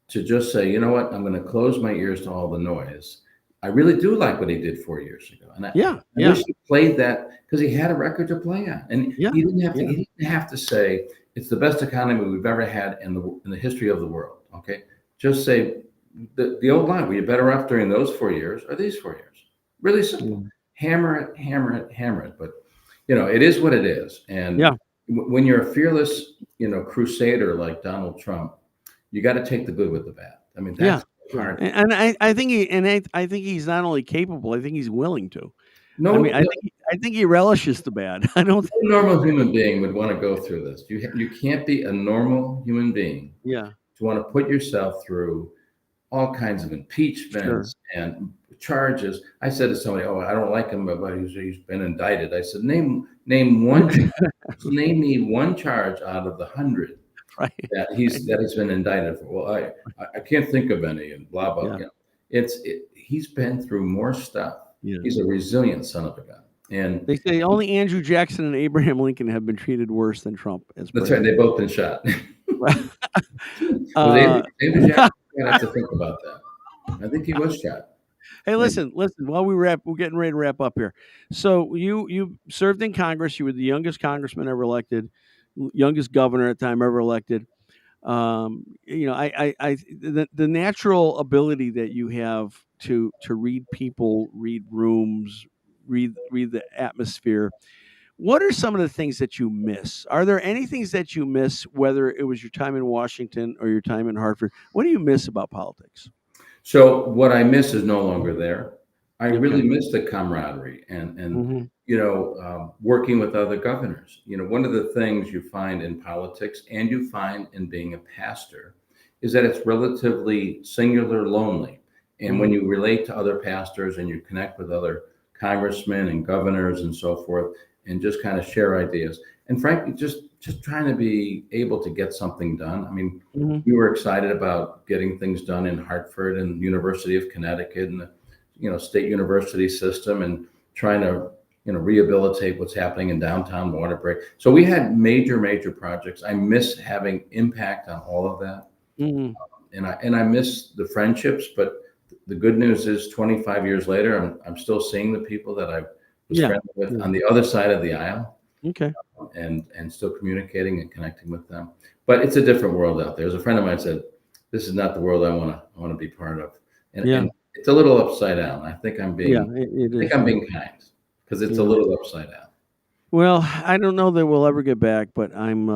to just say, you know what, I'm going to close my ears to all the noise. I really do like what he did 4 years ago. And I wish he played that because he had a record to play on. And he didn't have to say it's the best economy we've ever had in the history of the world. Okay. Just say the old line, were you better off during those 4 years or these 4 years? Really simple. Hammer it. But it is what it is. And when you're a fearless, crusader like Donald Trump, you got to take the good with the bad. I mean, that's hard. And I think he's not only capable, I think he's willing to. I think he relishes the bad. I don't think a normal human being would want to go through this. You can't be a normal human being to want to put yourself through all kinds of impeachments and charges. I said to somebody, "Oh, I don't like him, but he's been indicted." I said, "Name one, name me one charge out of the 100 that he's been indicted for." Well, I can't think of any, and blah blah. He's been through more stuff. He's a resilient son of a gun. And they say only Andrew Jackson and Abraham Lincoln have been treated worse than Trump. That's right. They've both been shot. Andrew Jackson, I have to think about that. I think he was shot. Hey, listen. While we're getting ready to wrap up here. So you served in Congress. You were the youngest congressman ever elected, youngest governor at the time ever elected. The natural ability that you have to read people, read rooms, read the atmosphere. What are some of the things that you miss? Are there any things that you miss, whether it was your time in Washington or your time in Hartford? What do you miss about politics? So what I miss is no longer there. I really miss the camaraderie and working with other governors. One of the things you find in politics and you find in being a pastor is that it's relatively singular, lonely. And when you relate to other pastors and you connect with other congressmen and governors and so forth, and just kind of share ideas, and frankly, just trying to be able to get something done. I mean, we were excited about getting things done in Hartford and University of Connecticut and the state university system, and trying to rehabilitate what's happening in downtown Waterbury. So we had major projects. I miss having impact on all of that, and I miss the friendships. But the good news is, 25 years later, I'm still seeing the people that I was friendly with on the other side of the aisle. Okay. And still communicating and connecting with them. But it's a different world out there. As a friend of mine said, this is not the world I want to be part of. And it's a little upside down. I think I'm being kind, because it's a little upside down. Well, I don't know that we'll ever get back, but I'm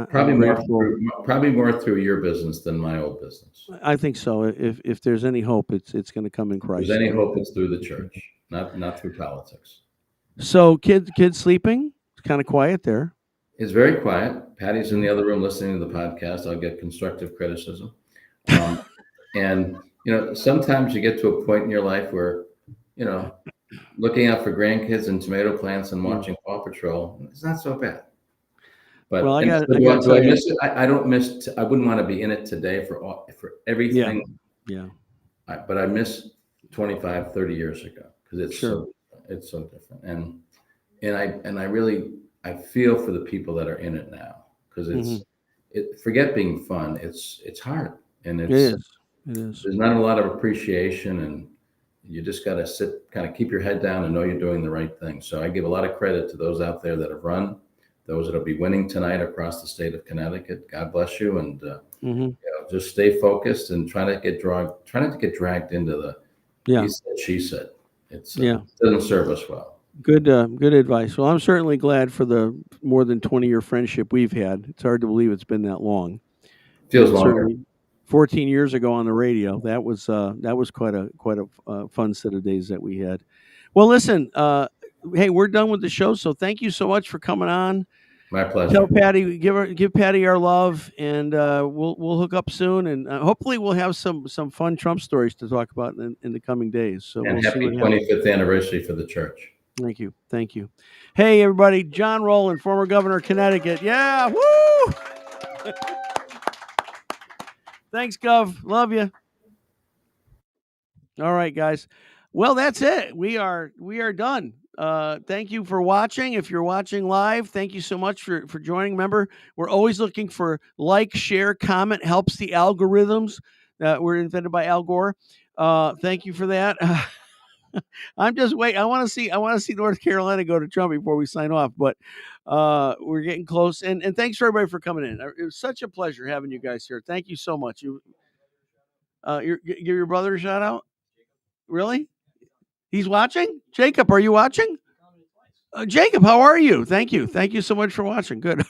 Probably I'm more grateful. through your business than my old business. I think so. If there's any hope, it's going to come in If Christ. there's any hope, it's through the church, not through politics. So, kids sleeping. It's kind of quiet there. It's very quiet. Patty's in the other room listening to the podcast. I'll get constructive criticism. And, sometimes you get to a point in your life where, looking out for grandkids and tomato plants and watching Paw Patrol, it's not so bad. But well, do I miss it? I don't miss. I wouldn't want to be in it today for everything. Yeah. But I miss 25, 30 years ago because it's so different. And I feel for the people that are in it now because forget being fun. It's hard and it is. There's not a lot of appreciation and you just got to kind of keep your head down and know you're doing the right thing. So I give a lot of credit to those out there that have run, those that will be winning tonight across the state of Connecticut. God bless you. And just stay focused and try not to get dragged into the he said, she said. It doesn't serve us well. Good advice. Well, I'm certainly glad for the more than 20-year friendship we've had. It's hard to believe it's been that long. Feels longer. 14 years ago on the radio, that was quite a fun set of days that we had. Well, listen, hey, we're done with the show, so thank you so much for coming on. My pleasure. Tell Patty, give Patty our love, and we'll hook up soon, and hopefully we'll have some fun Trump stories to talk about in the coming days. So and we'll happy see what 25th anniversary for the church. Thank you. Hey, everybody, John Rowland, former governor of Connecticut. Yeah, woo! Thanks, Gov. Love you. All right, guys. Well, that's it. We are done. Thank you for watching. If you're watching live, thank you so much for joining. Remember, we're always looking for like, share, comment. Helps the algorithms that were invented by Al Gore. Thank you for that. I'm just waiting. I want to see North Carolina go to Trump before we sign off. But we're getting close. And thanks for everybody for coming in. It was such a pleasure having you guys here. Thank you so much. Give your brother a shout out. Really? He's watching? Jacob, are you watching? Jacob, how are you? Thank you. Thank you so much for watching. Good.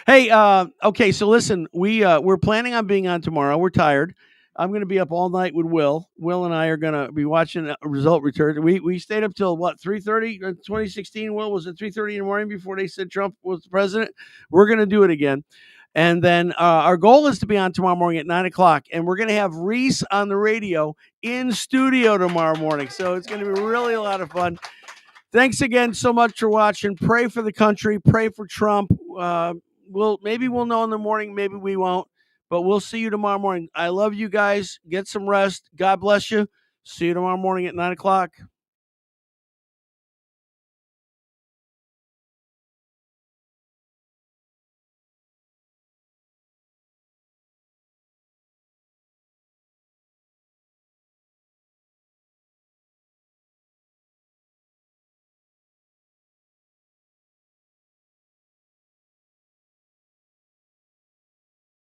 Hey, okay, so listen, we're planning on being on tomorrow. We're tired. I'm going to be up all night with Will. Will and I are going to be watching a result return. We stayed up till, 3:30? 2016, Will, was it 3:30 in the morning before they said Trump was the president? We're going to do it again. And then our goal is to be on tomorrow morning at 9 o'clock. And we're going to have Reese on the radio in studio tomorrow morning. So it's going to be really a lot of fun. Thanks again so much for watching. Pray for the country. Pray for Trump. Maybe we'll know in the morning. Maybe we won't. But we'll see you tomorrow morning. I love you guys. Get some rest. God bless you. See you tomorrow morning at 9 o'clock.